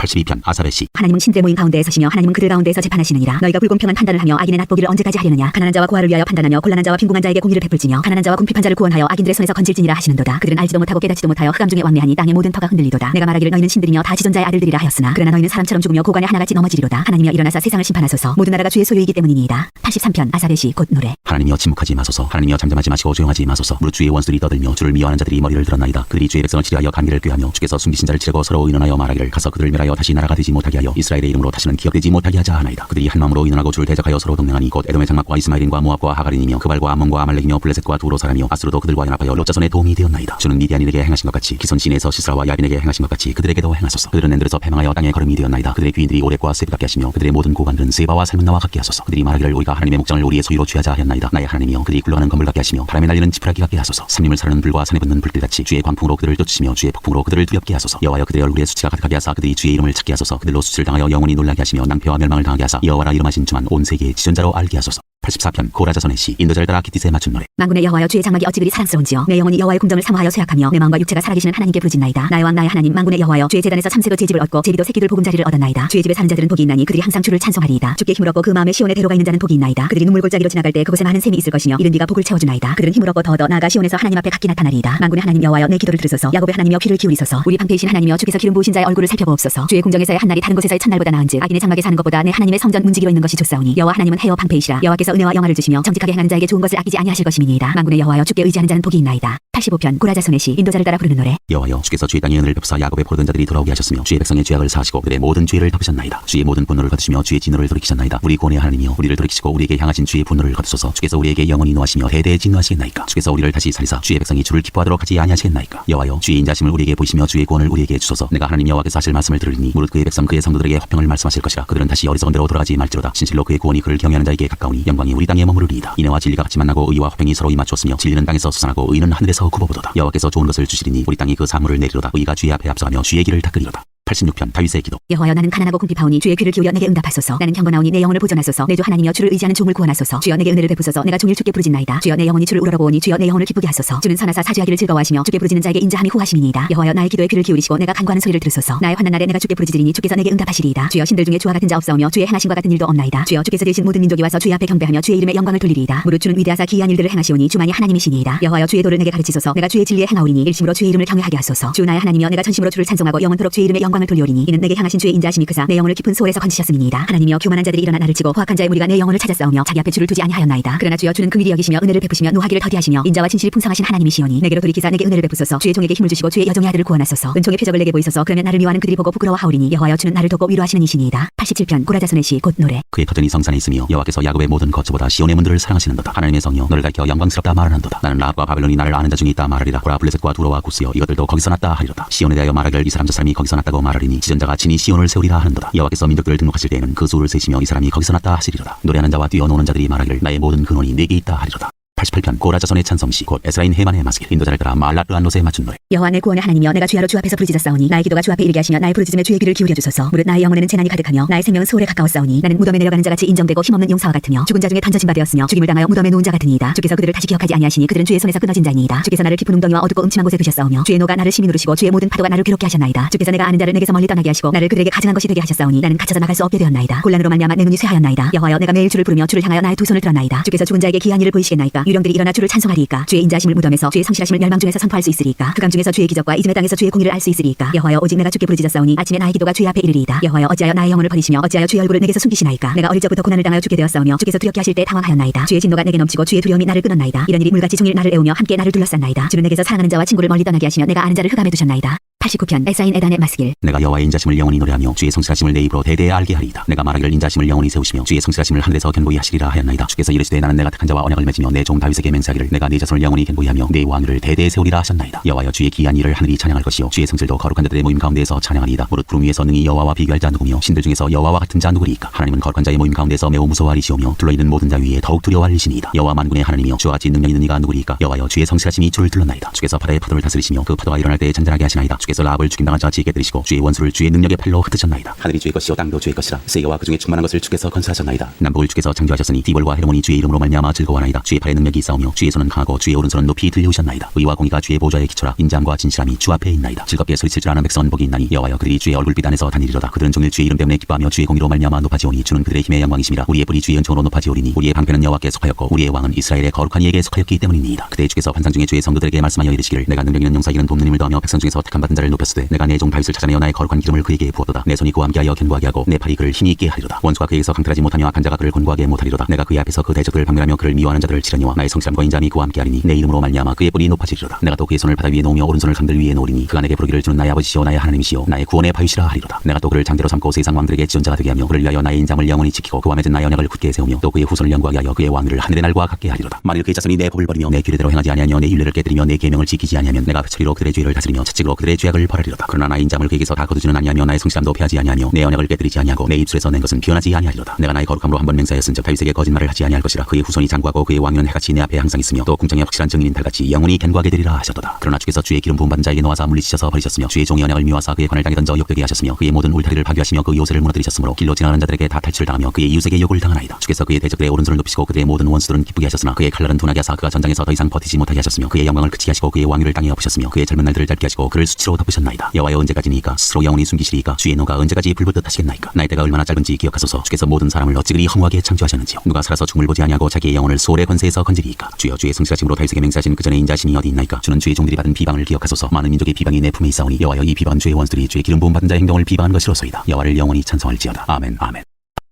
82편 아사베 시. 하나님은 신들의 모임 가운데에 서시며 하나님은 그들 가운데에서 재판하시느니라. 너희가 불공평한 판단을 하며 악인의 낫보기를 언제까지 하려느냐. 가난한 자와 고아를 위하여 판단하며 곤란한 자와 빈궁한 자에게 공의를 베풀지며 가난한 자와 궁핍한 자를 구원하여 악인들의 손에서 건질지니라 하시는도다. 그들은 알지도 못하고 깨닫지도 못하여 흑암 중에 왕래하니 땅의 모든 터가 흔들리도다. 내가 말하기를 너희는 신들이며 다 지존자의 아들들이라 하였으나 그러나 너희는 사람처럼 죽으며 고관에 하나같이 넘어지리로다. 하나님이여 일어나사 세상을 심판하소서. 모든 나라가 주의 소유이기 때문이니이다. 83편 아사베 시 곧 노래. 하나님이여 침묵하지 마소서. 하나님이여 잠잠하지 마시고 조용하지 마소서. 무릇 주의 원수들이 떠들며 주를 미워하는 자들이 머리를 들었나이다. 그들이 주의 백성을 치려하여 간기를 꾀하며 주께서 숨기신 자를 치려고 서로 의논하여 말하기를 가서 그들을 멸하여 다시 나라가 되지 못하게 하여 이스라엘의 이름으로 다시는 기억되지 못하게 하자 하나이다. 그들이 한 마음으로 의논하고 주를 대적하여 서로 동맹하니 곧 에돔의 장막과 이스마엘인과 모압과 하갈인이며 그발과 암몬과 아말렉이며 블레셋과 두로 사람이며 아스루도 그들과 연합하여 롯 자손의 도움이 되었나이다. 주는 미디안인에게 행하신 것 같이 기손 시내에서 시스라와 야빈에게 행하신 것 같이 그들에게도 행하소서. 그들은 엔들에서 패망하여 땅에 걸음이 되었나이다. 그들의 귀인들이 오렉과 셉 같게 하시며 그들의 모든 고관들은 세바와 살문나와 같게 하소서. 그들이 말하기를 우리가 하나님의 목장을 우리의 소유로 취하자 하였나이다. 나의 하나님이여 그들이 굴러가는 건물 같게 하시며 바람에 날리는 지푸라기 같게 하소서. 삼림을 사르는 불과 산에 붙는 불길같이 주의 광풍으로 그들을 쫓으시며 주의 폭풍으로 그들을 두렵게 하소서. 여호와여 그들의 얼굴에 수치가 가득하게 하사 그들이 주의 이름을 찾게 하소서. 그들로 수치를 당하여 영원히 놀라게 하시며 낭패와 멸망을 당하게 하사 여호와라 이름하신 주만 온 세계의 지존자로 알게 하소서. 84편 고라 자손의 시. 인도자를 따라 기띠스에 맞춘 노래. 만군의 여호와여 주의 장막이 어찌 그리 사랑스러운지요. 내 영혼이 여호와의 궁정을 사모하여 쇠약하며 내 마음과 육체가 살아계시는 하나님께 부르짖나이다. 나의 왕 나의 하나님 만군의 여호와여 주의 제단에서 참새도 제집을 얻고 제비도 새끼들 보금자리를 얻었나이다. 주의 집에 사는 자들은 복이 있나니 그들이 항상 주를 찬송하리이다. 주께 힘을 얻고 그 마음에 시온의 대로가 있는 자는 복이 있나이다. 그들이 눈물 골짜기로 지나갈 때 그곳에 많은 샘이 있을 것이며 이른 비가 복을 채워주나이다. 그들은 힘을 얻고 더더 나아가 시온에서 하나님 앞에 각기 나타나리이다. 만군의 하나님 여호와여 내 기도를 들으소서. 야곱의 하나님이여 귀를 기울이소서. 우리 방패이신 하나님이여 주께서 기름 부으신 자의 얼굴을 살펴보옵소서. 주의 궁정에서의 한 날이 다른 곳에서의 첫날보다 나은즉 악인의 장막에 사는 것보다 내 하나님의 성전 문지기로 있는 것이 좋사오니 여호와 하나님은 해요 방패이시라. 여호와께서 은혜와 영화를 주시며 정직하게 행하는 자에게 좋은 것을 아끼지 아니하실 것임이니이다. 만군의 여호와여 주께 의지하는 자는 복이 있나이다. 85편 고라 자손의 시. 인도자를 따라 부르는 노래. 여호와여 주께서 주의 땅의 은혜를 베푸사 야곱의 포로된 자들이 돌아오게 하셨으며 주의 백성의 죄악을 사하시고 그들의 모든 죄를 덮으셨나이다. 주의 모든 분노를 거두시며 주의 진노를 돌이키셨나이다. 우리 구원의 하나님이여 우리를 돌이키시고 우리에게 향하신 주의 분노를 거두소서. 주께서 우리에게 영원히 노하시며 대대에 진노하시겠나이까. 주께서 우리를 다시 살리사 주의 백성이 주를 기뻐하도록 하지 아니하시겠나이까. 여호와여 주의 인자심을 우리에게 보이시며 주의 구원을 우리에게 주소서. 내가 하나님 여호와께서 하실 말씀을 들으리니 무릇 그의 백성 그의 성도들에게 화평을 말씀하실 것이라. 그들은 다시 어리석은 대로 돌아가지 말지로다. 진실로 그의 구원이 그를 경외하는 자에게 가까우니 영광이 우리 땅에 머무르리이다. 인애와 진리가 같이 만나고 의와 화평이 서로 임하추었으며 진리는 땅에서 솟아나고 의는 하늘에서 굽어보도다. 여호와께서 좋은 것을 주시리니 우리 땅이 그 사물을 내리로다. 의가 주의 앞에 앞서가며 주의 길을 닦으리로다. 86편 다윗의 기도. 여호와여 나는 가난하고 궁핍하오니 주의 귀를 기울여 내게 응답하소서. 나는 경건하오니 내 영혼을 보존하소서. 내 주 하나님이여 주를 의지하는 종을 구원하소서. 주여 내게 은혜를 베푸소서. 내가 종일 주께 부르짖나이다. 주여 내 영혼이 주를 우러러보오니 주여 내 영혼을 기쁘게 하소서. 주는 선하사 사주하기를 즐거워하시며 주께 부르짖는 자에게 인자함이 후하심이니이다. 여호와여 나의 기도에 귀를 기울이시고 내가 간구하는 소리를 들으소서. 나의 환난 날에 내가 주께 부르짖으리니 주께서 내게 응답하시리이다. 주여 신들 중에 주와 같은 자 없사오며 주의 행하신과 같은 일도 없나이다. 주여 주께서 되신 모든 민족이 와서 주의 앞에 경배하며 주의 이름에 영광을 돌리리이다. 무릇 주는 위대하사 기이한 일들을 행하시오니 주만이 하나님이시니이다. 여호와여 주의 도를 내게 가르치소서. 내가 주의 진리에 행하오리니 일심으로 주의 이름을 경외하게 하소서. 주 나의 하나님이여 내가 전심으로 주를 찬송하고 영원토록 주의 이름에 영광을 돌리오리니 이는 내게 향하신 주의 인자하심이 크사 내 영혼을 깊은 소홀에서 건지셨음이니이다. 하나님이여 교만한 자들이 일어나 나를 치고 포악한 자의 무리가 내 영혼을 찾아 싸우며 자기 앞에 주를 두지 아니하였나이다. 그러나 주여 주는 긍휼히 여기시며 은혜를 베푸시며 노하기를 더디하시며 인자와 진실이 풍성하신 하나님이시오니 내게로 돌이키사 내게 은혜를 베푸소서. 주의 종에게 힘을 주시고 주의 여종의 아들을 구원하소서. 은총의 표적을 내게 보이소서. 그러면 나를 미워하는 그들이 보고 부끄러워하오리니 여호와여 주는 나를 돕고 위로하시는 이시니이다. 87편 고라 자손의 시 곧 노래. 그의 거전이 성산에 있으며 여호와께서 야곱의 모든 거처보다 시온의 문들을 사랑하시는도다. 하나님의 성이여 너를 가리켜 영광스럽다 말하는도다. 나는 라합과 바벨론이 나를 아는 자 중에 있다 말하리라. 고라 블레셋과 두로와 구스여 이것들도 거기서 났다 하리로다. 시온에 대하여 말하기를 이 사람 저 사람이 거기서 났다고 말하리니 지존자가 친히 시온을 세우리라 하는도다. 여호와께서 민족들을 등록하실 때에는 그 수를 세시며 이 사람이 거기서 났다 하시리로다. 노래하는 자와 뛰어노는 자들이 말하기를 나의 모든 근원이 내게 있다 하리로다. 88편 고라 자손의 찬송시 곧 에스라인 헤만의 마스길. 인도자를 따라 말라르안롯에 맞춘 노래. 여호와 내 구원의 하나님이여 내가 주야로 주 앞에서 부르짖었사오니 나의 기도가 주 앞에 이르게 하시며 나의 부르짖음에 주의 귀를 기울여 주소서. 무릇 나의 영혼에는 재난이 가득하며 나의 생명은 소홀에 가까웠사오니 나는 무덤에 내려가는 자같이 인정되고 힘없는 용사와 같으며 죽은 자 중에 던져진 바 되었으며 죽임을 당하여 무덤에 누운 자 같으니이다. 주께서 그들을 다시 기억하지 아니하시니 그들은 주의 손에서 끊어진 자이니이다. 주께서 나를 깊은 웅덩이와 어둡고 음침한 곳에 두셨사오며 주의 노가 나를 심히 누르시고 주의 모든 파도가 나를 괴롭게 하셨나이다. 주께서 내가 아는 자를 내게서 멀리 떠나게 하시고 나를 그들에게 가증한 것이 되게 하셨사오니 나는 갇혀서 나갈 수 없게 되었나이다. 곤란으로 말미암아 내 눈이 쇠하였나이다. 여호와여 내가 매일 주를 부르며 주를 향하여 나의 두 손을 들었나이다. 주께서 죽은 자에게 기이한 일을 보이시겠나이까. 유령들이 일어나 주를 찬송하리이까. 주의 인자심을 무덤에서 주의 성실하심을 멸망 중에서 선포할 수 있으리이까. 흑암 중에서 주의 기적과 이즘의 땅에서 주의 공의를 알 수 있으리이까. 여호와여 오직 내가 주께 부르짖었사오니 아침에 나의 기도가 주의 앞에 이르리이다. 여호와여 어찌하여 나의 영혼을 버리시며 어찌하여 주의 얼굴을 내게서 숨기시나이까. 내가 어릴 적부터 고난을 당하여 죽게 되었사오며 주께서 두렵게 하실 때 당황하였나이다. 주의 진노가 내게 넘치고 주의 두려움이 나를 끊었나이다. 이런 일이 물같이 종일 나를 애우며 함께 나를 둘러쌌나이다. 주는 내게서 사랑하는 자와 친구를 멀리 떠나게 하시며 내가 아는 자를 흑암에 두셨나이다. 89편 에사인 에단의 마스길. 내가 여호와의 인자심을 영원히 노래하며 주의 성실하심을 내 입으로 대대에 알게 하리이다. 내가 말하기를 인자심을 영원히 세우시며 주의 성실하심을 하늘에서 견고히 하시리라 하였나이다. 주께서 이르시되 나는 내가 택한 자와 언약을 맺으며 내 종 다윗에게 맹세하기를 내가 네 자손을 영원히 견고히 하며 내 왕위를 대대에 세우리라 하셨나이다. 여호와여 주의 기이한 일을 하늘이 찬양할 것이요 주의 성질도 거룩한 자들의 모임 가운데에서 찬양하리이다. 무릇 구름 위에서 능히 여호와와 비교할 자 누구며 신들 중에서 여호와와 같은 자 누구리이까. 하나님은 거룩한 자의 모임 가운데서 매우 무서워하리시오며 둘러있는 모든 자 위에 더욱 두려워하리시니이다. 여호와 만군의 하나님이여 주와 같이 능력 있는 이가 누구리이까. 여호와여 주의 성실하심이 주를 둘렀나이다. 주께서 바다의 파도를 다스리시며 그 파도가 일어날 때에 잔잔하게 하시나이다. 주께서 주께서 라합을 죽임당한 자 지혜게 들이시고 주의 원수를 주의 능력의 팔로 흩으셨나이다. 하늘이 주의 것이요 땅도 주의 것이라. 세계와 그중에 충만한 것을 주께서 건설하셨나이다. 남북을 주께서 창조하셨으니 디볼과 헤르몬이 주의 이름으로 말미암아 즐거워하나이다. 주의 팔에 능력이 있사오며 주의 손은 강하고 주의 오른손은 높이 들려오셨나이다. 의와 공의가 주의 보좌에 기초라. 인자함과 진실함이 주 앞에 있나이다. 즐겁게 소리칠 줄 아는 백성은 복이 있나니 여호와여 그들이 주의 얼굴빛 안에서 다니리로다. 그들은 종일 주의 이름 때문에 기뻐하며 주의 공의로 말미암아 높아지오니 주는 그들의 힘의 영광이심이라. 우리의 뿔이 주의 은총으로 높아지오리니 우리의 방패는 여호와께 속하였고 우리의 왕은 이스라엘의 거룩한 이에게 속하였기 때문이니이다. 그때 주께서 환상 중에 주의 성도들에게 말씀하여 이르시기를 내가 능력 있는 용사 이기는 돕는 힘을 더하며 백성 중에서 택함 받은 자를 높였으되 내가 내 종 다윗을 찾아내어 나의 거룩한 기름을 그에게 부었도다. 내 손이 그와 함께하여 견고하게 하고 내 팔이 그를 힘이 있게 하리로다. 원수가 그에게서 강탈하지 못하며 악한 자가 그를 곤고하게 못하리로다. 내가 그의 앞에서 그 대적들을 박멸하며 그를 미워하는 자들을 치려니와 나의 성실함과 인자함이 그와 함께하리니 내 이름으로 말미암아 그의 뿔이 높아지리로다. 내가 또 그의 손을 바다 위에 놓으며 오른손을 강들 위에 놓으리니 그가 내게 부르기를 주는 나의 아버지시오 나의 하나님이시오 나의 구원의 바위시라 하리로다. 내가 또 그를 장대로 삼고 세상 왕들에게 지존자가 되게 하며 그를 위하여 나의 인자함을 영원히 지키고 그와 맺은 나의 언약을 굳게 세우며 또 그의 후손을 영구하게 하여 그의 왕위를 하늘의 날과 같게 하리로다. 만일 그의 자손이 내 법을 버리며 내 규례대로 행하지 아니하며 내 율례를 깨뜨리며 내 계명을 지키지 아니하면 내가 회초리로 그들의 죄를 다스리며 채찍으로 그들의 죄악을 벌하리로다. 그러나 나의 인자함을 그에게서 다 거두지는 아니하며 나의 성실함도 패하지 아니하며 내 언약을 깨뜨리지 아니하고 내 입술에서 낸 것은 변하지 아니하리로다. 내가 나의 거룩함으로 한번 맹세하였은즉 다윗에게 거짓말을 하지 아니할 것이라. 그의 후손이 장구하고 그의 왕위는 해같이 내 앞에 항상 있으며 또 궁정에 확실한 증인인 달같이 영원히 견고하게 되리라 하셨도다. 그러나 주께서 주의 기름 부음 받은 자에게 놓아서 물리치셔서 버리셨으며 주의 종의 언약을 미워하사 그의 관을 땅에 던져 욕되게 하셨으며 그의 모든 울타리를 파괴하시며 그 요새를 무너뜨리셨으므로 길로 지나가는 자들에게 다 탈취를 당하며 그의 이웃에게 욕을 당하나이다. 주께서 그의 대적들의 오른손을 높이시고 그들의 모든 원수들은 기쁘게 하셨으나 그의 칼날은 둔하게 하사 그가 전장에서 더 이상 버티지 못하게 하셨으며 그의 영광을 그치게 하시고 그의 왕위를 땅에 엎으셨으며 그의 젊은 날들을 짧게 하시고 그를 수치로 덮으셨나이다. 여호와여 언제까지니까 스스로 영원히 숨기시리이까 주의 노가 언제까지 불붙듯 하시겠나이까. 나의 때가 얼마나 짧은지 기억하소서. 주께서 모든 사람을 어찌 그리 허무하게 창조하셨는지요. 누가 살아서 죽음을 보지 아니하고 자기의 영혼을 소홀의 권세에서 건지리이까. 주여 주의 성실하심으로 다윗에게 맹세하신 그 전에 인자하심이 어디 있나이까. 주는 주의 종들이 받은 비방을 기억하소서. 많은 민족의 비방이 내 품에 있사오니 여호와여 이 비방 주의 원수들이 주의 기름 부음 받은 자의 행동을 비방한 것이로소이다. 여호와를 영원히 찬송할지어다. 아멘 아멘.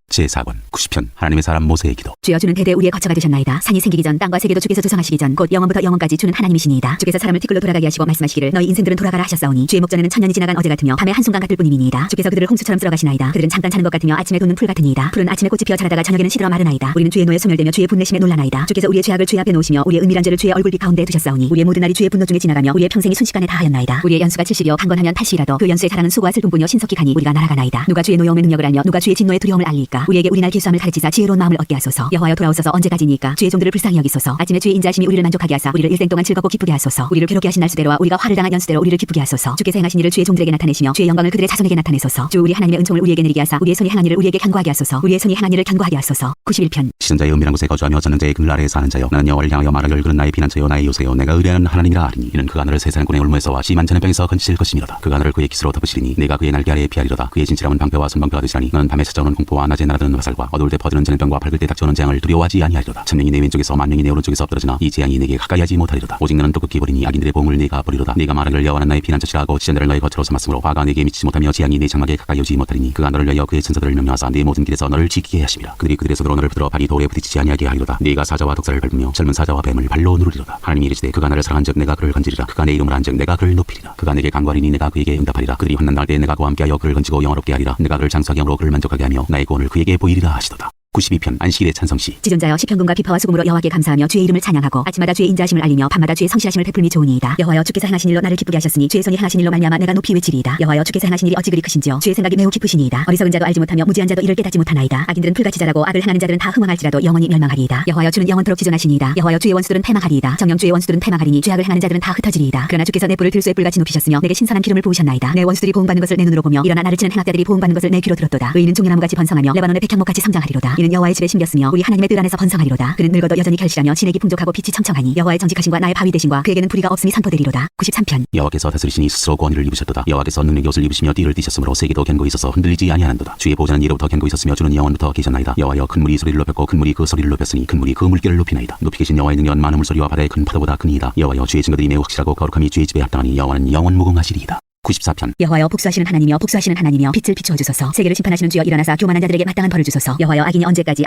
제4권 90편 하나님의 사람 모세의 기도. 주여 주는 대대 우리의 거처가 되셨나이다. 산이 생기기 전 땅과 세계도 주께서 조성하시기 전 곧 영원부터 영원까지 주는 하나님이시니이다. 주께서 사람을 티끌로 돌아가게 하시고 말씀하시기를 너희 인생들은 돌아가라 하셨사오니 주의 목전에는 천년이 지나간 어제 같으며 밤의 한순간 같을 뿐이니이다. 주께서 그들을 홍수처럼 쓸어가시나이다. 그들은 잠깐 자는 것 같으며 아침에 돋는 풀 같으니이다. 풀은 아침에 꽃이 피어 자라다가 저녁에는 시들어 마르나이다. 우리는 주의 노에 소멸되며 주의 분내심에 놀라나이다. 주께서 우리의 죄악을 주의 앞에 놓으시며 우리의 은밀한 죄를 주의 얼굴빛 가운데 두셨사오니 우리의 모든 날이 주의 분노 중에 지나가며 우리의 평생이 순식간에 다하였나이다. 우리의 연수가 70이요 강건하면 80이라도 그 연수의 자랑은 수고와 슬픔뿐이요 신속히 가니 우리가 날아가나이다. 누가 주의 노여움의 능력을 알며 누가 주의 진노의 두려움을 알리까. 우리에게 우리 날 기수함을 가르치사 지혜로운 마음을 얻게 하소서. 여호와여 돌아오소서. 언제까지니까. 주의 종들을 불쌍히 여기소서. 아침에 주의 인자하심이 우리를 만족하게 하사 우리를 일생 동안 즐겁고 기쁘게 하소서. 우리를 괴롭게 하신 날수대로와 우리가 화를 당한 연수대로 우리를 기쁘게 하소서. 주께서 행하신 일을 주의 종들에게 나타내시며 주의 영광을 그들의 자손에게 나타내소서. 주 우리 하나님의 은총을 우리에게 내리게 하사 우리의 손이 행한 일을 우리에게 견고하게 하소서. 우리의 손이 행한 일을 견고하게 하소서. 91편. 시전자의 은밀한 곳에 거주하며 전능자의 그늘 아래에 사는 자여 나는 여호와를 향하여 말하기를 그는 나의 피난처요 나의 요새요 내가 의뢰하는 하나님이라 하리니 이는 그가 너를 세사람꾼의 올무에서와 심한 전염병에서 건지실 것이미로다. 그가 너를 그의 기스로 덮으시리니 내가 그의 날개 아래에 피하리로다. 그의 진실함은 방패와 손방패가 되시라니 너는 밤에 찾아오는 공포와 낮에 날아드는 화살과 어두울 때 퍼지는 전염병과 밝을 때 닥쳐오는 재앙을 두려워하지 아니하리로다. 천명이 내 왼쪽에서 만명이 내 오른쪽에서 엎드러지나 이 재앙이 내게 가까이 하지 못하리로다. 오직 너는 똑똑히 버리니 악인들의 보응을 내가 버리로다. 네가 말하기를 여호와는 나의 피난처시라 하고 지전자를 너의 거처로 삼았으므로 화가 내게 미치지 못하며 재앙이 내 장막에 가까이 오지 못하리니 그가 너를 위하여 그의 천사들을 명령하사 네 모든 길에서 너를 지키게 하심이라. 그들이 그들의 손으로 너를 붙들어 발이 돌에 부딪히지 아니하게 하리로다. 네가 사자와 독사를 밟으며 젊은 사자와 뱀을 발로 누르리로다. 하나님이 이르시되 그가 나를 사랑한즉 내가 그를 건지리라. 그가 내 이름을 안즉 내가 그를 높이리라. 그가 내게 간구하리니 내가 그에게 응답하리라. 그들이 환난 날 때 내가 그와 함께하여 그를 건지고 영화롭게 하리라. 내가 그를 장수하게 함으로 그를 만족하게 하며 나의 구원을 그에게 보이리라 하시도다. 92편 안식일의 찬성시. 지존자여 시편금과 비파와 수금으로 여호와께 감사하며 주의 이름을 찬양하고 아침마다 주의 인자하심을 알리며 밤마다 주의 성실하심을 베풀니 좋으니이다. 여호와여 주께서 행하신 일로 나를 기쁘게 하셨으니 주의 손이 행하신 일로 말미암아 내가 높이 외치리이다. 여호와여 주께서 행하신 일이 어찌 그리 크신지요. 주의 생각이 매우 깊으시니이다. 어리석은 자도 알지 못하며 무지한 자도 이를 깨닫지 못하나이다. 악인들은 풀같이 자라고 악을 행하는 자들은 다 흥황할지라도 영원히 멸망하리이다. 여호와여 주는 영원토록 지존하시니이다. 여호와여 주의 원수들은 패망하리이다. 정녕 주의 원수들은 패망하리니 죄악을 행하는 자들은 다 흩어지리이다. 그러나 주께서 내 뿔을 들소의 뿔같이 높이셨으며 내게 신선한 기름을 부으셨나이다. 내 원수들이 보응받는 것을 내 눈으로 보며 일어나 나를 치는 행악자들이 보응받는 것을 내 귀로 들었도다. 의인은 종려나무같이 번성하며 레바논의 백향목같이 성장하리로다. 이는 여호와의 집에 심겼으며 우리 하나님의 뜰 안에서 번성하리로다. 그는 늙어도 여전히 결실하며 진액이 풍족하고 빛이 청청하니 여호와의 정직하심과 나의 바위 되심과 그에게는 불의가 없음이 선포되리로다. 93편. 여호와께서 다스리시니 스스로 권위를 입으셨도다. 여호와께서 능력의 옷을 입으시며 띠를 띠셨으므로 세계도 견고히 있어서 흔들리지 아니하는도다. 주의 보좌는 예로부터 견고히 있었으며 주는 영원부터 계셨나이다. 여호와여 큰 물이 소리를 높였고 큰 물이 그 소리를 높였으니 큰 물이 그 물결을 높이나이다. 높이 계신 여호와의 능력은 많은 물소리와 바다의 큰 파도보다 크니이다. 여호와여 주의 증거들이 매우 확실하고 거룩함이 주의 집에 합당하니 여호와는 영원 무궁하시리이다. 94편. 여호와여 복수하시는 하나님이여 복수하시는 하나님이여 빛을 비추어 주소서. 세계를 심판하시는 주여 일어나사 교만한 자들에게 마땅한 벌을 주소서. 여호와여 악인이 언제까지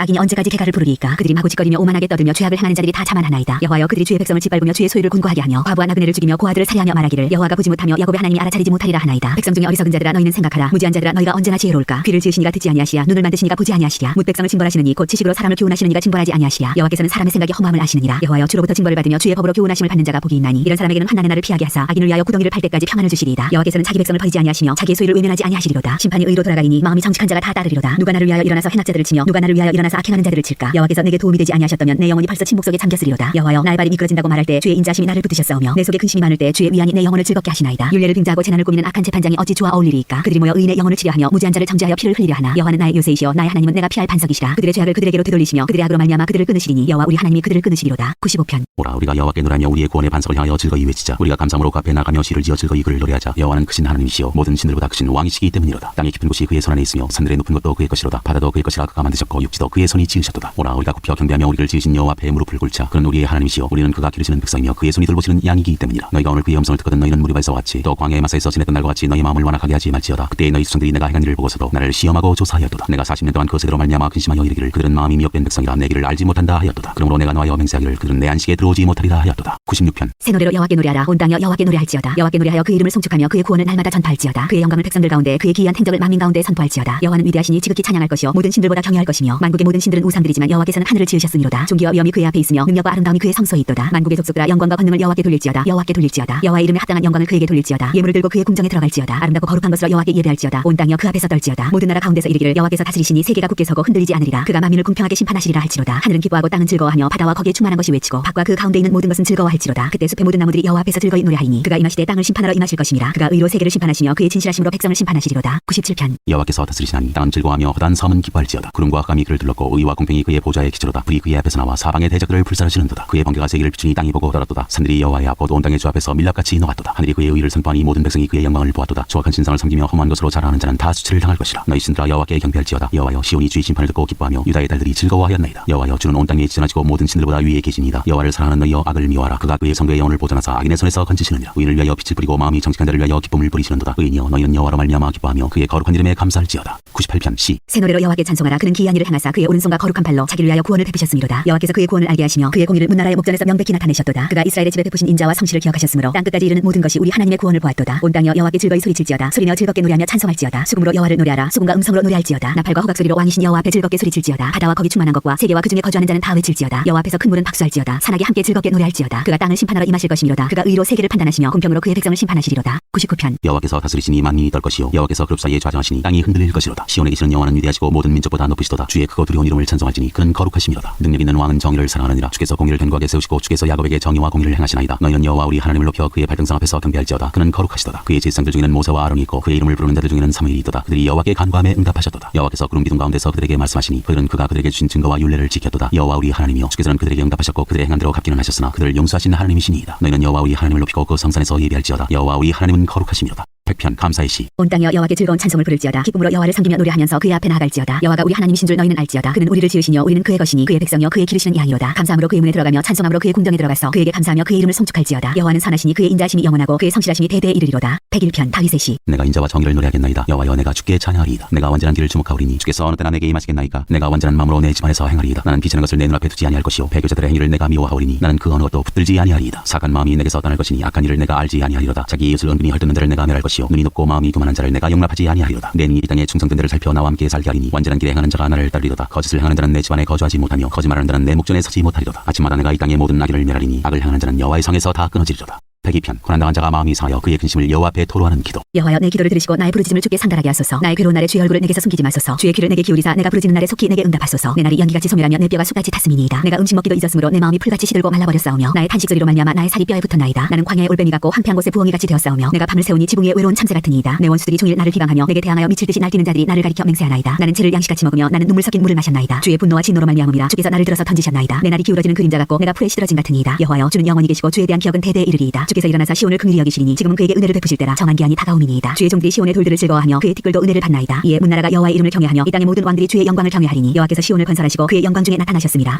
개가를 부르리이까. 그들이 마구 짓거리며 오만하게 떠들며 죄악을 행하는 자들이 다 자만하나이다. 여호와여 그들이 주의 백성을 짓밟으며 주의 소유를 곤고하게 하며 과부와 나그네를 죽이며 고아들을 살해하며 말하기를 여호와가 보지 못하며 야곱의 하나님이 알아차리지 못하리라 하나이다. 백성 중에 어리석은 자들아 너희는 생각하라. 무지한 자들아 너희가 언제나 지혜로울까. 귀를 지으시니가 듣지 아니하시랴. 눈을 만드시니가 보지 아니하시랴. 뭇 백성을 징벌하시느니 곧 지식으로 사람을 교훈하시는 이가 징벌하지 아니하시랴. 여호와께서는 사람의 생각이 허무함을 아시느니라. 여호와여 주로부터 징벌을 받으며 주의 법으로 교훈하심을 받는 자가 복이 있나니 이런 사람에게는 환난의 날을 피하게 하사 악인을 위하여 구덩이를 팔 때까지 평안을 주시리이다. 여호와께서 여호와께서는 자기 백성을 버리지 아니하시며 자기의 소유를 외면하지 아니하시리로다. 심판이 의로 돌아가리니 마음이 정직한 자가 다 따르리로다. 누가 나를 위하여 일어나서 행악자들을 치며 누가 나를 위하여 일어나서 악행하는 자들을 칠까. 여호와께서 내게 도움이 되지 아니하셨다면 내 영혼이 벌써 침묵 속에 잠겼으리로다. 여호와여, 나의 발이 미끄러진다고 말할 때 주의 인자심이 나를 붙드셨사오며 내 속에 근심이 많을 때 주의 위안이 내 영혼을 즐겁게 하시나이다. 윤례를 빙자하고 재난을 꾸미는 악한 재판장이 어찌 좋아 어울리리이까. 그들이 모여 의인의 영혼을 치려하며 무지한 자를 정죄하여 피를 흘리려 하나. 여호와는 나의 요새이시여 나의 하나님은 내가 피할 반석이시라. 그들의 죄악을 그들에게로 되돌리시며 그들의 악으로 말미암아 그들을 끊으시리니 여호와 우리 하나님이 그들을 끊으시리로다. 95편. 오라, 우리가 여호와께 노래하며 우리의 구원의 반석을 향하여 즐거이 외치자. 우리가 감사함으로 그 앞에 나가며 시를 지어 즐거이 그를 노래하자. 여호와는 크신 하나님이시여 모든 신들보다 크신 왕이시기 때문이로다. 땅의 깊은 곳이 그의 손 안에 있으며 산들의 높은 것도 그의 것이로다. 바다도 그의 것이라 그가 만드셨고 육지도 그의 손이 지으셨도다. 오라, 우리가 굽혀 경배하며 우리를 지으신 여호와 앞에 무릎을 꿇자. 그는 우리의 하나님이시여 우리는 그가 기르시는 백성이며 그의 손이 돌보시는 양이기 때문이라. 너희가 오늘 그의 음성을 듣거든 너희는 무리바에서 같이 또 광야의 마사에서 지냈던 날과 같이 너희 마음을 완악하게 하지 말지어다. 그때 너희 수정들이 내가 행한 일을 보고서도 나를 시험하고 조사하였도다. 내가 40년 동안 그 세대로 말미암아 근심하여 이르기를 그들은 마음이 미혹된 백성이라 내 길을 알지 못한다 하였도다. 그러므로 내가 너하여 맹세하기를 그들은 내 안식에 들어오지 못하리라 하였도다. 96편. 새 노래로 여호와께 노래하라. 온 땅여 여호와께 노래할지어다. 여호와께 노래하여 그 이름을 송축하며 그의 구원을 날마다 전파할지어다. 그의 영광을 백성들 가운데 그의 기이한 행적을 만민 가운데 선포할지어다. 여호와는 위대하시니 지극히 찬양할 것이요 모든 신들보다 경외할 것이며 만국의 모든 신들은 우상들이지만 여호와께서는 하늘을 지으셨음이로다. 존귀와 위엄이 그의 앞에 있으며 능력과 아름다움이 그의 성소에 있도다. 만국의 족속들아 영광과 권능을 여호와께 돌릴지어다. 여호와께 돌릴지어다. 여호와의 이름에 합당한 영광을 그에게 돌릴지어다. 예물을 들고 그의 궁정에 들어갈지어다. 아름답고 거룩한 것으로 여호와께 예배할지어다. 온 땅여 그 앞에서 떨지어다. 모든 나라 가운데서 이르기를 여호와께서 다스리시니 세계가 굳게 서고 흔들리지 않으리라. 그가 만민을 공평하게 심판하시리라 할지로다. 하늘은 기뻐하고 땅은 즐거워하며 바다와 거기에 충만한 것이 외치고 밖과 그 가운데 있는 모든 것은 즐거워할지로다. 그때 숲의 모든 나무들이 여호와 앞에서 즐거이 노래하리니 그가 임하시되 땅을 심판하러 임하실 것임이라. 그가 의로 세계를 심판하시며 그의 진실하심으로 백성을 심판하시리로다. 97편. 여호와께서 다스리시나니 땅은 즐거워하며 허다한 섬은 기뻐할지어다. 구름과 흑암이 그를 둘렀고 의와 공평이 그의 보좌의 기초로다. 불이 그의 앞에서 나와 사방의 대적들을 불살르시는도다. 그의 번개가 세계를 비추니 땅이 보고 떨었도다. 산들이 여호와의 앞곧 온 땅의 주 앞에서 밀랍같이 녹았도다. 하늘이 그의 의를 선포하니 모든 백성이 그의 영광을 보았도다. 조악한 신상을 섬기며 험한 것으로 자랑하는 자는 다 수치를 당할 것이라. 너희 신들아 여호와께 경배할지어다. 여호와여, 시온이 주의 심판을 듣고 기뻐하며 유다의 딸들이 즐거워하였나이다. 여호와여, 주는 온 땅 위에 지나치고 모든 신들보다 위에 계시니이다. 여호와를 사랑하는 너희여 악을 미워하라. 그가 그의 성도의 영혼을 보존하사 악인의 손에서 건지시느니라. 의인을 위하여 빛을 뿌리고 마음이 정직한 자를 위하여 기쁨을 뿌리시는도다. 의인이여, 너희는 여호와로 말미암아 기뻐하며 그의 거룩한 이름에 감사할지어다. 98편. 시. 새 노래로 여호와께 찬송하라. 그는 기이한 일을 행하사 그의 오른손과 거룩한 발로 자기를 위하여 구원을 베푸셨음이로다. 여호와께서 그의 구원을 알게 하시며 그의 공의를 문나라의 목전에서 명백히 나타내셨도다. 그가 이스라엘의 집에 베푸신 인자와 성실을 기억하셨으므로 땅 끝까지 이르는 모든 것이 우리 하나님의 구원을 보았도다. 온 땅여 여호와께 즐거이 소리칠지어다. 소리내어 즐겁게 노래하며 찬송할지어다. 수금으로 여호와를 노래하라. 수금과 음성으로 노래할지어다. 나팔과 호각 소리로 왕이신 여호와 앞에 즐겁게 소리칠지어다. 바다와 거기 충만한 것과 세계와 그중에 거주하는 자는 다 외칠지어다. 여호와 앞에서 큰 물은 박수할지어다. 산악이 함께 즐겁게 노래할지어다. 그가 땅을 심판하러 임하실 것이미로다. 그가 의로 세계를 판단하시며 공평으로 그의 백성을 심판하시리로다. 99편. 여호와께서 다스리시니 만민이 떨 것이요 여호와께서 그룹 사이에 좌정하시니 땅이 흔들릴 것이로다. 시온에 계시는 여호와는 위대하시고 모든 민족보다 높으시도다. 주의 크고 두려운 이름을 찬송할지니 그는 거룩하심이로다. 능력 있는 왕은 정의를 사랑하느니라. 주께서 공의를 견고하게 세우시고 주께서 야곱에게 정의와 공의를 행하시나이다. 너희는 여호와 우리 하나님을 높여 그의 발등상 앞에서 경배할지어다. 그는 거룩하시도다. 그의 제사장들 중에는 모세와 아론이 있고 그의 이름을 부르는 자들 중에는 사무엘이 있도다. 그들이 여호와께 간구함에 응답하셨도다. 여호와께서 구름 기둥 가운데서 그들에게 말씀하시니 그들은 그가 그들에게 주신 증거와 율례를 지켰도다. 여호와 우리 하나님이여, 주께서는 그들에게 응답하셨고 그들의 행한 대로 갚기는 하셨으나 그들을 용서하신 하나님이시니이다. 너희는 여호와 우리 하나님을 높이고 그 성산에서 예배할지어다. 여호와 우리 하나님은 거룩하심이로다. 100편. 감사의 시. 온 땅여 여호와께 즐거운 찬송을 부를지어다. 기쁨으로 여호와를 섬기며 노래하면서 그의 앞에 나아갈지어다. 여호와가 우리 하나님이신 줄 너희는 알지어다. 그는 우리를 지으시며 우리는 그의 것이니 그의 백성이여 그의 기르시는 양이로다. 감사함으로 그의 문에 들어가며 찬송함으로 그의 궁정에 들어가서 그에게 감사하며 그의 이름을 송축할지어다. 여호와는 선하시니 그의 인자하심이 영원하고 그의 성실하심이 대대에 이르리로다. 101편. 다윗의 시. 내가 인자와 정의를 노래하겠나이다. 여호와여, 내가 주께 찬양하리이다. 내가 완전한 길을 주목하오리니 주께서 어느 때나 내게 임하시겠나이까. 내가 완전한 마음으로 내 집안에서 행하리이다. 나는 비치는 것을 내 눈앞에 두지 아니할 것이요 배교자들의 행위를 내가 미워하오리니 나는 그 어느 것도 붙들지 아니하리이다. 사악한 마음이 내게서 떠날 것이니 악한 일을 내가 알지 아니하리로다. 자기 이웃을 은근히 헐뜯는 자를 내가 멸할 것이요 눈이 높고 마음이 교만한 자를 내가 용납하지 아니하리로다. 내 능히 이 땅에 충성된 데를 살펴 나와 함께 살게 하리니 완전한 길에 행하는 자가 나를 따르리로다. 거짓을 행하는 자는 내 집안에 거주하지 못하며 거짓말하는 자는 내 목전에 서지 못하리로다. 아침마다 내가 이 땅의 모든 악인을 멸하리니 악을 행하는 자는 여호와의 성에서 다 끊어지리로다. 102편. 고난당한 자가 마음이 상하여 그의 근심을 여호와 앞에 토로하는 기도. 여호와여, 내 기도를 들으시고 나의 부르짖음을 주께 상달하게 하소서. 나의 괴로운 날에 주의 얼굴을 내게서 숨기지 마소서. 주의 귀를 내게 기울이사 내가 부르짖는 날에 속히 내게 응답하소서. 내 날이 연기같이 소멸하며 내 뼈가 숯같이 탔음이니이다. 내가 음식 먹기도 잊었으므로 내 마음이 풀같이 시들고 말라버렸사오며 나의 탄식 소리로 말미암아 나의 살이 뼈에 붙었나이다. 나는 광야의 올빼미 같고 황폐한 곳에 부엉이같이 되었사오며 내가 밤을 새우니 지붕 위에 외로운 참새 같으니이다. 내 원수들이 종일 나를 비방하며 내게 대항하여 미칠 듯이 날뛰는 자들이 나를 가리켜 맹세하나이다. 나는 채를 양식같이 먹으며 나는 눈물 섞인 물을 마셨나이다. 주의 분노와 진노로 말미암음이라. 주께서 나를 들어서 던지셨나이다. 내 날이 기울어지는 그림자 같고 내가 풀에 시들어진 같으니이다. 여호와여, 주는 영원히 계시고 주에 대한 기억은 대대에 이르리이다. 주께서 일어나사 시온을 긍휼히 여기시리니 지금은 그에게 은혜를 베푸실 때라. 정한 기한이 다가오미니이다. 주의 종들이 시온의 돌들을 즐거워하며 그의 티끌도 은혜를 받나이다. 이에 문나라가 여호와의 이름을 경외하며 이 땅의 모든 왕들이 주의 영광을 경외하리니 여호와께서 시온을 건설하시고 그의 영광 중에 나타나셨습니다.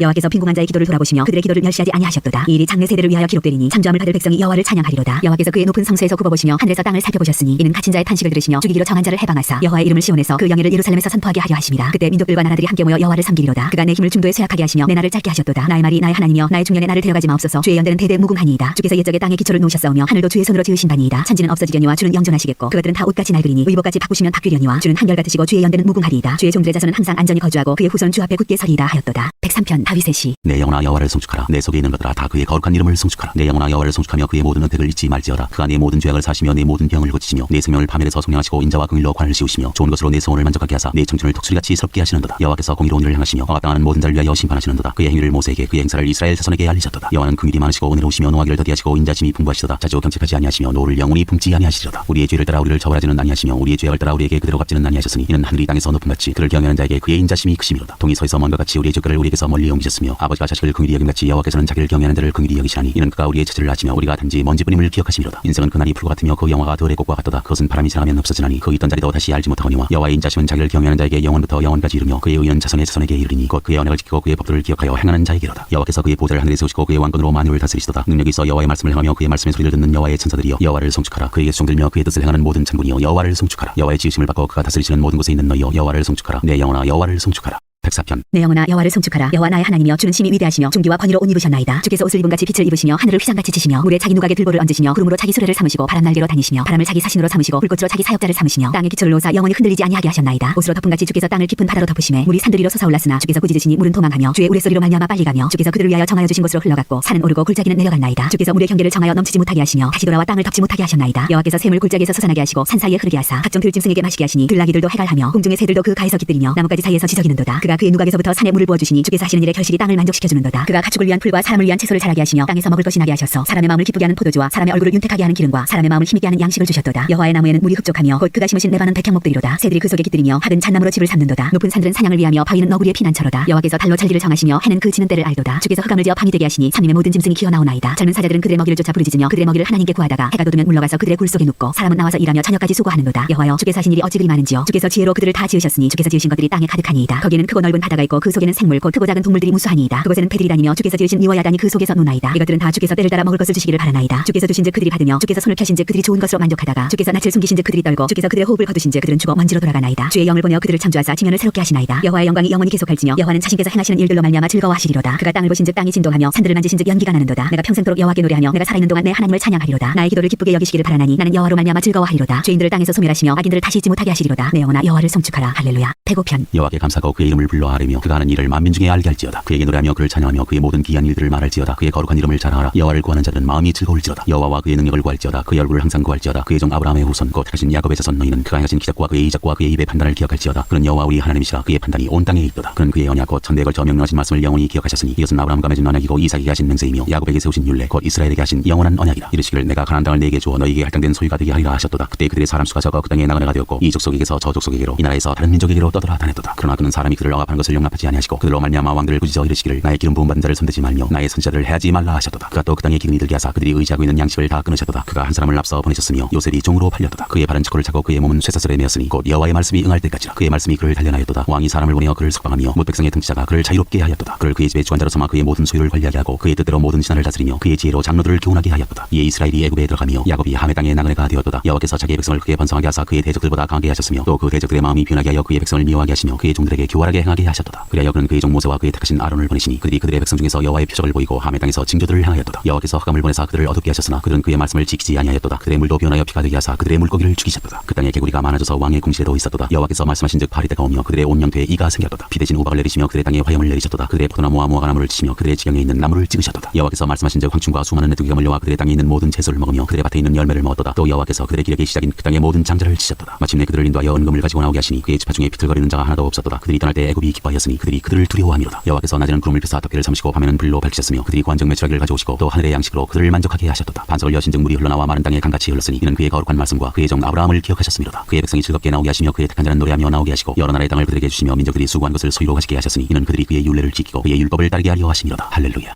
여호와께서 빈궁한 자의 기도를 돌아보시며 그들의 기도를 멸시하지 아니하셨도다. 이 일이 장래 세대를 위하여 기록되리니 창조함을 받을 백성이 여호와를 찬양하리로다. 여호와께서 그의 높은 성소에서 굽어보시며 하늘에서 땅을 살펴보셨으니 이는 갇힌 자의 탄식을 들으시며 죽이기로 정한 자를 해방하사 여호와의 이름을 시온에서 그 영예를 예루살렘에서 선포하게 하려 하심이라. 그때 민족들과 나라들이 함께 모여 여호와를 섬기리로다. 그가 내 힘을 중도에 쇠약하게 하시며 내 날을 짧게 하셨도다. 나의 말이 나의 하나님이여, 나의 중년에 나를 데려가지 마옵소서. 주의 연대는 대대 무궁하니이다. 주께서 옛적에 땅의 기초를 놓으셨사오며 하늘도 주의 손으로 지으신 바니이다. 천지는 없어지려니와 주는 영존하시겠고 그것들은 다 옷같이 낡으리니 의복같이 바꾸시면 바뀌려니와 주는 한결같으시고 주의 연대는 무궁하리이다. 주의 종들의 자손은 항상 안전히 거주하고 그의 후손은 주 앞에 굳게 서리이다 하였도다. 103편 다윗의 시. 내 영혼아 여호와를 송축하라. 내 속에 있는 것들아 다 그의 거룩한 이름을 송축하라. 내 영혼아 여호와를 송축하며 그의 모든 은택을 잊지 말지어다. 그가 내 모든 죄악을 사시며 내 모든 병을 고치시며 내 생명을 파멸에서 속량하시고 인자와 긍휼로 관을 씌우시며 좋은 것으로 내 소원을 만족하게 하사 내 청춘을 독수리같이 새롭게 하시는도다. 여호와께서 공의로운 일을 향하시며 악을 당하는 모든 자를 위하여 심판하시는도다. 그의 행위를 모세에게 그의 행사를 이스라엘 자손에게 알리셨도다. 여호와는 긍휼이 많으시고 은혜로우시며 노하기를 더디하시고 인자심이 풍부하시도다. 자주 경책하지 아니하시며 노를 영원히 품지 아니하시리로다. 우리의 죄를 따라 우리를 처벌하지는 아니하시며 우리의 죄악을 따라 우리에게 그대로 갚지는 아니하셨으니 이는 하늘이 땅에서 높은 같이 그를 경외하는 자에게 그의 인자심이 크심이로다. 동이 서에서 먼 것 같이 우리의 죄를 우리에게서 멀리 옮기셨으며 아버지가 자식을 긍휼히 여김같이 여호와께서는 자기를 경외하는 자를 긍휼히 여기시나니 이는 그가 우리의 죄를 아시며 우리가 단지 먼지뿐임을 기억하심이로다. 인생은 그날이 풀과 같으며 그 영화가 들의 꽃과 같도다. 그것은 바람이 지나가면 없어지나니 그 있던 자리도 다시 알지 못하거니와 여호와의 인자심은 자기를 경외하는 자에게 영원부터 영원까지 이르며 그의 의는 자손의 자손에게 이르리니 곧 그의 언약을 지키고 그의 법도를 기억하여 행하는 자에게로다. 여호와께서 그의 보좌를 하늘에 세우시고 그의 왕권으로 만유를 다스리시도다. 능력이 있어 여호와의 말씀을 행하며 그의 말씀의 소리를 듣는 여호와의 천사들이여 여호와를 송축하라. 그에게 수종들며 그의 뜻을 행하는 모든 천군이여 여호와를 송축하라. 여호와의 지으심을 받고 그가 다스리시는 모든 곳에 있는 너희여 여호와를 송축하라. 내 영혼아 여호와를 송축하라. 104편. 내 영혼아 여호와를 송축하라. 여호와 나의 하나님이여 주는 심히 위대하시며 존귀와 권위로 옷 입으셨나이다. 주께서 옷을 입은같이 빛을 입으시며 하늘을 휘장같이 치시며 물에 자기 누각에 들보를 얹으시며 구름으로 자기 수레를 삼으시고 바람 날개로 다니시며 바람을 자기 사신으로 삼으시고 불꽃으로 자기 사역자를 삼으시며 땅에 기초를 놓으사 영원히 흔들리지 아니하게 하셨나이다. 옷으로 덮은같이 주께서 땅을 깊은 바다로 덮으시매 물이 산들 위로 솟아올랐으나 주께서 꾸짖으시니 물은 도망하며 주의 우레소리로 말미암아 빨리 가며 주께서 그들을 위하여 정하여 주신 곳으로 흘러갔고 산은 오르고 골짜기는 내려갔나이다. 주께서 물의 경계를 정하여 넘치지 못하게 하시며 다시 돌아와 땅을 덮지 못하게 하셨나이다. 여호와께서 샘을 골짜기에서 솟아나게 하시고 산 사이에 흐르게 하사 각종 들짐승에게 마시게 하시니 들나귀들도 해갈하며 공중의 새들도 그 가에서 깃들이며 나뭇가지 사이에서 지저귀는도다. 그가 그의 누각에서부터 산에 물을 부어주시니 주께서 하시는 일에 결실이 땅을 만족시켜주는도다. 그가 가축을 위한 풀과 사람을 위한 채소를 자라게 하시며 땅에서 먹을 것이 나게 하셔서 사람의 마음을 기쁘게 하는 포도주와 사람의 얼굴을 윤택하게 하는 기름과 사람의 마음을 힘있게 하는 양식을 주셨도다. 여호와의 나무에는 물이 흡족하며 곧 그가 심으신 레바논 백향목들이로다. 새들이 그 속에 깃들이며 학은 잣나무로 집을 삼는도다. 높은 산들은 사냥을 위하며 바위는 너구리의 피난처로다. 여호와께서 달로 찰기를 정하시며 해는 그 지는 때를 알도다. 주께서 흑암을 지어 밤이 되게 하시니 산림의 모든 짐승이 기어나오나이다. 젊은 사자들은 그들의 먹이를 쫓아 부르짖으며 그들의 먹이를 하나님께 구하다가 해가 돋으면 물러가서 그들의 굴 속에 눕고 사람은 나와서 일하며 저녁까지 수고하는도다. 여호와여 주께서 하신 일이 어찌 그리 많은지요. 주께서 지혜로 그들을 다 지으셨으니 주께서 지으신 것들이 땅에 가득하니이다. 거기에는 크고 넓은 바다가 있고 그 속에는 생물 곧 크고 작은 동물들이 무수하니이다. 그곳에는 패들이 다니며 주께서 지으신 이와 야단이 그 속에서 노나이다. 이것들은 다 주께서 때를 따라 먹을 것을 주시기를 바라나이다. 주께서 주신즉 그들이 받으며 주께서 손을 펴신즉 그들이 좋은 것으로 만족하다가 주께서 낯을 숨기신즉 그들이 떨고 주께서 그들의 호흡을 거두신즉 그들은 죽어 먼지로 돌아가나이다. 주의 영을 보내어 그들을 창조하사 지면을 새롭게 하시나이다. 여호와의 영광이 영원히 계속할지며 여호와는 자신께서 행하시는 일들로 말미암아 즐거워하시리로다. 그가 땅을 보신즉 땅이 진동하며 산들을 만지신즉 연기가 나는도다. 내가 평생토록 여호와께 노래하며 내가 살아있는 동안 내 하나님을 찬양하리로다. 나의 기도를 기쁘게 여기시기를 바라나니 나는 여호와로 말미암아 즐거워하리로다. 죄인들을 땅에서 소멸하시며 악인들을 다시 잊지 못하게 하시리로다. 내 영혼아 여호와를 송축하라. 할렐루야. 105편. 여호와께 감사하고 그의 이름을 불러 아뢰며 그가 하는 일을 만민 중에 알게 할지어다. 그에게 노래하며 그를 찬양하며 그의 모든 기이한 일들을 말할지어다. 그의 거룩한 이름을 자랑하라. 여호와를 구하는 자들은 마음이 즐거울지어다. 여호와와 그의 능력을 구할지어다. 그의 얼굴을 항상 구할지어다. 그의 종 아브라함의 후손 곧 택하신 야곱의 자손 너희는 그가 행하신 기적과 그의 이적과 그의 입의 판단을 기억할지어다. 그는 여호와 우리 하나님이시라. 그의 판단이 온 땅에 있도다. 그는 그의 언약 곧 천대에 걸쳐 명령하신 말씀을 영원히 기억하셨으니 이것은 아브라함과 맺은 언약이고 이삭에게 하신 맹세이며 야곱에게 세우신 율례 곧 이스라엘에게 하신 영원한 언약이라. 이르시기를 내가 가나안 땅을 네게 주어 너희에게 할당된 소유가 되게 하리라 하셨도다. 그때 그들의 사람 수가 적어 그 땅에 나그네가 되었고 이 족속에게서 저 족속에게로 이 나라에서 다른 민족에게로 떠돌아 다녔도다. 그러나 그는 사람이 그를 억압하는 것을 용납하지 아니하시고 그들로 말미암아 왕들을 꾸짖어 이르시기를 나의 기름 부음 받은 자를 손대지 말며 나의 선지자들을 해하지 말라 하셨도다. 그가 또 그 땅에 기근이 들게 하사 그들이 의지하고 있는 양식을 다 끊으셨도다. 그가 한 사람을 앞서 보내셨으며 요셉이 종으로 팔렸도다. 그의 발은 척고를 차고 그의 몸은 쇠사슬에 매었으니 곧 여호와의 말씀이 응할 때까지라. 그의 말씀이 그를 단련하였도다. 왕이 사람을 보내어 그를 석방하며 못 백성의 통치자가 그를 자유롭게 하였도다. 그를 그의 집의 주관자로 삼아 그의 모든 소유를 관리하게 하고 그의 뜻대로 모든 신하를 다스리며 그의 지혜로 장로들을 교훈하게 하였도다. 이에 이스라엘이 애굽에 들어가며 야곱이 함의 땅에 나그네가 되었도다. 여호와께서 자기의 백성을 크게 번성하게 하사 그의 대적들보다 강하게 하셨으며 또 그 대적들의 마음이 변하게 하여 그의 백성을 미워하게 하시며 그의 종들에게 교활하게 행하게 하셨도다. 그리하여 그는 그의 종 모세와 그의 택하신 아론을 보내시니 그들이 그들의 백성 중에서 여호와의 표적을 보이고 함의 땅에서 징조들을 행하였도다. 여호와께서 흑암을 보내사 그들을 어둡게 하셨으나 그들은 그의 말씀을 지키지 아니하였도다. 그들의 물도 변하여 피가 되게 하사 그들의 물고기를 죽이셨도다. 그 땅에 개구리가 많아져서 왕의 궁실에도 있었도다. 여호와께서 말씀하신즉 발이 때가 오며 그들의 온 영토에 이가 생겼도다. 비 대신 우박을 내리시며 그들의 땅에 화염을 내리셨도다. 그들의 포도나무와 무화과나무를 치시며 그들의 지경에 있는 나무를 찍으셨도다. 여호와께서 말씀하신즉 황충과 수많은 메뚜기가 몰려와 그들의 땅에 있는 모든 채소를 먹으며 그들의 밭에 있는 열매를 먹었도다. 또 여호와께서 그들의 기력의 시작인 그 땅의 모든 장자를 치셨도다. 마침내 그들을 인도하여 은금을 가지고 나오게 하시니 그의 지파 중에 비틀거리는 자가 하나도 없었도다. 그들이 떠날 때 애굽이 기뻐하였으니 그들이 그들을 두려워함이로다. 여호와께서 낮에는 구름을 펴사 덮개를 삼으시고 밤에는 불로 밝히셨으며 그들이 관정 매출하기를 가져오시고 또 하늘의 양식으로 그들을 만족하게 하셨도다. 반석을 여신즉 물이 흘러나와 마른 땅에 강같이 흘렀으니 이는 그의 거룩한 말씀과 그의 종 아브라함을 기억하셨음이로다. 그의 백성이 즐겁게 나오게 하시며 그의 택한 자는 노래하며 나오게 하시고 여러 나라의 땅을 그들에게 주시며 민족들이 수고한 것을 소유로 가지게 하셨으니 이는 그들이 그의 율례를 지키고 그의 율법을 따르게 하려 하심이로다. 할렐루야.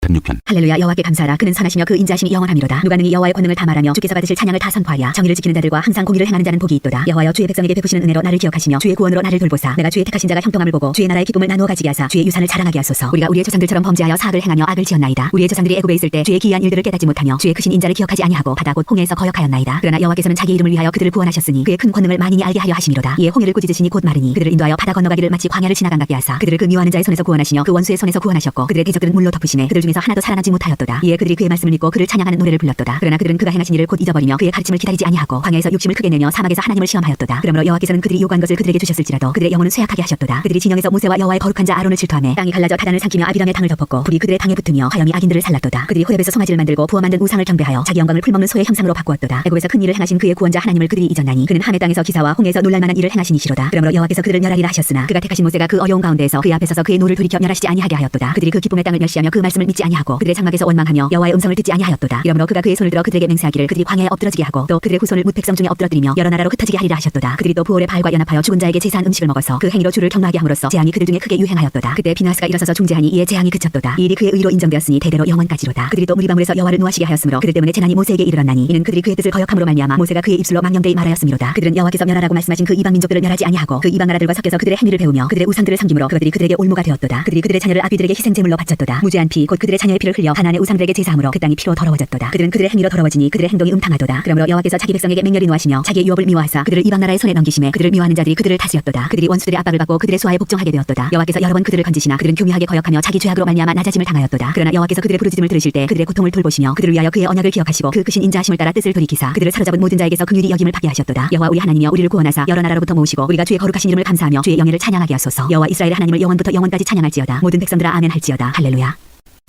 106편. 할렐루야. 여호와께 감사하라. 그는 선하시며 그 인자하심이 영원함이로다. 누가 능히 여호와의 권능을 다 말하며 주께서 받으실 찬양을 다 선포하랴. 정의를 지키는 자들과 항상 공의를 행하는 자는 복이 있도다. 여호와여 주의 백성에게 베푸시는 은혜로 나를 기억하시며 주의 구원으로 나를 돌보사. 내가 주의 택하신 자가 형통함을 보고 주의 나라의 기쁨을 나누어 가지게 하사 주의 유산을 자랑하게 하소서. 우리가 우리의 조상들처럼 범죄하여 사악을 행하며 악을 지었나이다. 우리의 조상들이 애굽에 있을 때 주의 기이한 일들을 깨닫지 못하며 주의 크신 인자를 기억하지 아니하고 바다 곧 홍해에서 거역하였나이다. 그러나 여호와께서는 자기 이름을 위하여 그들을 구원하셨으니 그의 큰 권능을 만인이 알게 하려 하심이로다. 이에 홍해를 꾸짖으시니 곧 마르니 그들을 인도하여 바다 건너가기를 마치 광야를 지나간 같게 하사 그들을 그 미워하는 자의 손에서 구원하시며 그 원수의 손에서 구원하셨고 그들의 대적들은 물로 덮으시네. 그들 중에서 중에서 하나도 살아남지 못하였도다. 이에 그들이 그의 말씀을 믿고 그를 찬양하는 노래를 불렀도다. 그러나 그들은 그가 행하신 일을 곧 잊어버리며 그의 가르침을 기다리지 아니하고 광야에서 욕심을 크게 내며 사막에서 하나님을 시험하였도다. 그러므로 여호와께서는 그들이 요구한 것을 그들에게 주셨을지라도 그들의 영혼은 쇠약하게 하셨도다. 그들이 진영에서 모세와 여호와의 거룩한 자 아론을 질투하며 땅이 갈라져 다단을 삼키며 아비람의 당을 덮었고 불이 그들의 당에 붙으며 화염이 악인들을 살랐도다. 그들이 호렙에서 송아지를 만들고 부어 만든 우상을 경배하여 자기 영광을 풀먹는 소의 형상으로 바꾸었도다. 애굽에서 큰 일을 행하신 그의 구원자 하나님을 그들이 잊었나니 그는 함의 땅에서 기사와 홍해에서 놀랄만한 일을 행하신 이시로다. 그러므로 여호와께서 그들을 멸하리라 하셨으나 그가 택하신 모세가 그 어려운 가운데에서 그의 앞에 서서 그의 노를 돌이켜 멸하시지 아니하게 하였도다. 그들이 그 기쁨의 땅을 멸시하며 그 말씀을 믿지 아니하고 그들의 장막에서 원망하며 여호와의 음성을 듣지 아니하였도다. 이러므로 그가 그의 손을 들어 그들에게 맹세하기를 그들이 광야에 엎드러지게 하고 또 그들의 후손을 뭇 백성 중에 엎드러뜨리며 여러 나라로 흩어지게 하리라 하셨도다. 그들이 또 부올의 바알과 연합하여 죽은 자에게 제사한 음식을 먹어서 그 행위로 주를 경노하게 함으로써 재앙이 그들 중에 크게 유행하였도다. 그때 비나스가 일어서서 중재하니 이에 재앙이 그쳤도다. 이 일이 그의 의로 인정되었으니 대대로 영원까지로다. 그들이 또 무리바물에서 여호와를 노하시게 하였으므로 그들 때문에 재난이 모세에게 이르렀나니 이는 그들이 그의 뜻을 거역함으로 말미암아 모세가 그의 입술로 망령되이 말하였음이로다. 그들은 여호와께서 멸하라고 말씀하신 그 이방 민족들을 멸하지 아니하고 그 이방 나라들과 섞여서 그들의 행위를 배우며 그들의 우상들을 섬김으로 그것들이 그들에게 올무가 되었도다. 그들이 그들의 자녀를 아비들에게 희생제물로 바쳤도다. 무죄한 피 곧 그들의 자녀의 피를 흘려 가나안의 우상들에게 제사함으로 그 땅이 피로 더러워졌도다. 그들은 그들의 행위로 더러워지니 그들의 행동이 음탕하도다. 그러므로 여호와께서 자기 백성에게 맹렬히 노하시며 자기의 유업을 미워하사 그들을 이방 나라의 손에 넘기심에 그들을 미워하는 자들이 그들을 다스렸도다. 그들이 원수들의 압박을 받고 그들의 수하에 복종하게 되었도다. 여호와께서 여러 번 그들을 건지시나 그들은 교묘하게 거역하며 자기 죄악으로 말미암아 낮아짐을 당하였도다. 그러나 여호와께서 그들의 부르짖음을 들으실 때 그들의 고통을 돌보시며 그들을 위하여 그의 언약을 기억하시고 그 크신 인자하심을 따라 뜻을 돌이키사 그들을 사로잡은 모든 자에게서 긍휼히 여김을 받게 하셨도다. 여호와 우리 하나님이여 우리를 구원하사 여러 나라로부터 모으시고 우리가 주의 거룩하신 이름을 감사하며 주의 영예를 찬양하게 하소서. 여호와 이스라엘의 하나님을 영원부터 영원까지 찬양할지어다. 모든 백성들아 아멘 할지어다. 할렐루야.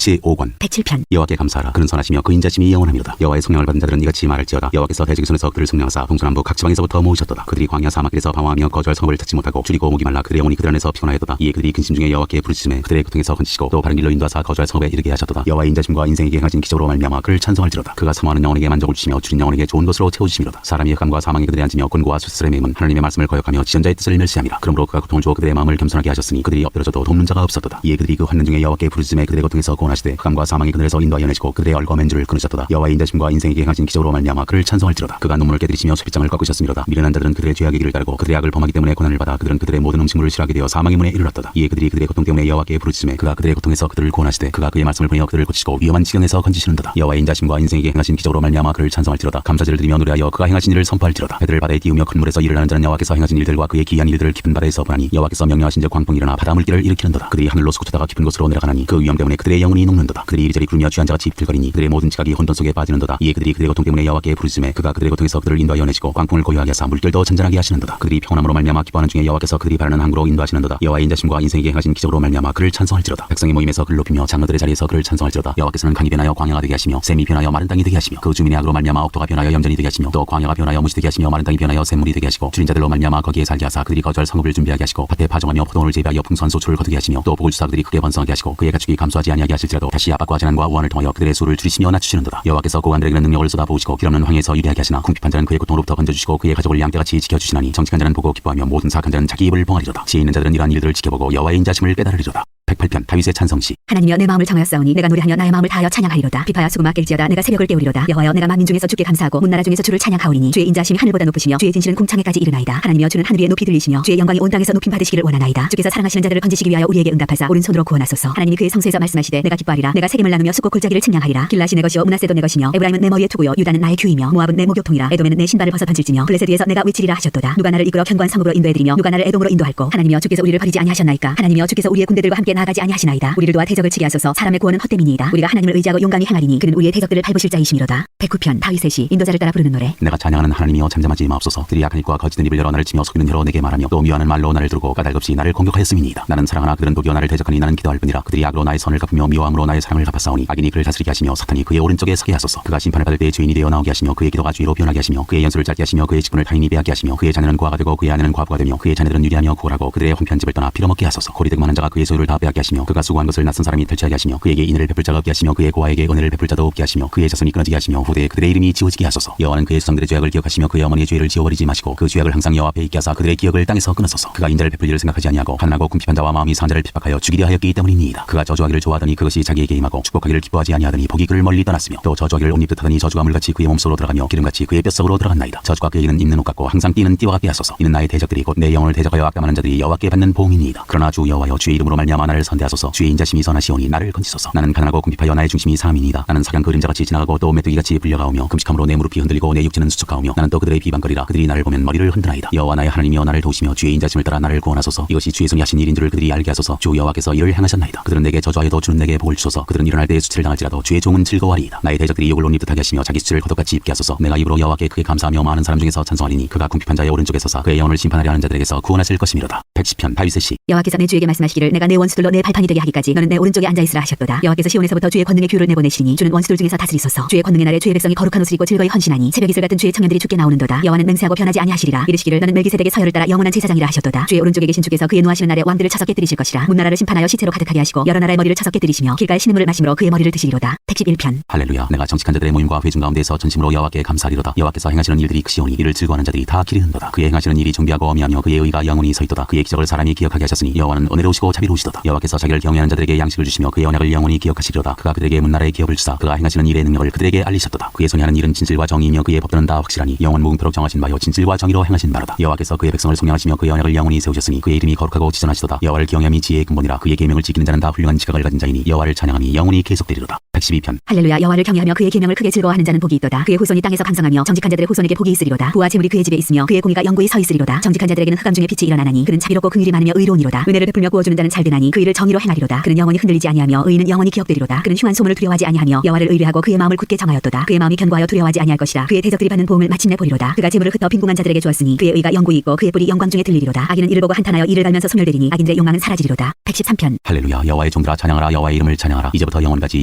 제5권 107편 여호와께 감사하라. 그는 선하시며 그 인자심이 영원하미로다. 여호와의 성령을 받은 자들은 이같이 말할지어다. 여호와께서 대지기손에서 그들을 성령하사 동서남북 각 지방에서부터 모으셨도다. 그들이 광야 사막길에서 방황하며 거주할 성읍을 찾지 못하고 줄이고 목이 말라 그들의 영혼이 그들 안에서 피곤하였도다. 이에 그들이 근심 중에 여호와께 부르짖음에 그들의 고통에서 건지시고 또 바른 길로 인도하사 거주할 성읍에 이르게 하셨도다. 여호와의 인자심과 인생에게 행하신 기적으로 말미암아 그를 찬송할지로다. 그가 사모하는 영혼에게 만족을 주시며 줄인 영혼에게 좋은 것으로 채워주심이로다. 사람이 흑암과 사망에 그들에 앉으며 곤고와 수스름의 맹은 하나님의 말씀을 거역하며 지존자의 뜻을 멸시함이라. 그러므로 그가 고통을 주어 그들의 마음을 겸손하게 하셨으니 그들이 엎드려져도 돕는 자가 없었도다. 이에 그들이 그 환난 중에 여호와께 부르짖음에 그들의 고통에서 구원하시되 흑암과 사망의 그들에서 인도하여 내시고 그들의 얼거맨 줄을 끊으셨도다. 여호와의 인자심과 인생에게 행하신 기적으로 말미암아 그를 찬송할지로다. 그가 눈물을 깨뜨리시며 쇠빗장을 꺾으셨음이로다. 미련한 자들은 그들의 죄악의 길을 따르고 그들의 악을 범하기 때문에 고난을 받아 그들은 그들의 모든 음식물을 싫어하게 되어 사망의 문에 이르렀도다. 이에 그들이 그들의 고통 때문에 여호와께 부르짖음에 그가 그들의 고통에서 그들을 구원하시되 그가 그의 말씀을 보내어 그들을 고치시고 위험한 지경에서 건지시는도다. 여호와의 인자심과 인생에게 행하신 기적으로 말미암아 그를 찬송할지로다. 감사제를 드리며 노래하여 그가 행하신 일을 선포할지로다. 배들을 바다에 띄우며 큰 물에서 일을 하는 자는 여호와께서 행하신 일들과 그의 기이한 일들을 깊은 바다에서 보나니 여호와께서 명령하신즉 광풍이 일어나 바다 물결을 일으키는도다. 그들이 하늘로 솟구쳤다가 깊은 곳으로 내려가나니 그 위험 때문에 그들의 영혼이 녹는도다. 그들이 이리저리 구르며 취한 자같이 비틀거리니 그들의 모든 지각이 혼돈 속에 빠지는도다. 이에 그들이 그들의 고통 때문에 여호와께 부르짖음에 그가 그들의 고통에서 그들을 인도하여 내시고 광풍을 고요하게 하사 물결도 잔잔하게 하시는도다. 그들이 평온함으로 말미암아 기뻐하는 중에 여호와께서 그들이 바라는 항구로 인도하시는도다. 여호와의 인자심과 인생에게 행하신 기적으로 말미암아 그를 찬송할지로다. 백성의 모임에서 그를 높이며 장로들의 자리에서 그를 찬송할지로다. 여호와께서는 강이 변하여 광야가 되게 하시며 샘이 변하여 마른 땅이 되게 하시며 그 주민의 악으로 말미암아 억토가 변하여 염전이 되게 하시며 또 광야가 변하여 무시 되게 하시며 마른 땅이 변하여 샘물이 되게 하시고 줄인 자들로 말미암아 거기에 살게 하사 그들이 거주할 성읍을 준비하게 하시고 밭에 파종하며 포도원을 재배하여 풍성한 소출을 거두게 하시며 또 복을 주사 그들이 크게 번성하게 하시고 그의 가축이 감소하지 아니하게 하실지라도 다시 압박과 재난과 우환을 통하여 그들의 수를 줄이시며 낮추시는도다. 여호와께서 고관들에게는 능력을 쏟아부으시고 길없는 황해에서 유리하게 하시나 궁핍한 자는 그의 고통으로부터 건져주시고 그의 가족을 양떼같이 지켜주시나니 정직한 자는 보고 기뻐하며 모든 사악한 자는 자기 입을 봉하리로다. 지혜 있는 자들은 이러한 일들을 지켜보고 여호와의 인자심을 깨달으리로다. 108편 다윗의 찬성시. 하나님이여 내 마음을 청하였사오니 내가 노래하며 나의 마음을 다하여 찬양하리로다. 비파야 수금아 깰지어다. 내가 새벽을 깨우리로다. 여호와여 내가 만민 중에서 주께 감사하고 문나라 중에서 주를 찬양하오리니 주의 인자심이 하늘보다 높으시며 주의 진실은 궁창에까지 이르나이다. 하나님이여 주는 하늘 위에 높이 들리시며 주의 영광이 온 땅에서 높임 받으시기를 원하나이다. 주께서 사랑하시는 자들을 건지시기 위하여 우리에게 응답하사 오른손으로 구원하소서. 하나님이 그의 성소에서 말씀하시되 내가 기뻐하리라. 내가 세겜을 나누며 숫곳 골짜기를 측량하리라. 길라시 내 것이요 므낫세도 내 것이며 에브라임은 내 머리에 투구요 유다는 나의 규이며 모압은 내 목욕통이라. 에돔에는 내 신발을 벗어 던질지며 블레셋 위에서 내가 외치리라 하셨도다. 누가 나를 이끌어 견고한 성읍으로 인도해드리며 누가 나를 에돔으로 인도할꼬. 하나님이여 주께서 우리를 버리지 아니하셨나이까. 하나님이여 주께서 우리의 군대들과 함께 나아가지 아니하시나이다. 우리를 도와 대적을 치게 하소서. 사람의 구원은 헛됨이니이다. 우리가 하나님을 의지하고 용감히 행하리니 그는 우리의 대적들을 밟으실 자이심이로다. 109편 다윗의 시. 인도자를 따라 부르는 노래. 내가 찬양하는 하나님이여 잠잠하지 마옵소서. 그들이 악한 입과 거짓된 입을 열어 나를 치며 속이는 혀로 내게 말하며 또 미워하는 말로 나를 두르고 까닭없이 나를 공격하였음이니이다. 나는 사랑하나 그들은 도리어 나를 대적하니 나는 기도할 뿐이라. 그들이 악으로 나의 선을 갚으며 미워함으로 나의 사랑을 갚았사오니 악인이 그를 다스리게 하시며 사탄이 그의 오른쪽에 서게 하소서. 그가 심판을 받을 때 죄인이 되어 나오게 하시며 그의 기도가 죄로 변하게 하시며 그의 연수를 짧게 하시며 그의 직분을 타인이 빼앗게 하시며 그의 자녀는 고아가 되고 그의 아내는 과부가 되며 그의 자녀들은 유리하며 구걸하고 그들의 황폐한 집을 떠나 빌어먹게 하소서. 고리득 많은 자가 그의 소유를 다 빼앗게 하시며 그가 수고한 것을 낯선 사람이 탈취하게 하시며 그에게 인애를 베풀 자가 없게 하시며 그의 고아에게 은혜를 베풀 자도 없게 하시며 그의 자손이 끊어지게 하시며 후대에 그들의 이름이 지워지게 하소서. 여호와는 그의 수성들의 죄악을 기억하시며 그의 어머니의 죄를 지워버리지 마시고 그 죄악을 항상 여호와 앞에 있게 하사 그들의 기억을 땅에서 끊으소서. 그가 인자를 베풀 일을 생각하지 아니하고 가난하고 궁핍한 자와 마음이 상한 자를 핍박하여 죽이려 하였기 때문이니이다. 그가 저주하기를 좋아하더니 그것이 자기에게 임하고 축복하기를 기뻐하지 아니하더니 복이 그를 멀리 떠났으며 또 저주하기를 옷 입듯 하더니 저주가 물같이 그의 몸속으로 들어가며 기름같이 그의 뼛속으로 들어갔나이다. 저주가 그에게는 입는 옷 같고 항상 뛰는 띠와 같게 하소서. 이는 나의 대적들이 곧 내 영혼을 대적하여 악담하는 자들이 여호와께 받는 보응이니이다. 그러나 주 여호와여 주의 이름으로 말미암아 나를 나를 선대하소서. 주의 인자심이 선하시오니 나를 건지소서. 나는 가난하고 궁핍하여 나의 중심이 사람이니이다. 나는 사냥 그림자같이 지나가고 또 메뚜기같이 불려가오며 금식함으로 내 무릎이 흔들리고 내 육체는 수척하오며 나는 또 그들의 비방거리라. 그들이 나를 보면 머리를 흔드나이다. 여호와 나의 하나님이여 나를 도우시며 주의 인자심을 따라 나를 구원하소서. 이것이 주의 손이 하신 일인 줄을 그들이 알게 하소서. 주 여호와께서 이를 행하셨나이다. 그들은 내게 저주하여도 주는 내게 복을 주소서. 그들은 일어날 때에 수치를 당할지라도 주의 종은 즐거워하리이다. 나의 대적들이 욕을 옷 입듯하게 하시며 자기 수치를 겉옷같이 입게 하소서. 내가 입으로 여호와께 크게 감사하며 많은 사람 중에서 찬송하리니 그가 궁핍한 자의 오른쪽에 서서 그의 영혼을 심판하려 하는 자들에게서 구원하실 것이미로다. 110편 다윗의 시. 여호와께서 내 주에게 말씀하시기를 내가 내 원수들로 내 발판이 되게 하기까지 너는 내 오른쪽에 앉아있으라 하셨도다. 여호와께서 시온에서부터 주의 권능의 규를 내보내시니 주는 원수들 중에서 다스리소서. 주의 권능의 날에 주의 백성이 거룩한 옷을 입고 즐거이 헌신하니 새벽 이슬 같은 주의 청년들이 죽게 나오는도다. 여호와는 맹세하고 변하지 아니하시리라. 이르시기를 너는 멜기세덱의 서열을 따라 영원한 제사장이라 하셨도다. 주의 오른쪽에 계신 주께서 그의 노하시는 날에 왕들을 쳐서 깨뜨리실 것이라. 문나라를 심판하여 시체로 가득하게 하시고 여러 나라의 머리를 쳐서 깨뜨리시며 길가에 신음물을 마심으로 그의 머리를 드시리로다. 111편. 할렐루야. 내가 정직한 자들의 모임과 회중 가운데서 전심으로 여호와께 감사하리로다. 여호와께서 행하시는 일들이 크시오니 이를 즐거워하는 자들이 다 기리는도다. 그의 행하시는 일이 정비하고 어미하며 그의 의가 영원히 서있도다. 그의 기적을 사람이 기억하게 하셨으니 여호와는 은혜로우시고 자비로우시도다. 여호와께서 자기를 경외하는 자들에게 양식을 주시며 그의 언약을 영원히 기억하시리로다. 그가 그들에게 문나라의 기업을 주사 그가 행하시는 일의 능력을 그들에게 알리셨도다. 그의 손이 하는 일은 진실과 정의이며 그의 법도는 다 확실하니 영원 무궁토록 정하신 바요 진실과 정의로 행하신 바로다. 여호와께서 그의 백성을 속량하시며 그의 언약을 영원히 세우셨으니 그의 이름이 거룩하고 지존하시도다. 여호와를 경외함이 지혜의 근본이라. 그의 계명을 지키는 자는 다 훌륭한 지각을 가진 자이니 여호와를 찬양함이 영원히 계속되리로다. 112편. 할렐루야. 여호와를 경외하며 그의 계명을 크게 즐거워하는 자는 복이 있도다. 그의 후손이 땅에서 강성하며 정직한 자들의 후손에게 복이 있으리로다. 부와 재물이 그의 집에 있으며 그의 공의가 영구히 서 있으리로다. 정직한 자들에게는 흑암 중에 빛이 일어나나니 그는 자비롭고 긍휼이 많으며 의로우니로다. 은혜를 베풀며 구워주는 자는 잘되나니 그 일을 정의로 행하리로다. 그는 영원히 흔들리지 아니하며 의인은 영원히 기억되리로다. 그는 흉한 소문을 두려워하지 아니하며 여호와를 의뢰하고 그의 마음을 굳게 정하였도다. 그의 마음이 견고하여 두려워하지 아니할 것이라. 그의 대적들이 받는 보응을 마침내 보리로다. 그가 재물을 흩어 빈궁한 자들에게 주었으니 그의 의가 영구히 있고 그의 뿔이 영광 중에 들리리로다. 악인은 이를 보고 한탄하여 이를 갈면서 소멸되리니 악인들의 욕망은 사라지리로다. 113편. 할렐루야. 여호와의 종들아 찬양하라. 여호와의 이름을 찬양하라. 이제부터 영원까지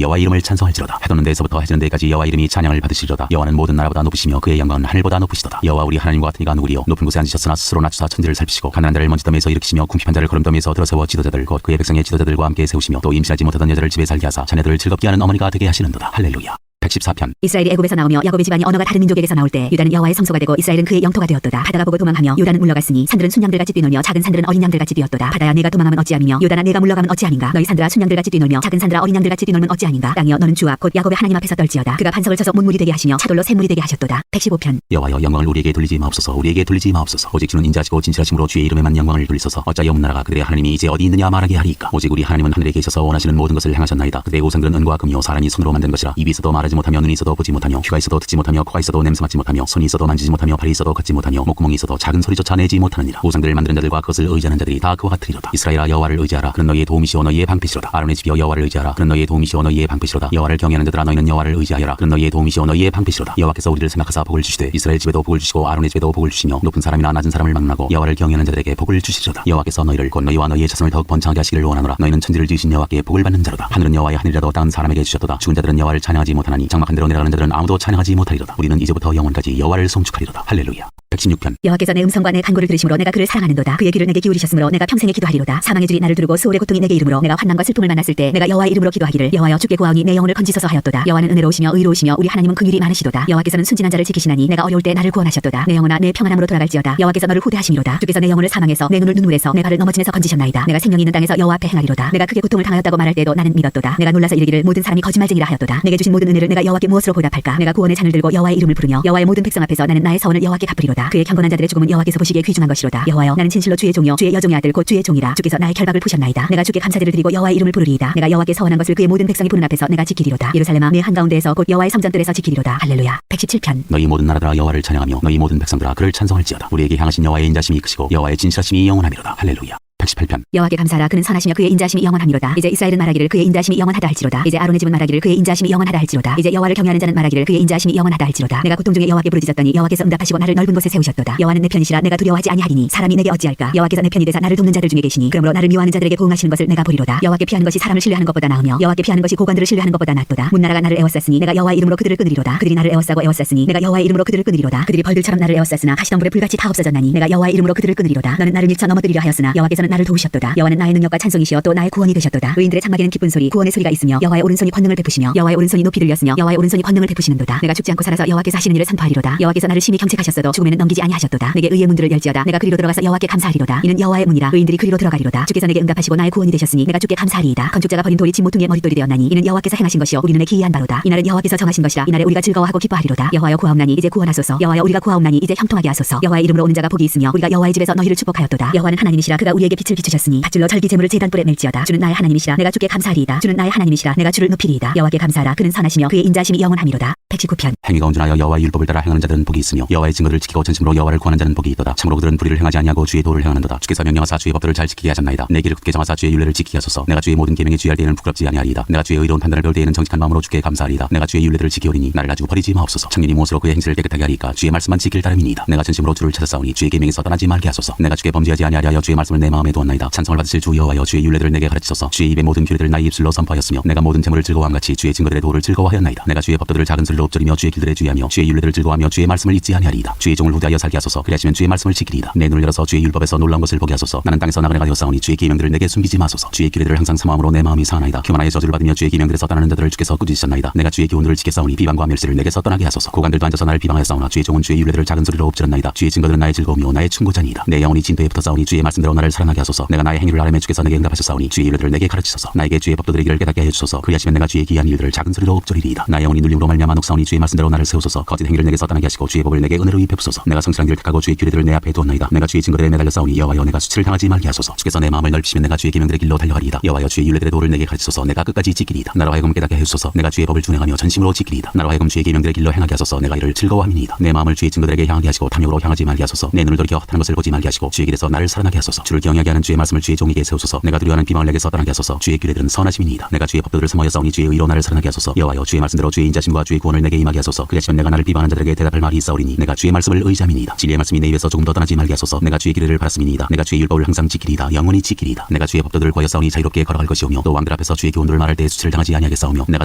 여호와의 이름을 찬송할지로다. 해돋는 데에서부터 해지는 데까지 여호와 이름이 찬양을 받으시리로다. 여호와는 모든 나라보다 높으시며 그의 영광은 하늘보다 높으시도다. 여호와 우리 하나님과 같은 이가 누구리요. 높은 곳에 앉으셨으나 스스로 낮추사 천지를 살피시고 가난한 자를 먼지더미에서 일으키시며 궁핍한 자를 거름더미에서 들어세워 지도자들 곧 그의 백성의 지도자들과 함께 세우시며 또 임신하지 못하던 여자를 집에 살게 하사 자녀들을 즐겁게 하는 어머니가 되게 하시는도다. 할렐루야. 114편. 이스라엘이 애굽에서 나오며 야곱의 집안이 언어가 다른 민족에게서 나올 때 유다는 여호와의 성소가 되고 이스라엘은 그의 영토가 되었도다. 바다가 보고 도망하며 유다는 물러갔으니 산들은 순양들같이 뛰놀며 작은 산들은 어린 양들같이 뛰었도다. 바다야 내가 도망하면 어찌함이며 유다나 내가 물러가면 어찌하는가. 너희 산들아 순양들같이 뛰놀며 작은 산들아 어린 양들같이 뛰놀면 어찌하는가. 땅이여 너는 주와 곧 야곱의 하나님 앞에서 떨지어다. 그가 반석을 쳐서 문물이 되게 하시며 차돌로 샘물이 되게 하셨도다. 115편. 여호와여 영광을 우리에게 돌리지 마옵소서. 우리에게 돌리지 마옵소서. 오직 주는 인자하시고 진실하심으로 주의 이름에만 영광을 돌리소서. 어찌하여 온 나라가 그들의 하나님이 이제 어디 있느냐 말하게 하리이까. 오직 우리 하나님은 하늘에 계셔서 원하시는 모든 것을 행하셨나이다. 그들의 우상들은 은과 금이요 사람이 손으로 만든 것이라. 입이 있어도 말하지 못하며 눈이 있어도 보지 못하며 혀가 있어도 듣지 못하며 코가 있어도 냄새 맡지 못하며 손이 있어도 만지지 못하며 발이 있어도 걷지 못하며 목구멍이 있어도 작은 소리조차 내지 못하느니라. 우상들을 만드는 자들과 그것을 의지하는 자들이 다 그와 같으리로다. 이스라엘아 여호와를 의지하라. 그는 너희의 도움이시오 너희의 방패시로다. 아론의 집이여 여호와를 의지하라. 그는 너희의 도움이시오 너희의 방패시로다. 여호와를 경외하는 자들아 너희는 여호와를 의지하여라. 그는 너희의 도움이시오 너희의 방패시로다. 여호와께서 우리를 생각하사 복을 주시되 이스라엘 집에도 복을 주시고 아론의 집에도 복을 주시며 높은 사람이나 낮은 사람을 막론하고 여호와를 경외하는 자들에게 복을 주시리로다. 여호와께서 너희를 곧 너희와 너희의 자손을 더욱 번창하게 하시기를 원하노라. 너희는 천지를 지으신 여호와께 복을 받는 자로다. 하늘은 여호와의 하늘이라도 땅은 사람에게 주셨도다. 죽은 자들은 여호와를 찬양하지 못하나니 장막한 대로 내려가는 자들은 아무도 찬양하지 못하리로다. 우리는 이제부터 영원까지 여호와를 송축하리로다. 할렐루야. 116편. 여호와께서 내 음성과 내 간구를 들으심으로 내가 그를 사랑하는도다. 그의 귀를 내게 기울이셨으므로 내가 평생에 기도하리로다. 사망의 줄이 나를 두르고 수월의 고통이 내게 이르므로 내가 환난과 슬픔을 만났을 때 내가 여호와의 이름으로 기도하기를 여호와여 주께 구하오니 내 영혼을 건지소서 하였도다. 여호와는 은혜로우시며 의로우시며 우리 하나님은 긍휼이 많으시도다. 여호와께서는 순진한 자를 지키시나니 내가 어려울 때 나를 구원하셨도다. 내 영혼아 내 평안함으로 돌아갈지어다. 여호와께서 너를 후대하심이로다. 주께서 내 영혼을 사망에서 내 눈을 눈물에서 내 발을 넘어짐에서 건지셨나이다. 내가 생명이 있는 땅에서 여호와 앞에 행하리로다. 내가 크게 고통을 당하였다고 말할 때도 나는 믿었도다. 내가 놀라서 이르기를 모든 사람이 거짓말쟁이라 하였도다. 내게 주신 모든 은혜를 내가 여호와께 무엇으로 보답할까. 내가 구원의 잔을 들고 여호와의 이름을 부르며 여호와의 모든 백성 앞에서 나는 나의 서원을 여호와께 갚으리로다. 그의 경건한 자들의 죽음은 여호와께서 보시기에 귀중한 것이로다. 여호와여 나는 진실로 주의 종이요 주의 여종의 아들 곧 주의 종이라. 주께서 나의 결박을 푸셨나이다. 내가 주께 감사제를 드리고 여호와의 이름을 부르리이다. 내가 여호와께 서원한 것을 그의 모든 백성이 보는 앞에서 내가 지키리로다. 예루살렘아 내 한가운데에서 곧 여호와의 성전들에서 지키리로다. 할렐루야. 117편. 너희 모든 나라들아 여호와를 찬양하며 너희 모든 백성들아 그를 찬송할지어다. 우리에게 향하신 여호와의 인자심이 크시고 여호와의 진실하심이 영원하미로다. 할렐루야. 118편. 여호와께 감사하라. 그는 선하시며 그의 인자심이 영원하미로다. 이제 이스라엘은 말하기를 그의 인자심이 영원하다 할지로다. 이제 아론의 집은 말하기를 그의 인자심이 영원하다 할지로다. 이제 여호와를 경외하는 자는 말하기를 그의 인자심이 영원하다 할지로다. 내가 고통 중에 여호와께 부르짖었더니 여호와께서 응답하시고 나를 넓은 곳에 세우셨도다. 여호와는 내 편이시라 내가 두려워하지 아니하리니 사람이 내게 어찌할까. 여호와께서 내 편이 되사 나를 돕는 자들 중에 계시니 그러므로 나를 미워하는 자들에게 보응하시는 것을 내가 보리로다. 여호와께 피하는 것이 사람을 신뢰하는 것보다 나으며 여호와께 피하는 것이 고관들을 신뢰하는 것보다 낫도다. 문나라가 나를 애워쌌으니 내가 여호와의 이름으로 그들을 끊으리로다. 그들이 나를 애워싸고 애워쌌으니 내가 여호와의 이름으로 그들을 끊으리로다. 그들이 벌들처럼 나를 애워쌌으나 가시덤불에 불같이 다 없어졌나니 내가 여호와의 이름으로 그들을 끊으리로다. 너는 나를 밀쳐 넘어뜨리려 하였으나 여호와께서는 나를 도우셨도다. 여호와는 나의 능력과 찬송이시여 또 나의 구원이 되셨도다. 의인들의 장막에는 기쁜 소리 구원의 소리가 있으며 여호와의 오른손이 권능을 베푸시며 여호와의 오른손이 높이 들렸으며 여호와의 오른손이 권능을 베푸시는도다. 내가 죽지 않고 살아서 여호와께서 하시는 일을 선포하리로다. 여호와께서 나를 심히 경책하셨어도 죽음에는 넘기지 아니하셨도다. 내게 의의 문들을 열지어다. 내가 그리로 들어가서 여호와께 감사하리로다. 이는 여호와의 문이라. 의인들이 그리로 들어가리로다. 주께서 내게 응답하시고 나의 구원이 되셨으니 내가 주께 감사하리이다. 건축자가 버린 돌이 진 모퉁이의 머릿돌이 되었나니 이는 여호와께서 행하신 것이요 우리 눈에 기이한 바로다. 이날은 여호와께서 정하신 것이라. 이날에 우리가 즐거워하고 기뻐하리로다. 여호와여 구하옵나니 이제 구원하소서. 여호와여 우리가 구하옵나니 이제 형통하게 하소서. 여호와의 이름으로 오는 자가 복이 있으며 우리가 여호와의 집에서 너희를 축복하였도다. 여호와는 하나님이시라. 그가 우리에게 빛을 비추셨으니 밧줄로 절기 제물을 제단불에 맬지어다. 주는 나의 하나님이시라. 내가 주께 감사하리이다. 주는 나의 하나님이시라. 내가 주를 높이리이다. 여호와께 감사하라. 그는 선하시며 그의 인자심이 영원함이로다. 119편. 행위가 온전하여 여호와의 율법을 따라 행하는 자들은 복이 있으며 여호와의 증거를 지키고 전심으로 여호와를 구하는 자는 복이 있도다. 참으로 그들은 불의를 행하지 아니하고 주의 도를 행하는도다. 주께서 명령하사 주의 법들을 잘 지키게 하셨나이다. 내 길을 굳게 정하사 주의 율례를 지키게 하소서. 내가 주의 모든 계명에 주의할 때에는 부끄럽지 아니하리이다. 내가 주의 의로운 판단을 배울 때에는 정직한 마음으로 주께 감사하리이다. 내가 주의 율례들을 지키오리니 나를 아주 버리지 마옵소서. 청년이 무엇으로 그의 행실을 깨끗하게 하리까? 주의 말씀만 지킬 따름이니이다. 내가 전심으로 주를 찾았사오니 주의 계명에서 떠나지 말게 하소서. 내가 주께 범죄하지 아니하려 주의 말씀을 내 마음에 두었나이다. 찬송을 받으실 주 여호와여, 주의 율례들을 내게 가르치소서. 주의 입의 모든 규례들을 나의 입술로 선포하였으며 내가 모든 재물을 즐거워함 같이 주의 증거들의 도를 즐거워하였나이다. 내가 주의 법도들을 작은 소리로 엎드리며 주의 길들에 주의하며 주의 율례들을 즐거워하며 주의 말씀을 잊지 아니하리이다. 주의 종을 후대하여 살게 하소서. 그리하시면 주의 말씀을 지키리이다. 내 눈을 열어서 주의 율법에서 놀라운 것을 보게 하소서. 나는 땅에서 나그네가 되었사오니 주의 계명들을 내게 숨기지 마소서. 주의 규례들을 항상 사모함으로 내 마음이 사나이다. 교만하여 저주를 받으며 주의 계명들에서 떠나는 자들을 주께서 꾸짖으셨나이다. 내가 주의 교훈들을 지켰사오니 비방과 멸시를 내게서 떠나게 하소서. 고관들도 앉아서 나를 비방하였사오나 주의 종은 주의 율례들을 작은 소리로 엎드렸나이다. 주의 증거들은 나의 즐거움이요 나의 충고자니이다. 내 영혼이 진토에 붙었사오니 주의 말씀대로 나를 사랑하게 하소서. 내가 나의 행위를 아뢰매 주께서 내게 응답하셨사오니 주의 율례들을 내게 가르치소서. 나에게 주의 법도들의 길을 깨닫게 하여 주소서. 그리하시면 내가 주의 기이한 일들을 작은 소리로 엎드리리이다. 나의 영혼이 눌림으로 말미암아 녹사오니 주의 말씀대로 나를 세우소서. 거짓 행위를 내게서 떠나게 하시고 주의 법을 내게 은혜로 입혀주소서. 내가 성실한 길을 택하고 주의 규례들을 내 앞에 두었나이다. 내가 주의 증거들에 매달렸사오니 여호와여, 내가 수치를 당하지 말게 하소서. 주께서 내 마음을 넓히시면 내가 주의 계명들의 길로 달려가리이다. 여호와여, 주의 율례들의 도를 내게 가르치소서. 내가 끝까지 지키리이다. 나로 하여금 깨닫게 해주소서. 내가 주의 법을 준행하며 전심으로 지키리이다. 나로 하여금 주의 계명들의 길로 행하게 하소서. 내가 이를 즐거워함이니이다. 내 마음을 주의 증거들에게 향하게 하시고 탐욕으로 향하지 말게 하소서. 내 눈을 돌이켜 헛하는 것을 보지 말게 하시고 주의 길에서 나를 살아나게 하소서. 주를 경외하게 하는 주의 말씀을 주의 종에게 세우소서. 내가 두려워하는 비방을 내게서 떠나게 하소서. 주의 규례들은 선하심이니이다. 내가 주의 법도들을 사모하였사오니 주의 의로 나를 살아나게 하소서. 여호와여, 주의 말씀대로 주의 인자심과 주의 구원을 내게 임하게 하소서. 그리하시면 내가 나를 비방하는 자들에게 대답할 말이 있사오리니 내가 주의 말씀을 의지함이니이다. 진리의 말씀이 내 입에서 조금 더 떠나지 말게 하소서. 내가 주의 규례를 바랐음이니이다. 내가 주의 율법을 항상 지키리이다. 영원히 지키리이다. 내가 주의 법도들을 구하였사오니 자유롭게 걸어갈 것이오며 또 왕들 앞에서 주의 교훈들을 말할 때 수치를 당하지 아니하겠사오며 내가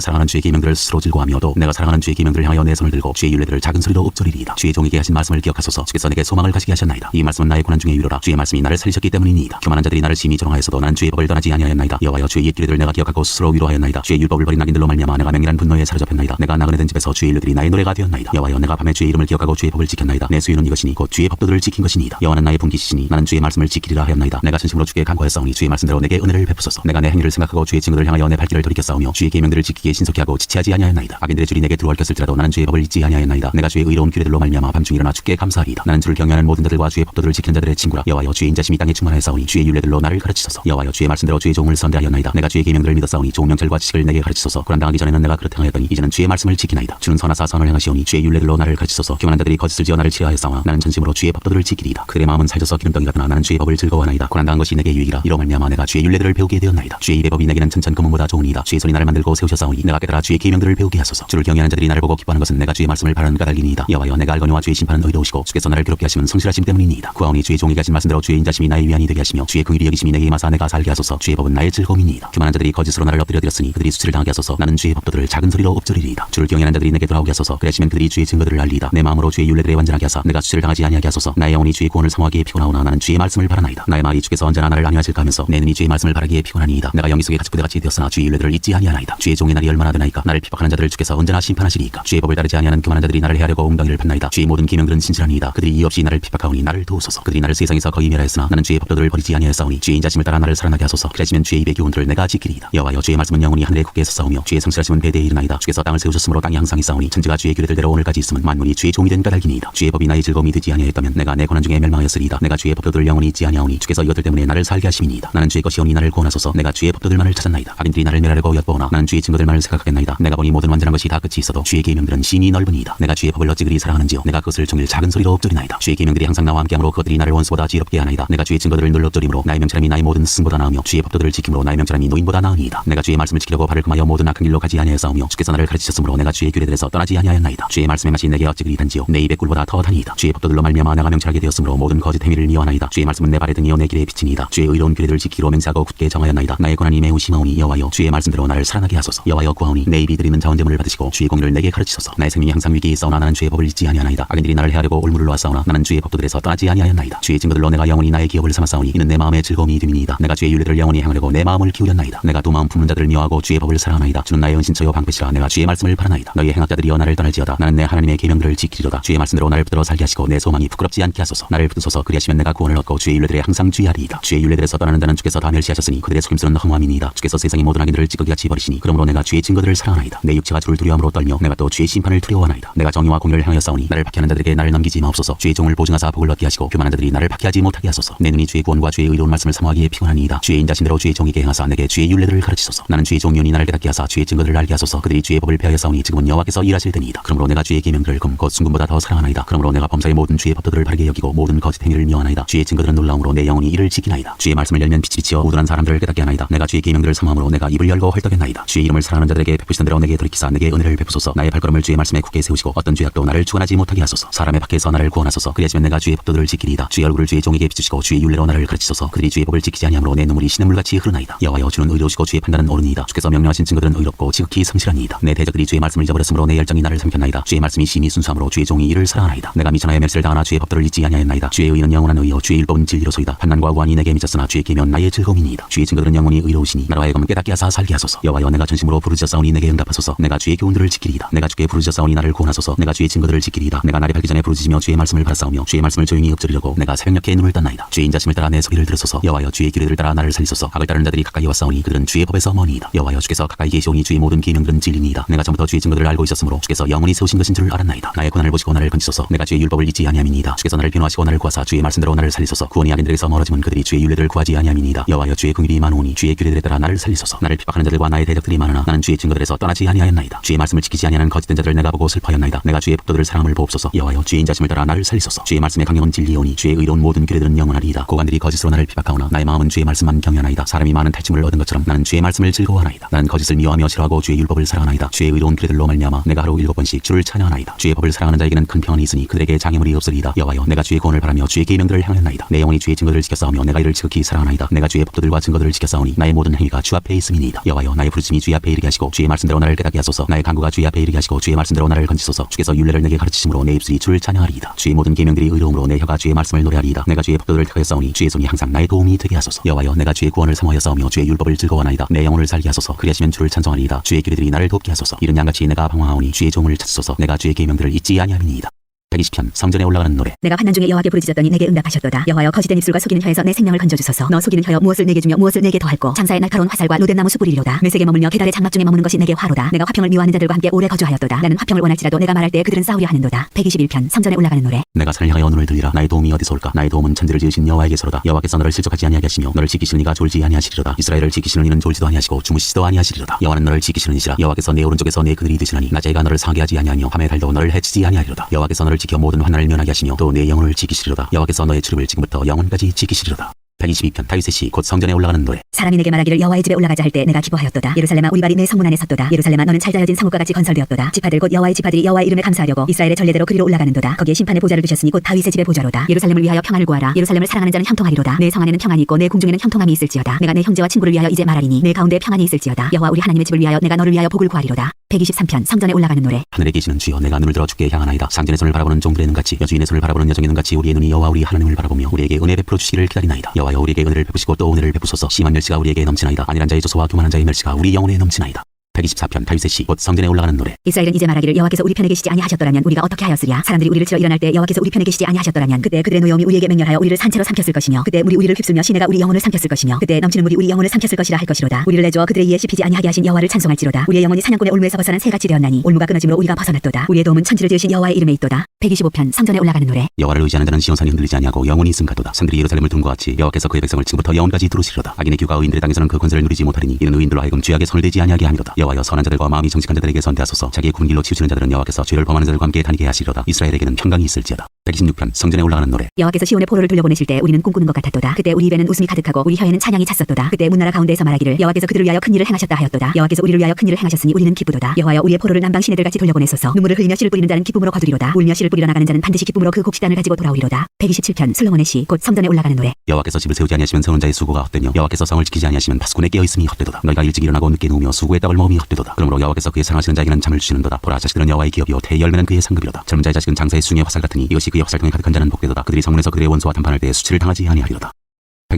사랑하는 주의 계명들을 스스로 즐거워하며 또 내가 사랑하는 주의 계명들을 향하여 내 손을 들고 주의 율례들을 작은 소리로 읊조리리이다. 주의 종에게 하신 말씀을 기억하소서. 주께서 내게 소망을 가지게 하셨나이다. 이 말씀은 나의 고난 중에 위로라. 주의 말씀이 나를 살리셨기 때문이니이다. 교만한 자들이 나를 심히 조롱하였어도 나는 주의 법을 떠나지 아니하였나이다. 여호와여, 주의 옛 규례들을 내가 기억하고 스스로 위로하였나이다. 주의 율법을 버린 악인들로 말미암아 내가 맹렬한 분노에 사로잡혔나이다. 내가 나그네 된 집에서 주의 율들이 나의 노래가 되었나이다. 여호와여, 내가 밤에 주의 이름을 기억하고 주의 법을 지켰나이다. 내 수유는 이것이니 곧 주의 법도들을 지킨 것이니이다. 여호와는 나의 분깃이시니 나는 주의 말씀을 지키리라 하였나이다. 내가 진심으로 주께 간구하였사오니 주의 말씀대로 내게 은혜를 베푸소서. 내가 내 행위를 생각하고 주의 증거를 향하여 내 발길을 돌이켰사오며 주의 계명들을 지키기에 신속히 하고 지체하지 아니하였나이다. 악인들의 줄이 내게 들어올 것일지라도 나는 주의 법을 잊지 아니하였나이다. 내가 주의 의로운 규례들로 말미암아 밤중 일어나 주께 감사하리이다. 나는 주를 경외하는 모든 자들과 주의 법도들을 지키는 자들의 친구라. 여호와여, 주의 인자심이 땅에 충만하였사오니 주의 율례들로 나를 가르치소서. 여호와여, 주의 말씀대로 주의 종을 선대하였나이다. 내가 주의 계명들을 믿었사오니 좋은 명철과 지식을 내게 가르치소서. 고난당하기 전에는 내가 그렇게 행하였더니 이제는 주의 말씀을 지키나이다. 주는 선하사 선을 행하시오니 주의 율례들로 나를 가르치소서. 교만한 자들이 거짓을 지어 나를 치려하였사오나 나는 전심으로 주의 법도들을 지키리이다. 그들의 마음은 살져서 기름덩이 같으나 나는 주의 법을 즐거워하나이다. 고난당한 것이 내게 유익이라. 이로 말미암아 내가 주의 율례들을 배우게 되었나이다. 주의 입의 법이 내게는 천천 금은보다 좋으니이다. 주의 손이 나를 만들고 세우셨사오니 내가 깨달아 주의 계명들을 배우게 하소서. 주를 경외하는 자들이 나를 보고 기뻐하는 것은 내가 주의 말씀을 바라는 까닭이니이다. 여호와여, 내가 알거니와 주의 심판은 의로우시고 주께서 나를 괴롭게 하시면 성실하심 때문이니이다. 구하오니 주의 종에게 하신 말씀대로 주의 인자심이 나의 위안이 되게 하시며 주의 긍휼이 여기심이 내게 임하사 내가 살게 하소서. 주의 법은 나의 즐거움이니이다. 교만한 자들이 거짓으로 나를 엎드려드렸으니 그들이 수치를 당하게 하소서. 나는 주의 법도들을 작은 소리로 엎드리리이다. 주를 경외하는 자들이 내게 돌아오게 하소서. 그리하시면 그들이 주의 증거들을 알리이다. 내 마음으로 주의 율례들에 완전하게 하사 내가 수치를 당하지 아니하게 하소서. 나의 영혼이 주의 구원을 사모하기에 피곤하오나 나는 주의 말씀을 바라나이다. 나의 마음이 주께서 언제나 나를 안위하실까 하면서 내 눈이 주의 말씀을 바라기에 피곤하니이다. 내가 영이 속에 가축부대같이 되었으나 주의 율례들을 잊지 아니하나이다. 주의 종의 날이 얼마나 되나이까. 나를 핍박하는 자들을 주께서 언제나 심판하시리이까. 주의 법을 따르지 아니하는 교만한 자들이 나를 해하려고 웅덩이를 팠나이다. 주의 모든 계명들은 신실하니이다. 그들이 이유 없이 나를 핍박하오니 나를 도우소서. 그들이 나를 세상에서 거의 멸하였으나 나는 주의 법도들을 버리지 아니하였사오니 주의 인자심을 따라 나를 살아나게 하소서. 그러시면 주의 입의 교훈들을 내가 지키리이다. 여호와여, 주의 말씀은 영원히 하늘에 굳게 서싸우며 주의 성실하심은 대대에 이르나이다. 주께서 땅을 세우셨으므로 땅이 항상 있사오니 천지가 주의 규례들대로 오늘까지 있음은 만문이 주의 종이 된 까닭이니이다. 주의 법이 나의 즐거움이 되지 아니하였다면 내가 내 고난 중에 멸망하였으리이다. 내가 주의 법도들을 영원히 잊지 아니하오니 주께서 이것들 때문에 나를 살게 하심이니이다. 나는 주의 것이오니 나를 구원하소서. 내가 주의 법도들만을 찾았나이다. 악인들이 나를 멸하려고 엿보나 나는 주의 증거들만을 생각하겠나이다. 내가 보니 모든 완전한 것이 다 끝이 있어도 주의 계명들은 심히 넓으니이다. 내가 주의 법을 어찌 그리 사랑하는지요. 내가 그것을 종일 작은 소리로 엎드리나이다. 주의 계명들이 항상 나와 함께하므로 그것들이 나를 원수보다 지혜롭게 하나이다. 내가 주의 증거들을 늘 엎드림으로 나의 명철함이 나의 모든 스승보다 나으며 주의 법도들을 지킴으로 나의 명철함이 노인보다 나으니이다. 내가 주의 말씀을 지키려고 발을 금하여 모든 악한 길로 가지 아니하였사오며 주께서 나를 가르치셨으므로 내가 주의 규례들에서 떠나지 아니하였나이다. 주의 말씀의 맛이 내게 어찌 그리 단지요. 내 입의 꿀보다 더 다니이다. 주의 법도들로 말미암아 내가 명철하게 되었으므로 모든 거짓 행위를 미워하나이다. 주의 말씀은 내 발의 등이요 내 길의 빛이니이다. 주의 의로운 규례들을 지키기로 맹세하고 굳게 정하였나이다. 나의 고난이 매우 심하오니 여호와여, 주의 말씀대로 나를 살아나게 하소서. 여호와여, 구하오니 내 입이 드리는 자원제물을 받으시고 주의 공의를 내게 가르치소서. 나의 생명이 항상 위기에 있사오나 나는 주의 법을 잊지 아니하나이다. 악인들이 나를 해하려고 올무를 놓았사오나 나는 주의 법도들에서 떠나지 아니하였나이다. 주의 증거들로 내가 영원히 나의 기업을 삼았사오니 이는 내 마음의 즐거움이 됨이니이다. 내가 주의 율례들을 영원히 행하려고 내 마음을 기울였나이다. 내가 두 마음 품는 자들을 미워하고 주의 법을 사랑하나이다. 주는 나의 은신처요 방패시라. 내가 주의 말씀을 바라나이다. 너희 너희 행악자들이여 나를 떠날지어다. 나는 내 하나님의 계명들을 지키리로다. 주의 말씀대로 나를 붙들어 살게 하시고 내 소망이 부끄럽지 않게 하소서. 나를 붙드소서. 그리하시면 내가 구원을 얻고 주의 율례들에 항상 주의하리이다. 주의 율례들에서 떠나는 자는 주께서 다 멸시하셨으니 그들의 속임수는 허무함이니이다. 주께서 세상의 모든 악인들을 찌꺼기같이 버리시니 그러므로 내가 주의 증거들을 사랑하나이다. 내 육체가 주를 두려움으로 떨며 내가 또 주의 심판을 두려워하나이다. 내가 정의와 공의를 향하여 싸우니 나를 박해하는 자들에게 나를 넘기지 마옵소서. 주의 종을 보증하사 복을 얻게 하시고 교만한 자들이 나를 박해하지 못하게 하소서. 내 눈이 주의 구원과 주의 의로운 말씀을 사모하기에 피곤하니이다. 주의 인자신대로 주의 종에게 행하사 내게 주의 율례들을 가르치소서. 나는 주의 종이오니 나를 깨닫게 하사 주의 증거들을 알게 하소서. 그들이 주의 법을 폐하여 싸우니 지금은 여호와께서 일하실 때니이다. 그러므로 내가 주의 계명들을 곧 순금보다 더 사랑하나이다. 그러므로 내가 범사의 모든 주의 법도들을 바르게 여기고 모든 거짓 행위를 미워하나이다. 주의 증거들은 놀라움으로 내 영혼이 이를 지키나이다. 주의 말씀을 열면 빛이 비치어 우둔한 사람들을 깨닫게 하나이다. 내가 주의 계명들을 사모함으로 내가 입을 열고 헐떡였나이다. 주의 이름을 사랑하는 자들에게 베푸시던 대로 내게 돌이키사 내게 은혜를 베푸소서. 나의 발걸음을 주의 말씀에 굳게 세우시고 어떤 죄악도 나를 주관하지 못하게 하소서. 사람의 밖에서 나를 구원하소서. 그리하시면 내가 주의 법도들을 지키리이다. 주의 얼굴을 주의 종에게 비추시고 주의 율례로 나를 가르치소서. 그들이 주의 법을 지키지 아니하므로 내 눈물이 시냇물같이 흐르나이다. 여호와여 주는 의로우시고 주의 판단은 옳으니이다. 주께서 명령하신 증거들은 의롭고 지극히 성실하니이다. 내 대적들이 주의 말씀을 잊어버렸으므로 내 열정이 나를 삼켰나이다. 주의 말씀이 심히 순수함으로 주의 종이 이를 사랑하나이다. 내가 미천하여 멸시를 당하나 주의 법도를 잊지 아니하였나이다. 주의 의는 영원한 의요 주의 율법은 진리로소이다. 판단과 우환이 내게 미쳤으나 주의 계명 나의 즐거움이니이다. 주의 증거들은 영원히 의로우시니 나로 하여금 깨닫게 하사 살게 하소서. 여호와여 내가 전심으로 부르짖었사오니 내게 응답하소서. 내가 주의 교훈들을 지키리이다. 내가 주께 부르짖었사오니 나를 구원하소서. 내가 주의 증거들을 지키리이다. 내가 날이 밝기 전에 부르짖으며 주의 말씀을 바라싸우며 주의 말씀을 조용히 읊조리려고 내가 새벽녘에 눈을 떴나이다. 주의 인자심을 따라 내 소리를 들으소서. 여호와여 주의 규례들을 따라 나를 살리소서. 악을 따르는 자들이 가까이 왔사오니 그들은 주의 법에서 머니이다. 여호와여 주께서 가까이 계시오니 주의 모든 계명들은 진리니이다. 내가 전부터 주의 증거들을 알고 있었으므로 주께서 영원히 세우신 것인 줄 알았나이다. 나의 고난을 보시고 나를 건지소서. 내가 주의 율법을 잊지 아니함이니이다. 주께서 나를 변호하시고 나를 구하사 주의 말씀대로 나를 살리소서. 구원이 악인들에게서 멀어지면 그들이 주의 율례들을 구하지 아니함이니이다. 여호와여 주의 긍휼이 많으오니 주의 규례들에 따라 나를 살리소서. 나를 핍박하는 자들과 나의 대적들이 많으나 나는 주의 증거들에서 떠나지 아니하였나이다. 주의 말씀을 지키지 아니하는 거짓된 자들을 내가 보고 슬퍼하였나이다. 내가 주의 법도들을 사랑함을 보옵소서. 여호와여 주의 인자심을 따라 나를 살리소서. 주의 말씀의 강력은 진리오니 주의 의로운 모든 규례들은 영원하리이다. 고관들이 거짓으로 나를 핍박하오나 나의 마음은 주의 말씀만 경외하나이다. 사람이 많은 탈취물을 얻은 것처럼 나는 주의 말씀을 즐거워하나이다. 나는 거짓을 미워하며 싫어하고 주의 율법을 사랑하나이다. 주의 의로운 규례들로 말미암아 내가 하루 7번씩 주를 찬양하나이다. 주의 법을 사랑하는 자에게는 큰 평안이 있으니 그들에게 장애물이 없으리이다. 여호와여 내가 주의 구원을 바라며 주의 계명들을 향하나이다. 내 영혼이 주의 증거들을 지켜 싸우며 내가 이를 지극히 사랑하나이다. 내가 주의 법도들과 증거들을 지켜 싸우니 나의 모든 행위가 주 앞에 있음이니이다. 여호와여 나의 부르짖음이 주의 앞에 이르게 하시고 주의 말씀대로 나를 깨닫게 하소서. 나의 간구가 주의 앞에 이르게 하시고 주의 말씀대로 나를 건지소서. 주께서 율례를 내게 가르치심으로 내 입술이 주를 찬양하리이다. 주의 모든 계명들이 의로움으로 내 혀가 주의 말씀을 노래하리이다. 내가 주의 법도들을 택하여 싸우니 주의 손이 항상 나의 도움이 되게 하소서. 여호와여 내가 주의 구원을 사모하여 싸우며 주의 율법을 즐거워하나이다. 내 영혼을 살게 하소서. 그리하시면 주를 찬송하리이다. 주의 규례들이 나를 돕게 하소서. 이른 양같이 내가 방황하오니 주의 종을 찾소서. 내가 주의 계명들을 잊지 아니함이니이다. 120편 성전에 올라가는 노래. 내가 환난 중에 여호와께 부르짖었더니 내게 응답하셨도다. 여호와여 거짓된 입술과 속이는 혀에서 내 생명을 건져주소서. 너 속이는 혀여 무엇을 내게 주며 무엇을 내게 더할꼬. 장사의 날카로운 화살과 로된 나무 수뿌리리로다. 메색에 머물며 계달의 장막 중에 머무는 것이 내게 화로다. 내가 화평을 미워하는 자들과 함께 오래 거주하였도다. 나는 화평을 원할지라도 내가 말할 때 그들은 싸우려 하는도다. 121편 성전에 올라가는 노래. 내가 산을 향하여 눈을 들리라. 나의 도움이 어디서 올까. 나의 도움은 천지를 지으신 여호와에게서로다. 여호와께서 너를 실족하지 아니하게 하시며 너를 지키시는 이가 졸지 아니하시리로다. 이스라엘을 지키시는 이는 졸지도 아니하시고 주무시지도 아니하시리로다. 여호와는 너를 지키시는 이시라. 여호와께서 내 오른쪽에서 내 그들이 되시나니 낮에 해가 너를 상하게 하지 아니하며 밤에 달도 너를 해치지 아니하리로다. 여호와께서 너를 지켜 모든 환난을 면하게 하시며 또 내 영혼을 지키시리로다. 여호와께서 너의 출입을 지금부터 영원까지 지키시리로다. 122편 다윗의 시 곧 성전에 올라가는 노래. 사람이 내게 말하기를 여호와의 집에 올라가자 할 때 내가 기뻐하였도다. 예루살렘아 우리 발이 내 성문 안에 섰도다. 예루살렘아 너는 잘자여진 성읍과 같이 건설되었도다. 지파들 곧 여호와의 지파들이 여호와의 이름에 감사하려고 이스라엘의 전례대로 그리로 올라가는도다. 거기에 심판의 보좌를 두셨으니 곧 다윗의 집의 보좌로다. 예루살렘을 위하여 평안을 구하라. 예루살렘을 사랑하는 자는 형통하리로다. 내 성 안에는 평안이 있고 내 궁중에는 형통함이 있을지어다. 내가 내 형제와 친구를 위하여 이제 말하리니 내 가운데 평안이 있을지어다. 여호와 우리 하나님의 집을 위하여 내가 너를 위하여 복을 구하리로다. 123편 성전에 올라가는 노래. 하늘에 계시는 주여 내가 눈을 들어 주께 향하나이다. 상전의 손을 바라보는 종들의 눈같이 여주인의 손을 바라보는 여정의 눈같이 우리의 눈이 여호와 우리 하나님을 바라보며 우리에게 은혜 베풀어 주시기를 기다리나이다. 여호와여 우리에게 은혜를 베푸시고 또 은혜를 베푸소서. 심한 멸시가 우리에게 넘치나이다. 안일한 자의 조소와 교만한 자의 멸시가 우리 영혼에 넘치나이다. 124편 다윗의 시 곧 성전에 올라가는 노래. 이스라엘은 이제 말하기를 여호와께서 우리 편에 계시지 아니하셨더라면 우리가 어떻게 하였으랴. 사람들이 우리를 치러 일어날 때 여호와께서 우리 편에 계시지 아니하셨더라면 그때 그들의 노여움이 우리에게 맹렬하여 우리를 산채로 삼켰을 것이며 그때 물이 우리를 휩쓸며 시내가 우리 영혼을 삼켰을 것이며 그때 넘치는 물이 우리 영혼을 삼켰을 것이라 할 것이로다. 우리를 내주어 그들의 이에 씹히지 아니하게 하신 여호와를 찬송할지로다. 우리의 영혼이 사냥꾼의 올무에서 벗어난 새같이 되었나니 올무가 끊어짐으로 우리가 벗어났도다. 우리의 도움은 천지를 지으신 여호와의 이름에 있도다. 125편 성전에 올라가는 노래. 여호와를 의지하는 자는 시온산이 흔들리지 아니하고 영원히 있음 같도다. 산들이 예루살렘을 둔 것 같이 여호와께서 그의 백성을 지금부터 영원까지 두루시리로다. 악인의 규가 의인들의 땅에서는 그 권세를 누리지 못하리니 이는 의인들로 하여금 죄악에 손을 대지 아니하게 함이로다. 여호와여 선한 자들과 마음이 정직한 자들에게 선대하소서. 자기의 굽은 길로 치우치는 자들은 여호와께서 죄를 범하는 자들과 함께 다니게 하시리로다. 이스라엘에게는 평강이 있을지어다. 126편 성전에 올라가는 노래. 여호와께서 시온의 포로를 돌려보내실 때 우리는 꿈꾸는 것 같았도다. 그때 우리 입에는 웃음이 가득하고 우리 혀에는 찬양이 찼었도다. 그때 문나라 가운데에서 말하기를 여호와께서 그들을 위하여 큰 일을 행하셨다 하였도다. 여호와께서 우리를 위하여 큰 일을 행하셨으니 우리는 기쁘도다. 여호와여 우리의 포로를 남방 시내들같이 돌려보내소서. 눈물을 흘리며 씨를 뿌리는 자는 기쁨으로 거두리로다. 울며 씨를 뿌리러 나가는 자는 반드시 기쁨으로 그 곡식단을 가지고 돌아오리로다. 127편 솔로몬의 시 곧 성전에 올라가는 노래. 여호와께서 집을 세우지 아니하시면 세우는 자의 수고가 헛되며 여호와께서 성을 지키지 아니하시면 파수꾼의 깨어있음이 헛되도다. 너희가 일찍 일어나고 늦게 누우며 수고의 떡을 먹음이 헛되도다. 그러므로 여호와께서 그의 사랑하시는 자에게는 잠을 주시는도다. 보라 자식들은 여호와의 기업이요 태의 열매는 그의 상급이로다. 젊은 자의 자식은 장사의 숭의 화살 같으니 이것이 그의 화살통에 가득한 자는 복되도다. 그들이 성문에서 그들의 원수와 담판할 때 수치를 당하지 아니하리로다.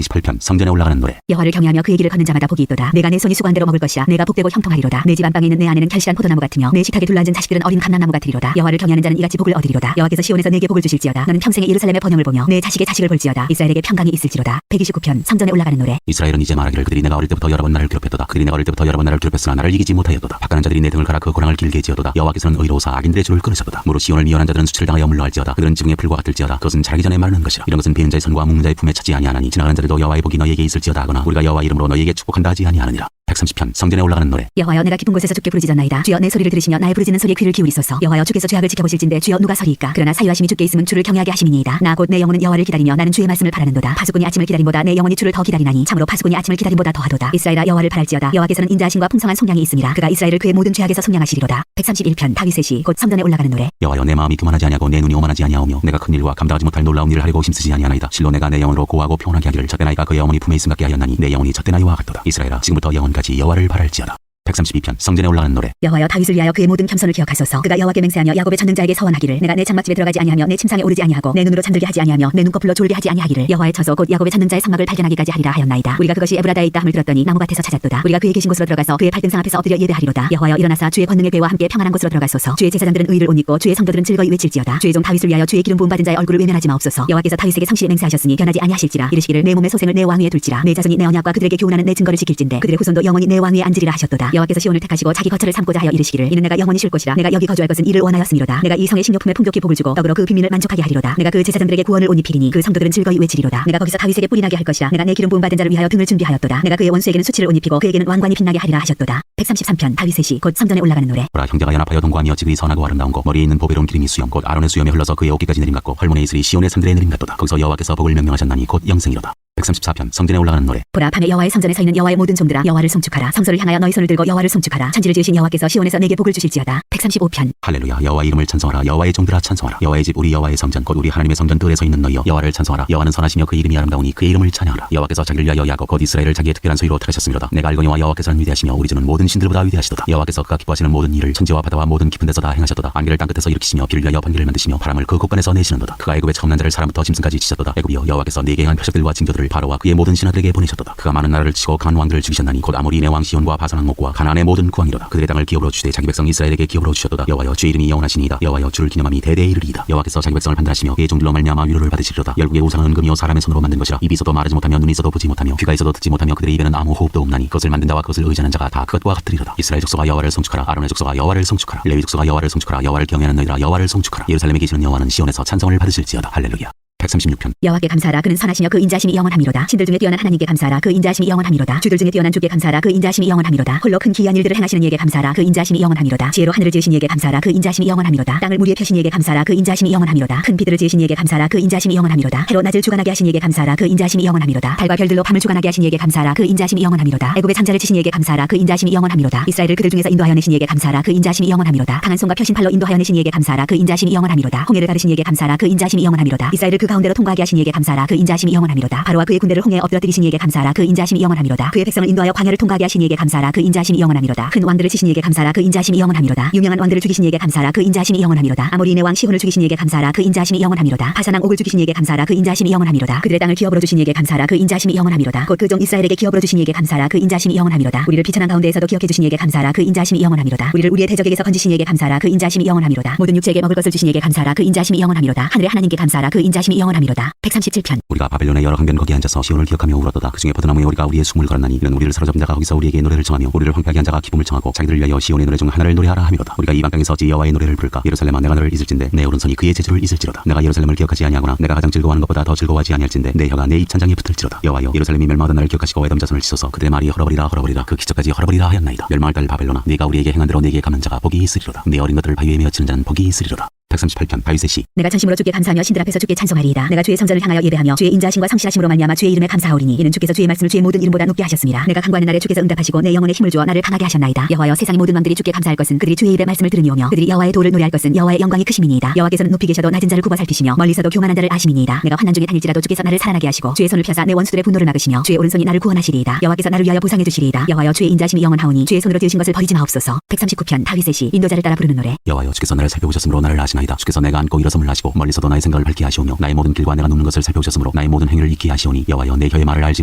128편 성전에 올라가는 노래. 여호와를 경외하며 그의 길을 걷는 자마다 복이 있도다. 내가 내 손이 수고한 대로 먹을 것이라. 내가 복되고 형통하리로다. 내 집 안방에 있는 내 아내는 결실한 포도나무 같으며 내 식탁에 둘러앉은 자식들은 어린 감람나무 같으리로다. 여호와를 경외하는 자는 이같이 복을 얻으리로다. 여호와께서 시온에서 내게 복을 주실지어다. 너는 평생에 예루살렘의 번영을 보며 내 자식의 자식을 볼지어다. 이스라엘에게 평강이 있을지로다. 129편 성전에 올라가는 노래. 이스라엘은 이제 말하기를 그들이 내가 어릴 때부터 여러 번 나를 괴롭혔도다. 그들이 내가 어릴 때부터 여러 번 나를 괴롭혔으나 나를 이기지 못하였도다. 박가는 자들이 내 등을 갈아 그 고랑을 길게 지어도다. 여호와께서는 의로우사 악인들의 줄을 끊으셨도다. 무릇 시온을 미워하는 자들은 수치를 당하여 물러할지어다. 그들은 지붕의 풀과 같을지어다. 그것은 자라기 전에 마르는 것이라. 이런 것은 비는 자의 손과 묶는 자의 품에 차지 아니하나니 지나가는 자들도 여호와의 복이 너희에게 있을지어다 하거나 우리가 여호와 이름으로 너희에게 축복한다 하지 아니하느니라. 130편 성전에 올라가는 노래. 여호와여 내가 깊은 곳에서 주께 부르짖었나이다. 주여 내 소리를 들으시며 나의 부르짖는 소리에 귀를 기울이소서. 여호와여 주께서 죄악을 지켜보실진대 주여 누가 서리이까. 그러나 사유하심이 주께 있음은 주를 경외하게 하심이니이다. 나 곧 내 영혼은 여호와를 기다리며 나는 주의 말씀을 바라는도다. 파수꾼이 아침을 기다림보다 내 영혼이 주를 더 기다리나니 참으로 파수꾼이 아침을 기다림보다 더하도다. 이스라엘아 여호와를 바랄지어다. 여호와께서는 인자하심과 풍성한 속량이 있음이라. 그가 이스라엘을 그의 모든 죄악에서 속량하시리로다. 131편 다윗의 시 곧 성전에 올라가는 노래. 여호와여 내 마음이 교만하지 아니하고 내 눈이 오만하지 아니하오며 내가 큰 일과 감당하지 못할 놀라운 일을 하려고 힘쓰지 아니하나이다. 실로 내가 내 영혼으로 고하고 평온하게 하기를 젖된 아이가 그의 어머니 품에 있음 같게 하였나니 내 영혼이 젖된 아이와 같도다. 이스라엘아 지금부터 영원까지 여호와를 바랄지어다. 132편 성전에 올라가는 노래. 여호와여 다윗을 위하여 그의 모든 겸손을 기억하소서. 그가 여호와께 맹세하며 야곱의 전능자에게 서원하기를 내가 내 장막집에 들어가지 아니하며 내 침상에 오르지 아니하고 내 눈으로 잠들게 하지 아니하며 내 눈꺼풀로 졸게 하지 아니하기를 여호와의 처소 곧 야곱의 전능자의 성막을 발견하기까지 하리라 하였나이다. 우리가 그것이 에브라다에 있다 함을 들었더니 나무밭에서 찾았도다. 우리가 그의 계신 곳으로 들어가서 그의 발등상 앞에서 엎드려 예배하리로다. 여호와여 일어나사 주의 권능의 궤와 함께 평안한 곳으로 들어가소서. 주의 제사장들은 의를 옷 입고 주의 성도들은 즐거이 외칠지어다. 주의 종 다윗을 위하여 주의 기름 부음 받은 자의 얼굴을 외면하지 마옵소서. 여호와께서 다윗에게 성실히 맹세하셨으니 변하지 아니하실지라. 이르시기를 내 몸의 소생을 내 왕 위에 둘지라. 내 자손이 내 언약과 그들에게 교훈하는 내 증거를 지킬진대 그들의 후손도 영원히 내 왕 위에 앉으리라 하셨도다. 여호와께서 시온을 택하시고 자기 거처를 삼고자 하여 이르시기를 이는 내가 영원히 쉴 곳이라. 내가 여기 거주할 것은 이를 원하였음이로다. 내가 이 성의 식료품에 풍족히 복을 주고 떡으로 그 빈민을 만족하게 하리로다. 내가 그 제사장들에게 구원을 옷 입히리니 그 성도들은 즐거이 외치리로다. 내가 거기서 다윗에게 뿔이 나게 할 것이라. 내가 내 기름 부음 받은 자를 위하여 등을 준비하였도다. 내가 그의 원수에게는 수치를 옷 입히고 그에게는 왕관이 빛나게 하리라 하셨도다. 133편 다윗의 시 곧 성전에 올라가는 노래. 보라 형제가 연합하여 동거하며 지그이 선하고 아름다운 거 머리에 있는 보배로운 기름이 수염 곧 아론의 수염에 흘러서 그의 어깨까지 내림 같고 헐몬의 이슬이 시온의 산들의 내림 같도다. 거기서 여호와께서 복을 명령하셨나니 곧 영생이로다. 134편 성전에 올라가는 노래. 보라 밤에 여호와의 성전에 서 있는 여호와의 모든 종들아 여호와를 송축하라. 성소를 향하여 너희 손을 들고 여호와를 송축하라. 천지를 지으신 여호와께서 시온에서 내게 복을 주실지어다. 135편 할렐루야 여호와 이름을 찬송하라. 여호와의 종들아 찬송하라. 여호와의 집 우리 여호와의 성전 곧 우리 하나님의 성전 뜰에 서 있는 너희여 여호와를 찬송하라. 여호와는 선하시며 그 이름이 아름다우니 그의 이름을 찬양하라. 여호와께서 자기를 위하여 야곱 곧 이스라엘을 자기의 특별한 소유로 택하셨음이로다. 내가 알거니와 여호와께서는 위대하시며 우리 주는 모든 신들보다 위대하시도다. 여호와께서 그가 기뻐하시는 모든 일을 천지와 바다와 모든 깊은 데서 다 행하셨도다. 안개를 땅끝에서 일으키시며 비를 위하여 번개를 만드시며 바람을 그 곳간에서 내시는도다. 그가 애굽의 처음 난 자를 사람부터 짐승까지 치셨도다. 애굽이여 여호와께서 네게 행한 표적들과 징조들을 바로와 그의 모든 신하들에게 보내셨도다. 그가 많은 나라를 치고 강한 왕들을 죽이셨나니 곧 아모리의 왕 시온과 바산 왕목과 가나안의 모든 구왕이로다. 그들의 땅을 기업으로 주시되 자기 백성 이스라엘에게 기업으로 주셨도다. 여호와여 주의 이름이 영원하시니이다. 여호와여 주를 기념함이 대대에 이르리이다. 여호와께서 자기 백성을 판단하시며 그의 종들로 말미암아 위로를 받으시리로다. 열국의 우상은 은금이요 사람의 손으로 만든 것이라. 입이 있어도 말하지 못하며 눈이 있어도 보지 못하며 귀가 있어도 듣지 못하며 그들의 입에는 아무 호흡도 없나니 그것을 만든 자와 그것을 의지하는 자가 다 그것과 같으리로다. 이스라엘 족속아 여호와를 송축하라. 아론의 족속아 여호와를 송축하라. 레위 족속아 여호와를 송축하라. 여호와를 경외하는 너희들아 여호와를 송축하라. 예루살렘에 계시는 여호와는 시온에서 찬송을 받으실지어다. 할렐루야. 136편 여호와께 감사하라. 그는 선하시며 그 인자하심이 영원함이로다. 신들 중에 뛰어난 하나님께 감사하라. 그 인자하심이 영원함이로다. 주들 중에 뛰어난 주께 감사하라. 그 인자하심이 영원함이로다. 홀로 큰 기이한 일들을 행하시는 이에게 감사하라. 그 인자하심이 영원함이로다. 지혜로 하늘을 지으신 이에게 감사하라. 그 인자하심이 영원함이로다. 땅을 무리에 펴신 이에게 감사하라. 그 인자하심이 영원함이로다. 큰 비들을 지으신 이에게 감사하라. 그 인자하심이 영원함이로다. 해로 낮을 주관하게 하신 이에게 감사하라. 그 인자하심이 영원함이로다. 달과 별들로 밤을 주관하게 하신 이에게 감사하라. 그 인자하심이 영원함이로다. 애굽의 잠자를 치신 이에게 감사하라. 그 인자하심이 영원함이로다. 이스라엘을 그들 중에서 인도하여 내신 이에게 감사하라. 그 인자하심이 영원함이로다. 강한 손과 펴신 팔로 인도하여 내신 이에게 감사하라. 그 인자하심이 영원함이로다. 홍해를 가르신 이에게 감사하라. 그 인자하심이 영원함이로다. 이스라엘을 그 가운데로 통과하게 하신 이에게 감사하라. 그 인자하심이 영원함이로다. 바로와 그의 군대를 홍해에 엎드러뜨리신 이에게 감사하라. 그 인자하심이 영원함이로다. 그의 백성을 인도하여 광야를 통과하게 하신 이에게 감사하라. 그 인자하심이 영원함이로다. 큰 왕들을 치신 이에게 감사하라. 그 인자하심이 영원함이로다. 유명한 왕들을 죽이신 이에게 감사하라. 그 인자하심이 영원함이로다. 아모리인의 왕 시혼을 죽이신 이에게 감사하라. 그 인자하심이 영원함이로다. 바산 왕 옥을 죽이신 이에게 감사하라. 그 인자하심이 영원함이로다. 그들의 땅을 기업으로 주신 이에게 감사하라. 그 인자하심이 영원함이로다. 곧 그 종 이스라엘에게 기업으로 주신 이에게 감사하라. 그 인자하심이 영원함이로다. 우리를 비천한 가운데에서도 기억해 주신 이에게 감사하라. 그 인자하심이 영원함이로다. 우리를 우리의 대적에게서 건지신 이에게 감사하라. 그 인자하심이 영원함이로다. 모든 육체에게 먹을 것을 주신 이에게 감사하라. 그 인자하심이 영원함이로다. 하늘의 하나님께 감사하라. 그 인자하심이 영원함이로다. 137편 우리가 바벨론의 여러 강변 거기에 앉아서 시온을 기억하며 울었도다. 그 중에 포도나무에 우리가 우리의 숨을 걸었나니 이는 우리를 사로잡은 자가 거기서 우리에게 노래를 청하며 우리를 황폐하게 한 자가 기쁨을 청하고 자기들을 위하여 시온의 노래 중 하나를 노래하라 함이로다. 우리가 이방 땅에서 어찌 여호와의 노래를 부를까. 예루살렘아 내가 너를 잊을진대 내 오른손이 그의 제주를 잊을지로다. 내가 예루살렘을 기억하지 아니하거나 내가 가장 즐거워하는 것보다 더 즐거워하지 아니할진대 내 혀가 내 입천장에 붙을지로다. 여호와여 예루살렘이 멸망하던 날을 기억하시고 에돔 자손을 치소서. 그들의 말이 헐어버리라 헐어버리라 그 기적까지 헐어버리라 하였나이다. 멸망할 딸 바벨론아 네가 우리에게 행한 대로 네게 갚는 자가 복이 있으리로다. 내 어린 것들을 바위에 메어 치는 자는 복이 있으리로다. 138편 다윗의 시 내가 전심으로 주께 감사하며 신들 앞에서 주께 찬송하리이다. 내가 주의 성전을 향하여 예배하며 주의 인자하심과 성실하심으로 말미암아 주의 이름에 감사하오리니 이는 주께서 주의 말씀을 주의 모든 이름보다 높게 하셨습니다. 내가 간구하는 날에 주께서 응답하시고 내 영혼에 힘을 주어 나를 강하게 하셨나이다. 여호와여 세상의 모든 왕들이 주께 감사할 것은 그들이 주의 입의 말씀을 들으니오며 그들이 여호와의 도를 노래할 것은 여호와의 영광이 크심이니이다. 여호와께서는 높이 계셔도 낮은 자를 굽어 살피시며 멀리서도 교만한 자를 아심이니이다. 내가 환난 중에 다닐지라도 주께서 나를 살아나게 하시고 주의 손을 펴사 내 원수들의 분노를 막으시며 주의 오른손이 나를 구원하시리이다. 여호와께서 나를 위하여 보상해 주시리이다. 여호와여 주의 인자심이 영원하오니 주의 손으로 지으신 것을 버리지 마옵소서. 139편 다윗의 시 인도자를 따라 부르는 노래. 여호와여 주께서 나를 살펴보셨으므로 나를 아시나이다. 하셨나이다. 주께서 내가 앉고 일어섬을 하시고 멀리서도 나의 생각을 밝게 하시오며 나의 모든 길과 내가 눕는 것을 살펴오셨으므로 나의 모든 행위를 익히 하시오니 여호와여 내 혀의 말을 알지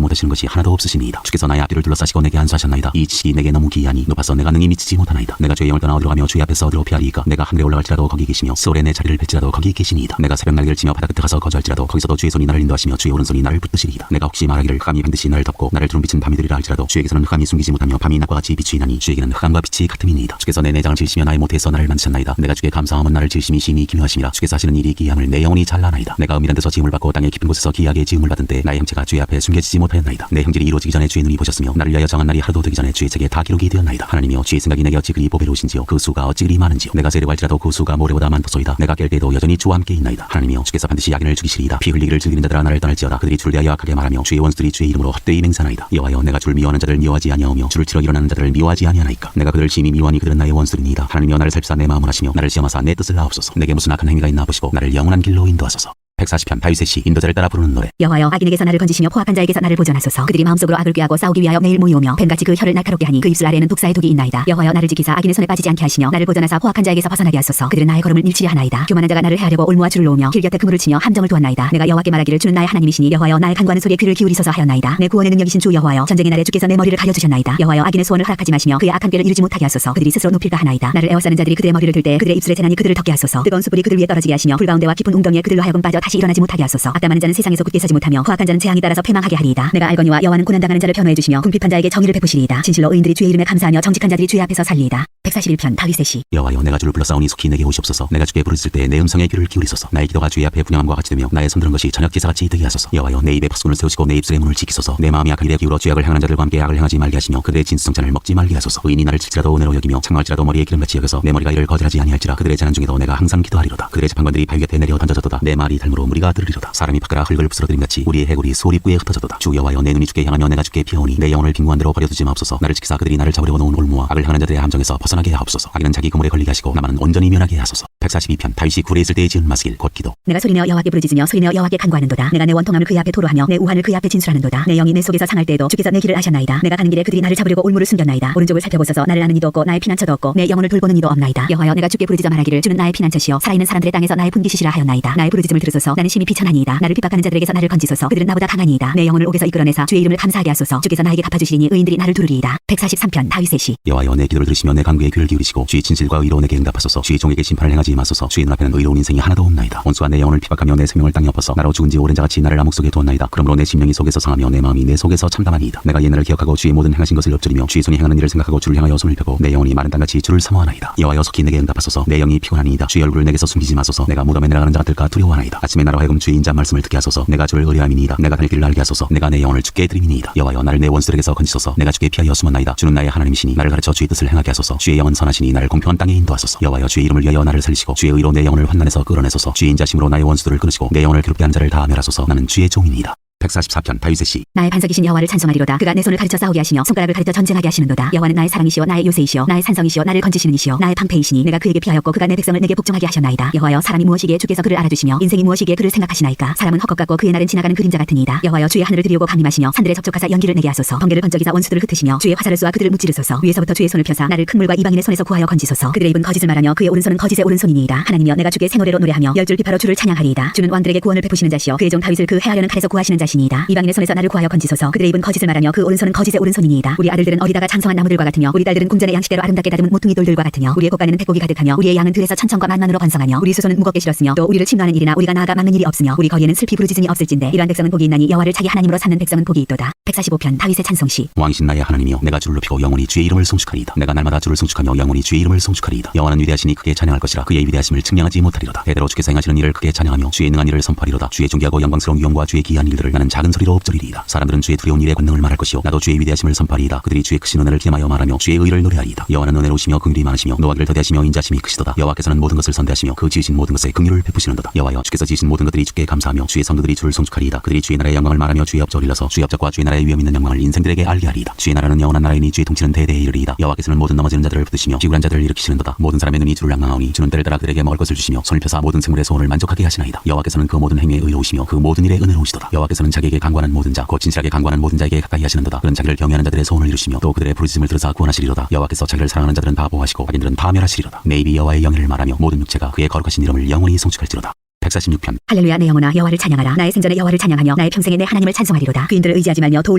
못하시는 것이 하나도 없으시니이다. 주께서 나의 앞뒤를 둘러싸시고 내게 안수하셨나이다. 이 지식이 내게 너무 기이하니 높아서 내가 능히 미치지 못하나이다. 내가 주의 영을 떠나 어디로 가며 주의 앞에서 어디로 피하리이까. 내가 하늘에 올라갈지라도 거기 계시며 수월에 내 자리를 펼지라도 거기 계시니이다. 내가 새벽 날개를 치며 바다 끝에 가서 거주할지라도 거기서도 주의 손이 나를 인도하시며 주의 오른손이 나를 붙드시리이다. 내가 혹시 말하기를 흑암이 반드시 나를 덮고 나를 두른 빛은 밤이 되리라 할지라도 주에게서는 흑암이 숨기지 못하며 밤이 낮과 같이 비추이나니 주에게는 흑암과 빛이 같음이니이다. 주께서 내 내장을 지으시며 나의 모태에서 나를 만드셨나이다. 내가 주께 감사함은 나를 지으심이 심히 기묘하심이라. 주께서 하시는 일이 기이함을 내 영혼이 잘 아나이다. 내가 은밀한 데서 지음을 받고 땅의 깊은 곳에서 기이하게 지음을 받은 때 나의 형체가 주의 앞에 숨겨지지 못하였나이다. 내 형질이 이루어지기 전에 주의 눈이 보셨으며 나를 위하여 정한 날이 하루도 되기 전에 주의 책에 다 기록이 되었나이다. 하나님이여 주의 생각이 내게 어찌 그리 보배로우신지요. 그 수가 어찌 그리 많은지요. 내가 세려고 할지라도 그 수가 모래보다 많도소이다. 내가 깰 때도 여전히 주와 함께 있나이다. 하나님이여 주께서 반드시 악인을 죽이시리이다. 피 흘리기를 즐기는 자들아 나를 떠날지어다. 그들이 주를 대하여 악하게 말하며 주의 원수들이 주의 이름으로 헛되이 맹세하나이다. 여호와여 내가 주를 미워하는 자들을 미워하지 아니하오며 주를 치러 일어나는 자들을 미워하지 아니하나이까. 내가 그들을 심히 미워하니 그들은 나의 원수들이니이다. 하나님이여 나를 살피사 내 마음을 하시며 나를 시험하사 내 뜻을 아옵소서. 내게 무슨 악한 행위가 있나 보시고 나를 영원한 길로 인도하소서. 140편 다윗의 시 인도자를 따라 부르는 노래. 여호와여 악인에게서 나를 건지시며 포악한 자에게서 나를 보존하소서. 그들이 마음속으로 악을 꾀하고 싸우기 위하여 매일 모이오며 뱀같이 그 혀를 날카롭게 하니 그 입술 아래에는 독사의 독이 있나이다. 여호와여 나를 지키사 악인의 손에 빠지지 않게 하시며 나를 보존하사 포악한 자에게서 벗어나게 하소서. 그들은 나의 걸음을 밀치려 하나이다. 교만한 자가 나를 해하려고 올무와 줄을 놓으며 길 곁에 그물을 치며 함정을 두었나이다. 내가 여호와께 말하기를 주는 나의 하나님이시니 여호와여 나의 간구하는 소리에 귀를 기울이소서 하였나이다. 내 구원의 능력이신 주 여호와여 전쟁의 날에 주께서 내 머리를 가려주셨나이다. 여호와여 악인의 소원을 허락하지 마시며 그의 악한 꾀를 이루지 못하게 하소서. 그들이 스스로 높일까 하나이다. 나를 에워싸는 자들이 그들의 머리를 들 때 그들의 입술에 재난이 그들을 덮게 하소서. 뜨거운 수불이 그들 위에 떨어지게 하시며 불 가운데와 깊은 웅덩이에 그들로 하여금 빠져 다시 일어나지 못하게 하소서. 악담하는 자는 세상에서 굳게 서지 못하며 포악한 자는 재앙이 따라서 패망하게 하리이다. 내가 알거니와 여호와는 고난당하는 자를 변호해 주시며 궁핍한 자에게 정의를 베푸시리이다. 진실로 의인들이 주의 이름에 감사하며 정직한 자들이 주의 앞에서 살리이다. 141편 다윗의 시. 여호와여 내가 주를 불러싸우니 속히 내게 오시옵소서. 내가 주께 부르짖을 때 내 음성에 귀를 기울이소서. 나의 기도가 주의 앞에 분양함과 같이 되며 나의 손드는 것이 저녁 제사같이 되게 하소서. 여호와여 내 입에 파수꾼을 세우시고 내 입술의 문을 지키소서. 내 마음이 악한 일에 기울어 죄악을 행하는 자들과 함께 악을 행하지 말게 하시며 그들의 진수성찬을 먹지 말게 하소서. 의인이 나를 칠지라도 은혜로 여기며 창망할지라도 머리에 기름같이 여겨서 내 머리가 이를 거절하지 아니할지라. 그들의 재난 중에도 내가 항상 기도하리로다. 그들의 재판관들이 바위 곁에 내려 던져졌도다. 내 말이 닮으로 무리가 들으리로다. 사람이 바깥아 흙을 부스러뜨림같이 우리의 해골이 소리 입구에 흩어졌도다. 주 여호와여 내 눈이 주께 향하며 내가 주께 피하오니 내 영혼을 빈궁한 대로 버려두지 마옵소서. 나를 지키사 그들이 나를 잡으려고 놓은 올무와 악을 행하는 자들의 함정에서 벗어나게 하옵소서. 악인은 자기 그물에 걸리게 하시고 나만은 온전히 면하게 하소서. 142편 다윗이 굴에 있을 때에 지은 마스길 곧 기도. 내가 소리내어 여호와께 부르짖으며 소리내어 여호와께 간구하는도다. 내가 내 원통함을 그의 앞에 토로하며 내 우환을 그의 앞에 진술하는도다. 내 영이 내 속에서 상할 때에도 주께서 내 길을 아셨나이다. 내가 가는 길에 그들이 나를 잡으려고 올무를 숨겼나이다. 오른쪽을 살펴보소서. 나를 아는 이도 없고 나의 피난처도 없고 내 영혼을 돌보는 이도 없나이다. 여호와여 내가 주께 부르짖어 말하기를 주는 나의 피난처시여 살아있는 사람들의 땅에서 나의 분기시시라 하였나이다. 나의 부르짖음을 들으소서. 나는 심히 비천하니이다. 나를 핍박하는 자들에게서 나를 건지소서. 그들은 나보다 강하니이다. 내 영혼을 옥에서 이끌어내사 주의 이름을 감사하게 하소서. 주께서 나에게 갚아주시리니 의인들이 나를 두르리이다. 143편 다윗의 시. 여호와여 내 기도를 들으시며 내 간구에 귀를 기울이시고 주의 진실과 의로 내게 응답하소서. 주의 종에게 심판을 행하지 마소서. 주의 눈앞에는 의로운 인생이 하나도 없나이다. 원수와 내 영혼을 핍박하며 내 생명을 땅에 엎어서 나로 죽은 지 오랜 자같이 나를 암흑 속에 두었나이다. 그러므로 내 심령이 속에서 상하며 내 마음이 내 속에서 참담하니이다. 내가 옛날을 기억하고 주의 모든 행하신 것을 엎드리며 주의 손이 행하는 일을 생각하고 주를 향하여 손을 펴고 내 영혼이 마른 땅같이 주를 사모하나이다. 여호와여 속히 내게 응답하소서. 내 영이 피곤하니이다. 주의 얼굴을 내게서 숨기지 마소서. 내가 무덤에 내려가는 자 같을까 두려워하나이다. 아침에 나로 하여금 주의 인자 말씀을 듣게 하소서. 내가 주를 의뢰함이니이다. 내가 갈 길을 알게 하소서. 내가 내 영혼을 주께 드림이니이다. 여호와여 나를 내 원수들에게서 건지소서. 내가 주께 피하여 숨었나이다. 주는 나의 하나님이시니 나를 가르쳐 주의 뜻을 행하게 하소서. 주의 영은 선하시니 나를 공평한 땅에 인도하소서. 여호와여 주의 이름을 위하여 나를 살리시고 주의 의로 내 영혼을 환난에서 끌어내소서. 주의 인자심으로 나의 원수들을 끊으시고 내 영혼을 괴롭게 하는 자를 다 멸하소서. 나는 주의 종이니이다. 144편 다윗의 시. 나의 반석이신 여호와를 찬송하리로다. 그가 내 손을 가르쳐 싸우게 하시며 손가락을 가르쳐 전쟁하게 하시는도다. 여호와는 나의 사랑이시오 나의 요새이시오 나의 산성이시오 나를 건지시는 이시오 나의 방패이시니 내가 그에게 피하였고 그가 내 백성을 내게 복종하게 하셨나이다. 여호와여 사람이 무엇이기에 주께서 그를 알아주시며 인생이 무엇이기에 그를 생각하시나이까. 사람은 헛것 같고 그의 날은 지나가는 그림자 같으니이다. 여호와여 주의 하늘을 드리우고 강림하시며 산들에 접촉하사 연기를 내게 하소서. 번개를 번쩍이사 원수들을 흩으시며 주의 화살을 쏘아 그들을 무찌르소서. 위에서부터 주의 손을 펴사 나를 큰 물과 이방인의 손에서 구하여 건지소서. 그들의 입은 거짓을 말하며 그의 오른손은 거짓의 오른손이니이다. 하나님이여 내가 주께 새 노래로 노래하며 열줄 비파로 주를 찬양하리이다. 주는 왕들에게 구원을 베푸시는 자시여 그의 종 다윗을 그 해하려는 칼에서 구하시는 자시니이다. 이방인의 손에서 나를 구하여 건지소서. 그들의 입은 거짓을 말하며 그 오른손은 거짓의 오른손이니이다. 우리 아들들은 어리다가 장성한 나무들과 같으며 우리 딸들은 궁전의 양식대로 아름답게 다듬은 모퉁이 돌들과 같으며 우리의 곳간에는 백곡이 가득하며 우리의 양은 들에서 천천과 만만으로 번성하며 우리 수소는 무겁게 실었으며 또 우리를 침노하는 일이나 우리가 나아가 막는 일이 없으며 우리 거리에는 슬피 부르짖음이 없을진데 이러한 백성은 복이 있나니 여호와를 자기 하나님으로 삼는 백성은 복이 있도다. 145편 다윗의 찬송시. 왕이신 나의 하나님이여 내가 주를 높이고 영원히 주의 이름을 송축하리이다. 내가 날마다 주를 송축하며 영원히 주의 이름을 송축하리이다. 여호와는 위대하시니 크게 찬양할 것이라. 그의 위대하심을 측량하지 못하리로다. 대대로 주께서 행하시는 일을 크게 찬양하며 주의 능한 일을 선포하리로다. 주의 존귀하고 영광스러운 위엄과 주의 기이한 일들을 나는 작은 소리로 읊조리리이다. 사람들은 주의 두려운 일의 권능을 말할 것이요 나도 주의 위대하심을 선포하리이다. 그들이 주의 크신 은혜를 기념하여 말하며 주의 의를 노래하리이다. 여호와는 은혜로우시며 긍휼이 많으시며 노하기를 더디하시며 인자심이 크시도다. 여호와께서는 모든 것을 선대하시며 그 지으신 모든 것에 긍휼을 베푸시는도다. 여호와여 주께서 지으신 모든 것들이 주께 감사하며 주의 성도들이 주를 송축하리이다. 그들이 주의 나라의 영광을 말하며 주의 업적을 일러서 주의 업적과 주의 나라의 위엄 있는 영광을 인생들에게 알게 하리이다. 주의 나라는 영원한 나라이니 주의 통치는 대대에 이르리이다. 여호와께서는 모든 넘어지는 자들을 붙드시며 지구란 자들을 일으키시는도다. 모든 사람의 눈이 주를仰망하오니 주는 때를 따라 그들에게 먹을 것을 주시며 손을 펴사 모든 생물의 소원을 만족하게 하시나이다. 여호와께서는 그 모든 행위에 의로우시며 그 모든 일에 은혜로우시도다. 여호와께서는 여호와께서는 자기에게 간구하는 모든 자 곧 진실하게 간구하는 모든 자에게 가까이 하시는도다. 그는 자기를 경외하는 자들의 소원을 이루시며 또 그들의 부르짖음을 들으사 구원하시리로다. 여호와께서 자기를 사랑하는 자들은 다 보호하시고 악인들은 다 멸하시리로다. 내 입이 여호와의 영예를 말하며 모든 육체가 그의 거룩하신 이름을 영원히 송축할지로다. 146편. 할렐루야. 내 영혼아 여호와를 찬양하라. 나의 생전에 여호와를 찬양하며 나의 평생에 내 하나님을 찬송하리로다. 그인들을 의지하지 말며 도울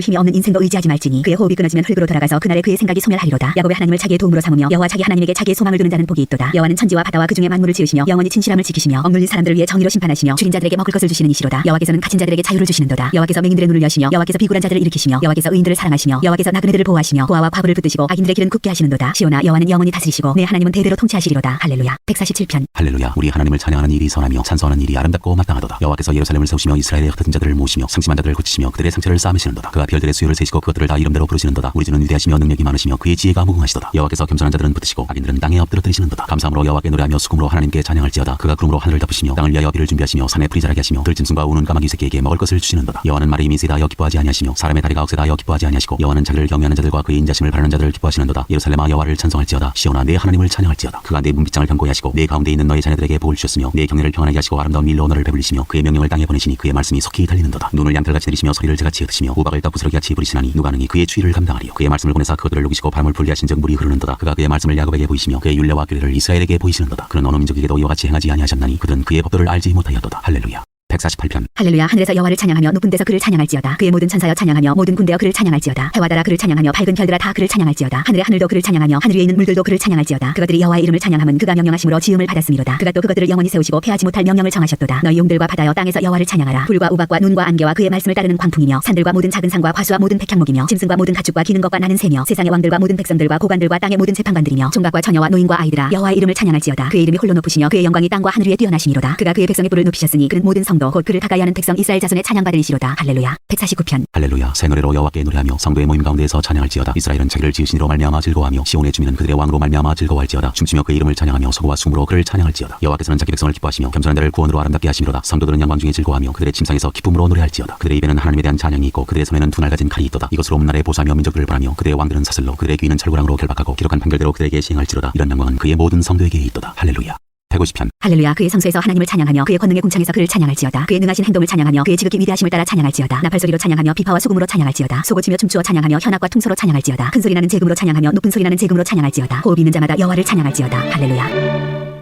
힘이 없는 인생도 의지하지 말지니 그의 호흡이 끊어지면 흙으로 돌아가서 그날에 그의 생각이 소멸하리로다. 야곱의 하나님을 자기의 도움으로 삼으며 여호와 자기 하나님에게 자기의 소망을 두는 자는 복이 있도다. 여호와는 천지와 바다와 그 중에 만물을 지으시며 영원히 진실함을 지키시며 억눌린 사람들을 위해 정의로 심판하시며 죽인 자들에게 먹을 것을 주시는 이시로다. 여호와께서는 갇힌 자들에게 자유를 주시는도다. 여호와께서 맹인들의 눈을 여시며 여호와께서 비굴한 자들을 일으키시며 여호와께서 의인들을 사랑하시며 여호와께서 나그네들을 보호하시며 고아와 과부를 붙드시고 악인들의 길은 굽게 하시는도다. 시온아 여호와는 영원히 다스리시고 내 하나님은 대대로 통치하시리로다. 할렐루야. 147편. 할렐루야. 우리 하나님을 찬양하는 일이 선하며 찬송하는 일이 아름답고 마땅하도다. 여호와께서 예루살렘을 세우시며 이스라엘의 흩어진 자들을 모으시며 상심한 자들을 고치시며 그들의 상처를 싸매시는도다. 그가 별들의 수요를 세시고 그것들을 다 이름대로 부르시는도다. 우리 주는 위대하시며 능력이 많으시며 그의 지혜가 무궁하시도다. 여호와께서 겸손한 자들은 붙드시고 악인들은 땅에 엎드려 때리시는도다. 감사함으로 여호와께 노래하며 수금으로 하나님께 찬양할지어다. 그가 구름으로 하늘을 덮으시며 땅을 위하여 비를 준비하시며 산에 풀이 자라게 하시며 들짐승과 우는 까마귀 새끼에게 먹을 것을 주시는도다. 여호와는 말의 힘이 세다하여 기뻐하지 아니하시며 사람의 다리가 억세다하여 기뻐하지 아니하시고 여호와는 자기를 경외하는 자들과 그의 인자심을 바라는 자들을 기뻐하시는도다. 예루살렘아 여호와를 찬송할지어다. 시온아 내 하나님을 찬양할지어다. 그가 내 문빗장을 견고히 하시고 내 가운데 있는 너의 자녀들에게 복을 주셨으며 내 경내를 평안하게 하시고 아름다운 밀로 너를 배불리시며 그의 명령을 땅에 보내시니 그의 말씀이 속히 달리는도다. 눈을 양털같이 내리시며 소리를 제같이 흩으시며 우박을 떡부스러기같이 부리시나니 누가 능히 그의 추위를 감당하리요. 그의 말씀을 보내사 그들을 녹이시고 바람을 불게 하신즉 물이 흐르는도다. 그가 그의 말씀을 야곱에게 보이시며 그의 율례와 규례를 이스라엘에게 보이시는도다. 그는 어느 민족에게도 이와 같이 행하지 아니하셨나니 그들은 그의 법도를 알지 못하였도다. 할렐루야. 148편. 할렐루야. 하늘에서 여호와를 찬양하며 높은 데서 그를 찬양할지어다. 그의 모든 천사여 찬양하며 모든 군대여 그를 찬양할지어다. 해와 달아 그를 찬양하며 밝은 별들아 다 그를 찬양할지어다. 하늘의 하늘도 그를 찬양하며 하늘 위에 있는 물들도 그를 찬양할지어다. 그것들이 여호와의 이름을 찬양함은 그가 명령하심으로 지음을 받았음이로다. 그가 또 그것들을 영원히 세우시고 패하지 못할 명령을 정하셨도다. 너희 용들과 바다여 땅에서 여호와를 찬양하라. 불과 우박과 눈과 안개와 그의 말씀을 따르는 광풍이며 산들과 모든 작은 산과 과수와 모든 백향목이며 짐승과 모든 가축과 기는 것과 나는 새며 세상의 왕들과 모든 백성들과 고관들과 땅의 모든 재판관들이며 총각과 처녀와 노인과 아이들아 여호와의 이름을 찬양할지어다. 그의 이름이 홀로 높으시며 그의 영광이 땅과 하늘 위에 뛰어나심이로다. 그가 그의 백성의 뿔을 높이셨으니 그는 모든 성도 곧 그를 가까이 하는 백성 이스라엘 자손의 찬양받으시로다. 할렐루야. 149편. 할렐루야. 새 노래로 여호와께 노래하며 성도의 모임 가운데에서 찬양할지어다. 이스라엘은 자기를 지으신 이로 말미암아 즐거워하며 시온의 주민은 그들의 왕으로 말미암아 즐거워할지어다. 춤추며 그의 이름을 찬양하며 소고와 숨으로 그를 찬양할지어다. 여호와께서는 자기 백성을 기뻐하시며 겸손한 자를 구원으로 아름답게 하심이로다. 성도들은 영광 중에 즐거워하며 그들의 침상에서 기쁨으로 노래할지어다. 그들의 입에는 하나님에 대한 찬양이 있고 그들의 손에는 두 날 가진 칼이 있도다. 이것으로 온 날에 보수하며 민족들을 벌하며 그들의 왕들은 사슬로 그들의 귀는 철구랑으로 결박하고 기록한 판결대로 그들에게 시행할지로다. 이런 영광은 그의 모든 성도에게 있도다. 할렐루야. 150편. 할렐루야. 그의 성소에서 하나님을 찬양하며 그의 권능의 궁창에서 그를 찬양할지어다. 그의 능하신 행동을 찬양하며 그의 지극히 위대하심을 따라 찬양할지어다. 나팔소리로 찬양하며 비파와 수금으로 찬양할지어다. 소고치며 춤추어 찬양하며 현악과 퉁소로 찬양할지어다. 큰 소리 나는 재금으로 찬양하며 높은 소리 나는 재금으로 찬양할지어다. 호흡 있는 자마다 여호와를 찬양할지어다. 할렐루야.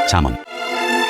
잠언.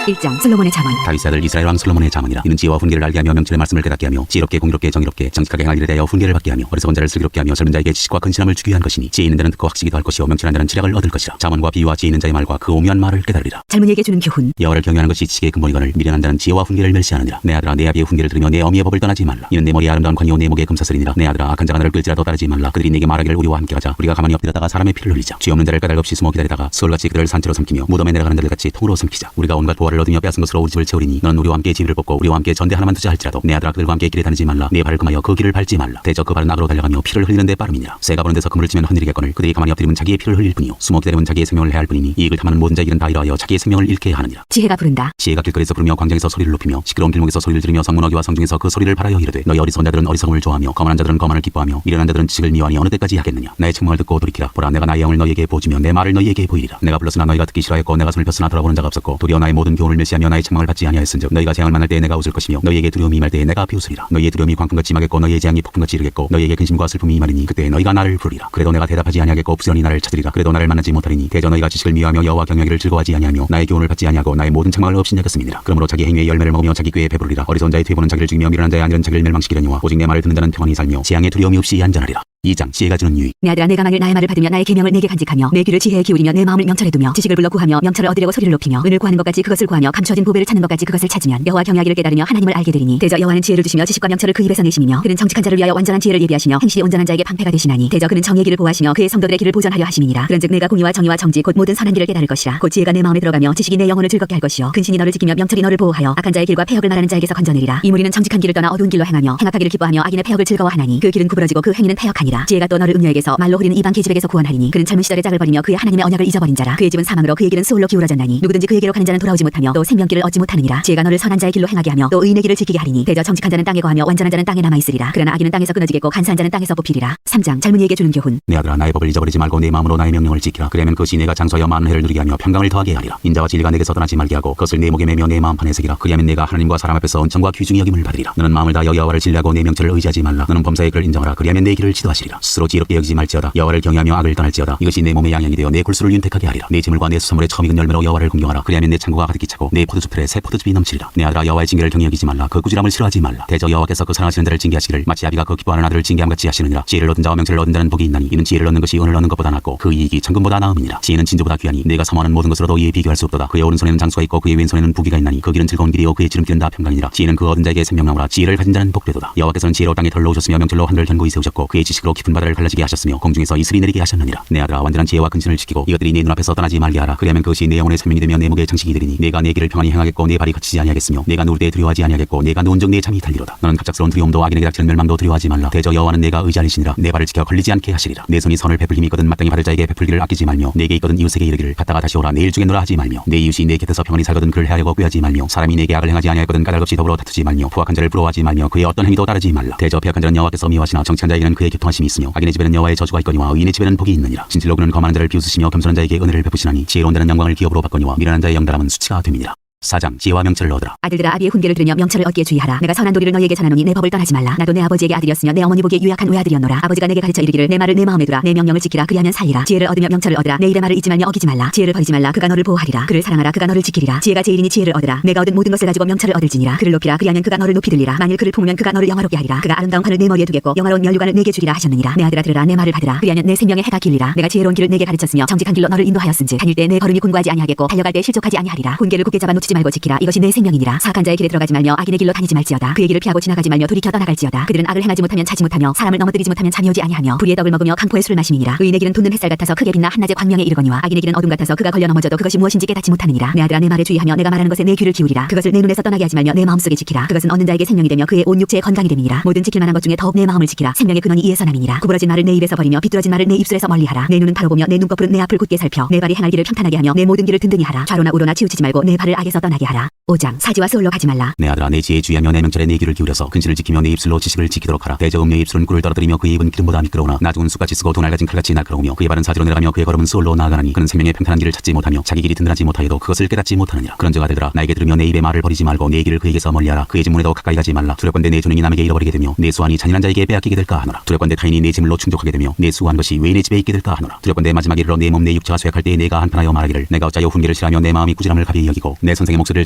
1장. 솔로몬의 잠언. 다윗의 아들 이스라엘 왕 솔로몬의 잠언이라. 이는 지혜와 훈계를 알게 하며 명철의 말씀을 깨닫게 하며 지혜롭게 공의롭게 정의롭게 정직하게 행할 일에 대하여 훈계를 받게 하며 어리석은 자를 슬기롭게 하며 젊은 자에게 지식과 근신함을 주기 위한 것이니 지혜 있는 자는 듣고 학식이 더할 것이요 명철한 자는 지략을 얻을 것이라. 잠언과 비유와 지혜 있는 자의 말과 그 오묘한 말을 깨달으리라. 젊은이에게 주는 교훈. 여호와를 경외하는 것이 지식의 근본이거늘 미련한 자는 지혜와 훈계를 멸시하느니라. 내 아들아 내 아비의 훈계를 들으며 내 어미의 법을 떠나지 말라. 이는 내 머리에 아름다운 관이요 내 목에 금사슬이니라. 내 아들아 악한 자가 너를 끌지라도 따르지 말라. 그들이 네게 말하기를 우리와 함께 가자. 우리가 가만히 엎드렸다가 사람의 피를 흘리자. 죄 없는 자를 까닭없이 숨어 기다리다가 수월같이 그들을 산채로 삼키며 무덤에 내려가는 자들같이 통으로 삼키자. 우리가 온갖 보화를 얻으며 빼앗은 것으로 우리 집을 채우리니 너는 우리와 함께 지위를 뽑고 우리와 함께 전대 하나만 두자 할지라도 내 아들아 그들과 함께 길에 다니지 말라. 내 발을 금하여 그 길을 밟지 말라. 대저 그 발은 악으로 달려가며 피를 흘리는 데 빠름이니라. 새가 보는 데서 그물을 치면 흔들리겠거늘 그들이 가만히 엎드리면 자기의 피를 흘릴 뿐이요 숨어 기다리면 자기의 생명을 해할 뿐이니 이익을 탐하는 모든 자의 일은 다 이러하여 자기의 생명을 잃게 하느니라. 지혜가 부른다. 지혜가 길거리에서 부르며 광장에서 소리를 높이며 시끄러운 길목에서 소리를 지르며 성문어기와 성중에서 그 소리를 바라여 이르되 너희 어리석은 자들은 어리석음을 좋아하며 거만한 자들은 거만을 기뻐하며 미련한 자들은 지식을 미워하니 어느 때까지 하겠느냐. 나의 책망을 듣고 돌이키라. 보라 내가 나의 영을 너희에게 보여주며 내 말을 너희에게 보이리라. 내가 불렀으나 너희가 듣기 싫어했고 내가 손을 폈으나 돌아보는 자가 없었고 도리어 나의 모든 교훈을 멸시하며 나의 책망을 받지 아니하였은즉 너희가 재앙을 만날 때에 내가 웃을 것이며 너희에게 두려움이 임할 때에 내가 비웃으리라. 너희의 두려움이 광풍같이 임하겠고 너희의 재앙이 폭풍같이 이르겠고 너희에게 근심과 슬픔이 임하리니 그때 너희가 나를 부르리라. 그래도 내가 대답하지 아니하겠고 부지런히 나를 찾으리라. 그래도 나를 만나지 못하리니 대저 너희가 지식을 미워하며 여호와 경외하기를 즐거워하지 아니하며 나의 교훈을 받지 아니하고 나의 모든 책망을 없인 여겼음이니라. 그러므로 자기 행위의 열매를 먹으며 자기 꾀에 배부르리라. 어리석은 자의 뒤에 보는 자기를 죽이며 미련한 자의 안일은 자기를 멸망시키려니와 오직 내 말을 듣는 자는 평안히 살며 재앙에 두려움이 없이 안전하리라. 2장. 지혜가 주는 유익. 내 아들아 내가 만일 나의 말을 받으며 나의 계명을 내게 간직하며 내 귀를 지혜에 기울이며 내 마음을 명철에 두며 지식을 불러 구하며 명철을 얻으려고 소리를 높이며 은을 구하는 것까지 그것을 구하며 감추어진 보배를 찾는 것까지 그것을 찾으면 여호와 경외하기를 깨달으며 하나님을 알게 되리니 대저 여호와는 지혜를 주시며 지식과 명철을 그 입에서 내심이며 그는 정직한 자를 위하여 완전한 지혜를 예비하시며 행실이 온전한 자에게 방패가 되시나니 대저 그는 정의의 길을 보호하시며 그의 성도들의 길을 보전하려 하심이니라. 그런즉 내가 공의와 정의와 정직 곧 모든 선한 길을 깨달을 것이라. 곧 지혜가 내 마음에 들어가며 지식이 내 영혼을 즐겁게 할 것이요 근신이 너를 지키며 명철이 너를 보호하여 악한 자의 길과 패역을 말하는 자에게서 건져내리라. 이 무리는 정직한 길을 떠나 어두운 길로 행하며 행악하기를 기뻐하며 악인의 패역을 즐거워하나니 그 길은 구부러지고 그 행위는 패역하니라. 하리라. 지혜가 또 너를 음녀에게서 말로 흐리는 이방 계집에게서 구원하리니 그는 젊은 시절에 짝을 버리며 그의 하나님의 언약을 잊어버린 자라. 그의 집은 사망으로 그의 길은 수올로 기울어졌나니 누구든지 그에게로 가는 자는 돌아오지 못하며 또 생명길을 얻지 못하느니라. 지혜가 너를 선한 자의 길로 행하게 하며 또 의인의 길을 지키게 하리니 대저 정직한 자는 땅에 거하며 완전한 자는 땅에 남아있으리라. 그러나 악인은 땅에서 끊어지겠고 간사한 자는 땅에서 뽑히리라. 3장 젊은이에게 주는 교훈. 내 아들아 나의 법을 잊어버리지 말고 내 마음으로 나의 명령을 지키라. 그러면 그것이 내가 장수하여 많은 해를 누리게 하며 평강을 더하게 하리라. 인자와 진리가 내게서 떠나지 말게 하고 그것을 내 목에 매며 내 마음판에 새기라. 그리하면 내가 하나님과 사람 앞에서 은총과 귀중히 여김을 받으리라. 너는 마음을 다하여 여호와를 신뢰하고 내 명철을 의지하지 말라. 너는 범사의 그를 인정하라. 그리하면 내 길을 지도하시리라. 스스로 지혜롭게 여기지 말지어다. 여호와를 경외하며 악을 떠날지어다. 이것이 내 몸의 양양이 되어 내 굴수를 윤택하게 하리라. 내 재물과 내 수산물의 처음 익은 열매로 여호와를 공경하라. 그리하면 내 창고가 가득히 차고 내 포도주틀에 새 포도즙이 넘치리라. 내 아들아 여호와의 징계를 경히 여기지 말라. 그 꾸지람을 싫어하지 말라. 대저 여호와께서 그 사랑하시는 자를 징계하시기를 마치 아비가 그 기뻐하는 아들을 징계함같이 하시느니라. 지혜를 얻은 자와 명철을 얻은 자는 복이 있나니 이는 지혜를 얻는 것이 은을 얻는 것보다 낫고 그 이익이 천금보다 나음이니라. 지혜는 진주보다 귀하니 내가 사모하는 모든 것으로도 이에 비교할 수 없도다. 그의 오른손에는 장수가 있고 그의 왼손에는 부귀가 있나니 그 길은 즐거운 길이요 그의 지름길은 다 평강이니라. 지혜는 그 얻은 자에게 생명나무라. 지혜를 가진 자는 복되도다. 여호와께서는 지혜로 땅에 덜 놓으셨으며 명철로 하늘을 견고히 세우셨고 그의 지식으로 깊은 바다를 갈라지게 하셨으며 공중에서 이슬이 내리게 하셨느니라. 내 아들아 완전한 지혜와 근신을 지키고 이것들이 네 눈앞에서 떠나지 말게 하라. 그리하면 그것이 내 영혼의 생명이 되며 내 목의 장식이 되리니 내가 내 길을 평안히 행하겠고 내 발이 거치지 아니하겠으며 내가 누울 때 두려워하지 아니하겠고 내가 누운 적 내 잠이 달리로다. 너는 갑작스러운 두려움도 악인에게 닥치는 멸망도 두려워하지 말라. 대저 여호와는 내가 의지하리시니라. 내 발을 지켜 걸리지 않게 하시리라. 내 손이 선을 베풀 힘이 있거든 마땅히 받을 자에게 베풀기를 아끼지 말며 내게 있거든 이웃에게 이르기를 갔다가 다시 오라. 내일 중에 놀아 하지 말며 내 이웃이 내 곁에서 평안히 살거든 그를 해하려고 꾀하지 말며 사람이 내게 악을 행하지 아니하거든 까닭없이 더불어 다투지 말며 부악한 자를 부러워하지 말며 그의 어떤 행위도 따르지 말라. 대저 배악한 자는 여호와께서 미워하시나 정직한 자에게는 그의 교통하심이 있으며 악인의 집에는 여호와의 저주가 있거니와 의인의 집에는 복이 있느니라. 진실로 그는 거만한 자를 비웃으시며 겸손한 자에게 은혜를 베푸시나니 지혜로운 자는 영광을 기업으로 받거니와 미련한 자의 영달함은 수치가 됨이니라. 4장 지혜와 명철을 얻으라. 아들들아 아비의 훈계를 들으며 명철을 얻기에 주의하라. 내가 선한 도리를 너희에게 전하노니 내 법을 떠나지 말라. 나도 내 아버지에게 아들이었으며 내 어머니 보기에 유약한 외아들이었노라. 아버지가 내게 가르쳐 이르기를 내 말을 내 마음에 두라. 내 명령을 지키라. 그리하면 살리라. 지혜를 얻으며 명철을 얻으라. 내 입의 말을 잊지 말며 어기지 말라. 지혜를 버리지 말라. 그가 너를 보호하리라. 그를 사랑하라. 그가 너를 지키리라. 지혜가 제일이니 지혜를 얻으라. 내가 얻은 모든 것을 가지고 명철을 얻을지니라. 그를 높이라. 그리하면 그가 너를 높이 들리라. 만일 그를 품으면 그가 너를 영화롭게 하리라. 그가 아름다운 관을 내 머리에 두겠고 영화로운 면류관을 내게 주리라 하셨느니라. 내 아들아 들으라. 내 말을 받으라. 그리하면 내 생명의 해가 길리라. 내가 지혜로운 길을 내게 가르쳤으며 정직한 길로 너를 인도하였은즉 다닐 때 내 걸음이 곤고하지 아니하겠고 달려갈 때 실족하지 아니하리라. 훈계를 굳게 잡아 놓치지 말고 지키라. 이것이 내 생명이니라. 사악한 자의 길에 들어가지 말며 악인의 길로 다니지 말지어다. 그의 길을 피하고 지나가지 말며 돌이켜 떠나갈지어다. 그들은 악을 행하지 못하면 차지 못하며 사람을 넘어뜨리지 못하면 잠이 오지 아니하며 불의의 떡을 먹으며 강포의 술을 마심이니라. 의인의 길은 돋는 햇살 같아서 크게 빛나 한낮의 광명에 이르거니와 악인의 길은 어둠 같아서 그가 걸려 넘어져도 그것이 무엇인지 깨닫지 못하느니라. 내 아들아 내 말에 주의하며 내가 말하는 것에 내 귀를 기울이라. 그것을 내 눈에서 떠나게 하지 말며 내 마음속에 지키라. 그것은 얻는 자에게 생명이 되며 그의 온 육체의 건강이 됨이니라. 모든 지킬 만한 것 중에 더욱 내 마음을 지키라. 생명의 근원이 이에서 남이니라. 구부러진 말을 내 입에서 버리며 비뚤어진 말을 내 입술에서 멀리하라. 내 눈은 바로 보며 내 눈꺼풀은 내 앞을 굳게 살펴 내 발이 행할 길을 평탄하게 하며 내 모든 길을 든든히 하라. 좌로나 우로나 치우치지 말고 내 발을 악에서 떠나게 하라. 5장 사지와 수올로 가지 말라. 내 아들아 내 지혜에 주의하며 내 명철에 내 귀를 기울여서 근신을 지키며 내 입술로 지식을 지키도록 하라. 대저 음녀의 입술은 꿀을 떨어뜨리며 그의 입은 기름보다 미끄러우나 나중은 쑥같이 쓰고 도 낡아진 칼같이 날카로우며 그의 발은 사지로 내려가며 그의 걸음은 수올로 나아가나니 그는 생명의 평탄한 길을 찾지 못하며 자기 길이 든든하지 못하여도 그것을 깨닫지 못하느니라. 그런즉 아들들아 나에게 들으며 내 입의 말을 버리지 말고 내 길을 그에게서 멀리하라. 그의 집문에도 가까이 가지 말라. 두렵건대 내 존행이 남에게 잃어버리게 되며 내 수완이 잔인한 자에게 빼앗기게 될까 하노라. 두렵건대 타인이 내 재물로 충족하게 되며 내 수고한 것이 외인의 집에 있게 될까 하노라. 두렵건대 마지막 이르러 내 몸 내 육체가 쇠약할 때에 내가 한탄하여 말하기를 내가 어찌하여 훈계를 싫어하며 내 마음이 꾸지람을 가벼이 여기고 내 선생의 목소리를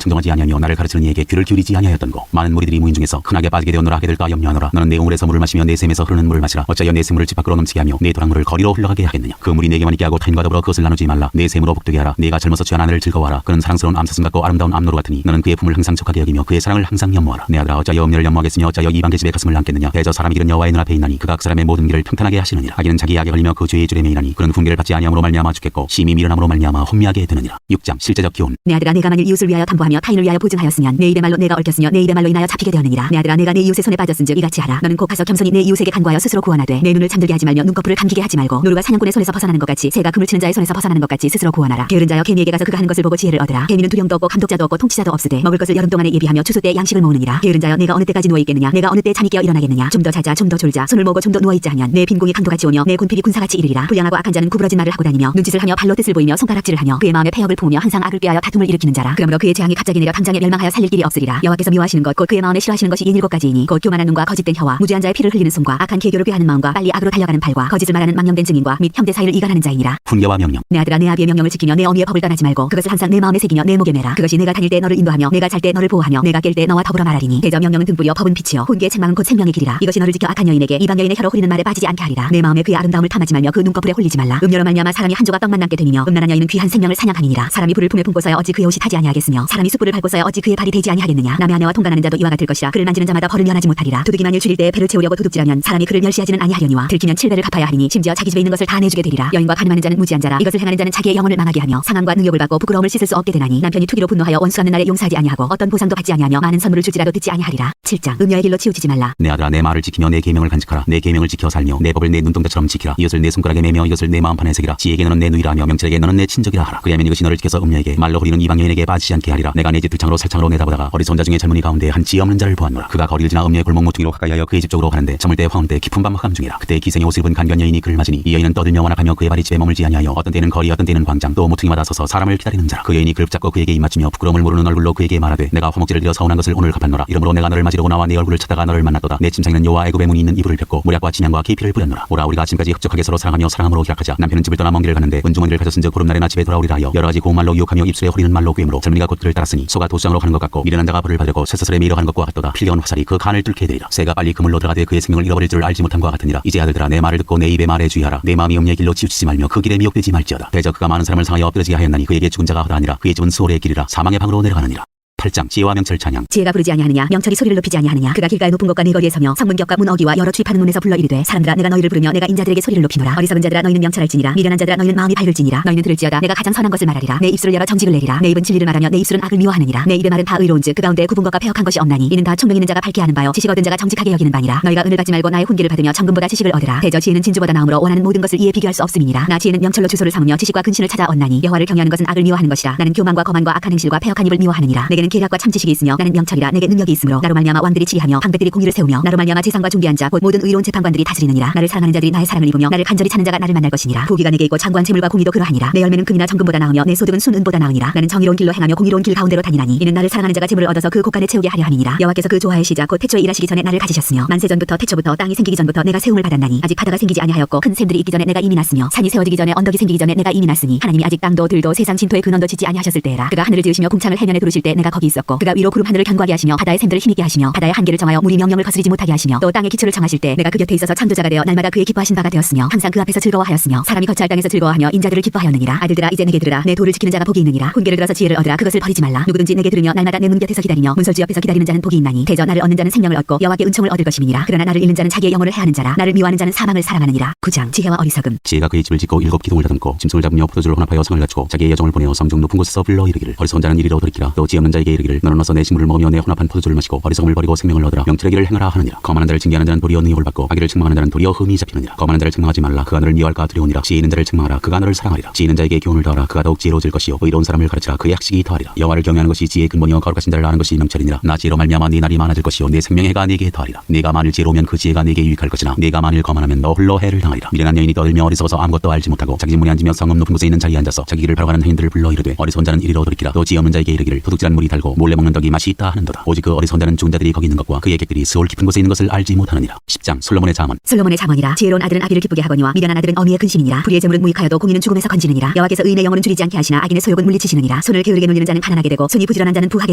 청정하지 아니하며 나를 가르치는 이에게 귀를 기울이지 아니하였던고. 많은 무리들이 무인 중에서 흔하게 빠지게 되었노라 하게 될까 염려하노라. 너는 내 우물에서 물을 마시며 내 샘에서 흐르는 물을 마시라. 어찌하여 내 샘물을 집 밖으로 넘치게 하며 내 도랑물을 거리로 흘러가게 하겠느냐. 그 물이 내게만 있게 하고 타인과 더불어 그것을 나누지 말라. 내 샘으로 복되게 하라. 내가 젊어서 취한 아내를 즐거워하라. 그는 사랑스러운 암사슴 같고 아름다운 암노루 같으니 너는 그의 품을 항상 척하게 여기며 그의 사랑을 항상 염모하라. 내 아들아 어찌하여 음녀를 염모하겠으며 어찌하여 이방 계집의 가슴을 안겠느냐. 대저 사람의 길은 여호와의 눈앞에 있나니 그가 그 사람의 모든 길을 평탄하게 하시느니라. 악인은 자기 악에 걸리며 그 죄의 줄에 매이나니 그는 훈계를 받지 아니함으로 말미암아 죽겠고 심히 미련함으로 말미암아 혼미하게 되느니라. 6장 실제적 기온. 내 아들아 내가 만일 이웃을 위하여 담보하며 타인을 위하여 보증하였으면 내 입의 말로 내가 얽혔으며 내 입의 말로 인하여 잡히게 되었느니라. 내 아들아 내가 내 이웃의 손에 빠졌은즉 이같이 하라. 너는 곧 가서 겸손히 내 이웃에게 간구하여 스스로 구원하되 내 눈을 잠들게 하지 말며 눈꺼풀을 감기게 하지 말고 노루가 사냥꾼의 손에서 벗어나는 것 같이 새가 그물 치는 자의 손에서 벗어나는 것 같이 스스로 구원하라. 게으른 자여 개미에게 가서 그가 하는 것을 보고 지혜를 얻으라. 개미는 두령도 없고 감독자도 없고 통치자도 없으되 먹을 것을 여름 동안에 예비하며 추수 때 양식을 모으느니라. 게으른 자여 내가 어느 때까지 누워 있겠느냐. 내가 어느 때 잠이 깨어 일어나겠느냐. 좀 더 자자 좀 더 졸자. 손을 모으고 좀 더 누워 있자 하면 내 빈궁이 강도같이 오며 내 군필이 군사같이 이르리라. 불량하고 악한 자는 구부러진 말을 하고 다니며 눈짓을 하며 발로 뜻을 보이며 손가락질을 하며 그의 마음에 패역을 품으며 항상 악을 꾀하여 다툼을 일으키는 자라. 그러므로 그의 재앙이 갑자기 내려 당장에 멸망하여 살릴 길이 없으리라. 여호와께서 미워하시는 것 곧 그의 마음에 싫어하시는 것이 이 7가지이니 곧 교만한 눈과 거짓된 혀와 무지한 자의 피를 흘리는 손과 악한 계교를 꾀하는 마음과 빨리 악으로 달려가는 발과 거짓을 말하는 망령된 증인과 및 형제 사이를 이간하는 자이니라. 훈계와 명령. 내 아들아 내 아비의 명령을 지키며 내 어미의 법을 떠나지 말고 그것을 항상 내 마음에 새기며 내 목에 매라. 그것이 내가 다닐 때 너를 인도하며 내가 잘 때 너를 보호하며 내가 깰 때 너와 더불어 말하리니. 대저 명령은 등불이요 법은 빛이요 훈계의 책망은 곧 생명의 길이라. 이것이 너를 지켜 악한 여인에게 이방 여인의 혀로 흐리는 말에 빠지지 않게 하리라. 내 마음에 그의 아름다움을 탐하지 말며 그 눈꺼풀에 홀리지 말라. 음녀로 말미암아 사람이 한 조각 떡만 남게 되니며 음란한 여인은 귀한 생명을 사냥하니라. 사람이 불을 품에 품고서야 어찌 그의 옷이 타지 아니하겠으며 없으며 사람이 숯불을 밟고서야 어찌 그의 발이 되지 아니하겠느냐. 남의 아내와 통관하는 자도 이와 같을 것이라. 그를 만지는 자마다 벌을 면하지 못하리라. 도둑이 만일 줄일 때에 배를 채우려고 도둑질하면 사람이 그를 멸시하지는 아니하려니와 들키면 7배를 갚아야 하리니 심지어 자기 집에 있는 것을 다 내주게 되리라. 여인과 간음하는 자는 무지한 자라. 이것을 행하는 자는 자기의 영혼을 망하게 하며 상함과 능욕을 받고 부끄러움을 씻을 수 없게 되나니 남편이 투기로 분노하여 원수하는 날에 용서하지 아니하고 어떤 보상도 받지 아니하며 많은 선물을 줄지라도 듣지 아니하리라. 7장 음녀의 길로 치우치지 말라. 내 아들아 내 말을 지키며 내 계명을 간직하라. 내 계명을 지켜 살며 내 법을 내 눈동자처럼 지키라. 이것을 내 손가락에 매며 이것을 내 마음판에 새기라. 지혜에게 너는 내 누이라 하며 명철에게 너는 내 친족이라 하라. 그리하면 이것이 너를 지켜서 음녀에게 말로 후리는 이방 여인에게 빠지지 않게 하리라. 내가 내 집 들창으로 살창으로 내다보다가 어리석은 자 중에 젊은이 가운데 한 지혜 없는 자를 보았노라. 그가 거리를 지나 음녀의 골목 모퉁이로 가까이하여 그의 집 쪽으로 가는데 저물 때 화음 때 깊은 밤 흑암 중이라. 그때 기생의 옷을 입은 간견 여인이 그를 맞으니 이 여인은 떠들며 완악하며 그의 발이 집에 머물지 아니하여 어떤 때는 거리 어떤 때는 광장 또 모퉁이마다 서서 사람을 기다리는 자라. 그 여인이 그를 붙잡고 그에게 입맞추며 부끄러움을 모르는 얼굴로 그에게 말하되 내가 화목제를 드려 서운한 것을 오늘 갚았노라. 이러므로 내가 너를 맞으려고 나와 내 얼굴을 찾다가 너를 만났도다. 내 침상에는 여호와 애굽의 문이 있는 이불을 폈고 모략과 침향과 계피를 뿌렸노라. 오라 우리가 지금까지 흡족하게 서로 사랑하며 사랑함으로 희락하자. 남편은 집을 떠나 먼 길을 가는데 은중원이를 가졌은즉 보름날에나 집에 돌아오리라 하여 여러 가지 고운 말로 유혹하며 입술에 허리는 말로 꿰므로 젊은이가 곧 그를 따랐으니 소가 도수장으로 가는 것 같고 미련한 자가 벌을 받으려고 쇠사슬에 매이러 가는 것과 같도다. 필경은 화살이 그 간을 뚫게 되리라. 새가 빨리 그물로 들어가되 그의 생명을 잃어버릴 줄 알지 못함과 같으니라. 이제 아들들아 내 말을 듣고 내 입에 말에 주의하라. 내 마음이 음녀의 길로 치우치지 말며 그 길에 미혹되지 말지어다. 대저 그가 많은 사람을 상하여 엎드러지게 하였나니 그에게 죽은 자가 허다하니라. 그의 집은 수월의 길이라. 사망의 방으로 내려가느니라. 8장 지혜와 명철 찬양. 지혜가 부르지 아니하느냐. 명철이 소리를 높이지 아니하느냐. 그가 길가의 높은 곳과 네 거리에 서며 성문격과 문 어기와 여러 출입하는 문에서 불러 이르되 사람들아 내가 너희를 부르며 내가 인자들에게 소리를 높이노라. 어리석은 자들아 너희는 명철할지니라. 미련한 자들아 너희는 마음이 밝을지니라. 너희는 들을지어다. 내가 가장 선한 것을 말하리라. 내 입술을 열어 정직을 내리라. 내 입은 진리를 말하며 내 입술은 악을 미워하느니라. 내 입의 말은 다 의로운즉 그 가운데 굽은 것과 패역한 것이 없나니 이는 다 총명 있는 자가 밝게 하는 바요 지식 얻은 자가 정직하게 여기는 바니라. 너희가 은을 받지 말고 나의 훈계를 받으며 정금보다 지식을 얻으라. 대저 지혜는 진주보다 나음으로 원하는 모든 것을 이에 비교할 수 없음이니라. 나 지혜는 명철로 주소를 삼으며 지식과 근신을 찾아 얻나니 여호와를 경외하는 것은 악을 미워하는 것이라. 나는 교만과 거만과 악한 행실과 패역한 입을 미워하느니라. 내게는 계략과 참 지식이 있으며 나는 명철이라. 내게 능력이 있으므로 나로 말미암아 왕들이 치리하며 방백들이 공의를 세우며 나로 말미암아 재상과 중대한 자 곧 모든 의로운 재판관들이 다스리느니라. 나를 사랑하는 자들이 나의 사랑을 입으며 나를 간절히 찾는 자가 나를 만날 것이니라. 부귀가 내게 있고 장관 재물과 공의도 그러하니라. 내 열매는 금이나 정금보다 나으며 내 소득은 순은보다 나으니라. 나는 정의로운 길로 행하며 공의로운 길 가운데로 다니나니 이는 나를 사랑하는 자가 재물을 얻어서 그 곳간에 채우게 하려 함이니라. 여호와께서 그 조화의 시작 곧 태초에 일하시기 전에 나를 가지셨으며 만세 전부터 태초부터 땅이 생기기 전부터 내가 세움을 받았나니 아직 바다가 생기지 아니하였고 큰 샘들이 있기 전에 내가 이미 났으며 산이 세워지기 전에 언덕이 생기기 전에 내가 이미 났으니 하나님이 아직 땅도 들도 세상 진토의 근원도 짓지 아니하셨을 때라. 그가 하늘을 지으시며 궁창을 해면에 두르실 때 내가 거기 있었고 그가 위로 구름 하늘을 견고하게 하시며 바다의 샘들을 힘있게 하시며 바다의 한계를 정하여 물이 명령을 거스르지 못하게 하시며 또 땅의 기초를 정하실 때 내가 그 곁에 있어서 창조자가 되어 날마다 그의 기뻐하신 바가 되었으며 항상 그 앞에서 즐거워하였으며 사람이 거처할 땅에서 즐거워하며 인자들을 기뻐하였느니라. 아들들아 이제 내게 들으라. 내 도를 지키는 자가 복이 있느니라. 훈계를 들어서 지혜를 얻으라. 그것을 버리지 말라. 누구든지 내게 들으며 날마다 내 문 곁에서 기다리며 문설주 옆에서 기다리는 자는 복이 있나니 대저 나를 얻는 자는 생명을 얻고 여호와께 은총을 얻을 것임이니라. 그러나 나를 잃는 자는 자기의 영혼을 해하는 자라. 나를 미워하는 자는 사망을 사랑하느니라. 9장 지혜와 어리석음. 지혜가 그의 집을 짓고 7 기둥을 다듬고 짐승을 잡으며 포도주를 혼합하여 성을 갖추고 자기의 여종을 보내어 성중 높은 곳에서 불러 이르기를 어리석은 자는 이리로 돌이키라. 또 지혜 없는 자에게 이르기를 너는 어서 내 식물을 먹으며 내 혼합한 포도주를 마시고 어리석음을 버리고 생명을 얻으라. 명철의 길을 행하라 하느니라. 거만한 자를 징계하는 자는 도리어 능욕을 받고 악의를 책망하는 자는 도리어 흠이 잡히느니라. 거만한 자를 책망하지 말라. 그가 너를 미워할까 두려우니라. 지혜 있는 자를 책망하라. 그가 너를 사랑하리라. 지혜 있는 자에게 교훈을 더하라. 그가 더욱 지혜로워질 것이요 의로운 사람을 가르치라. 그의 학식이 더하리라. 여호와를 경외하는 것이 지혜의 근본이요 거룩하신 자를 아는 것이 명철이니라. 나 지혜로 말미암아 네 날이 많아질 것이요 내 생명의 해가 네게 더하리라. 네가 만일 지혜로우면 그 지혜가 네게 유익할 것이나 네가 만일 거만하면 너 홀로 해를 당하리라. 미련한 여인이 떠들며 어리석어서 아무것도 알지 못하고 자기 집 문에 앉으며 성읍 높은 곳에 있는 자리에 앉아서 자기 길을 바라가는 행인들을 불러 이르되 어리석은 자는 이리로 돌이키라. 또 지혜 없는 자에게 이르기를 도둑질한 물이 달고 몰래 먹는 떡이 맛이 있다 하는도다. 오직 그 어리석은 자는 죽은 자들이 거기 있는 것과 그의 객들이 스올 깊은 곳에 있는 것을 알지 못하느니라. 10장 솔로몬의 잠언. 솔로몬의 잠언이라. 지혜로운 아들은 아비를 기쁘게 하거니와 미련한 아들은 어미의 근심이니라. 불의의 재물은 무익하여도 공의는 죽음에서 건지느니라. 여호와께서 의인의 영혼은 줄이지 않게 하시나 악인의 소욕은 물리치시느니라. 손을 게으르게 눌리는 자는 가난하게 되고 손이 부지런한 자는 부하게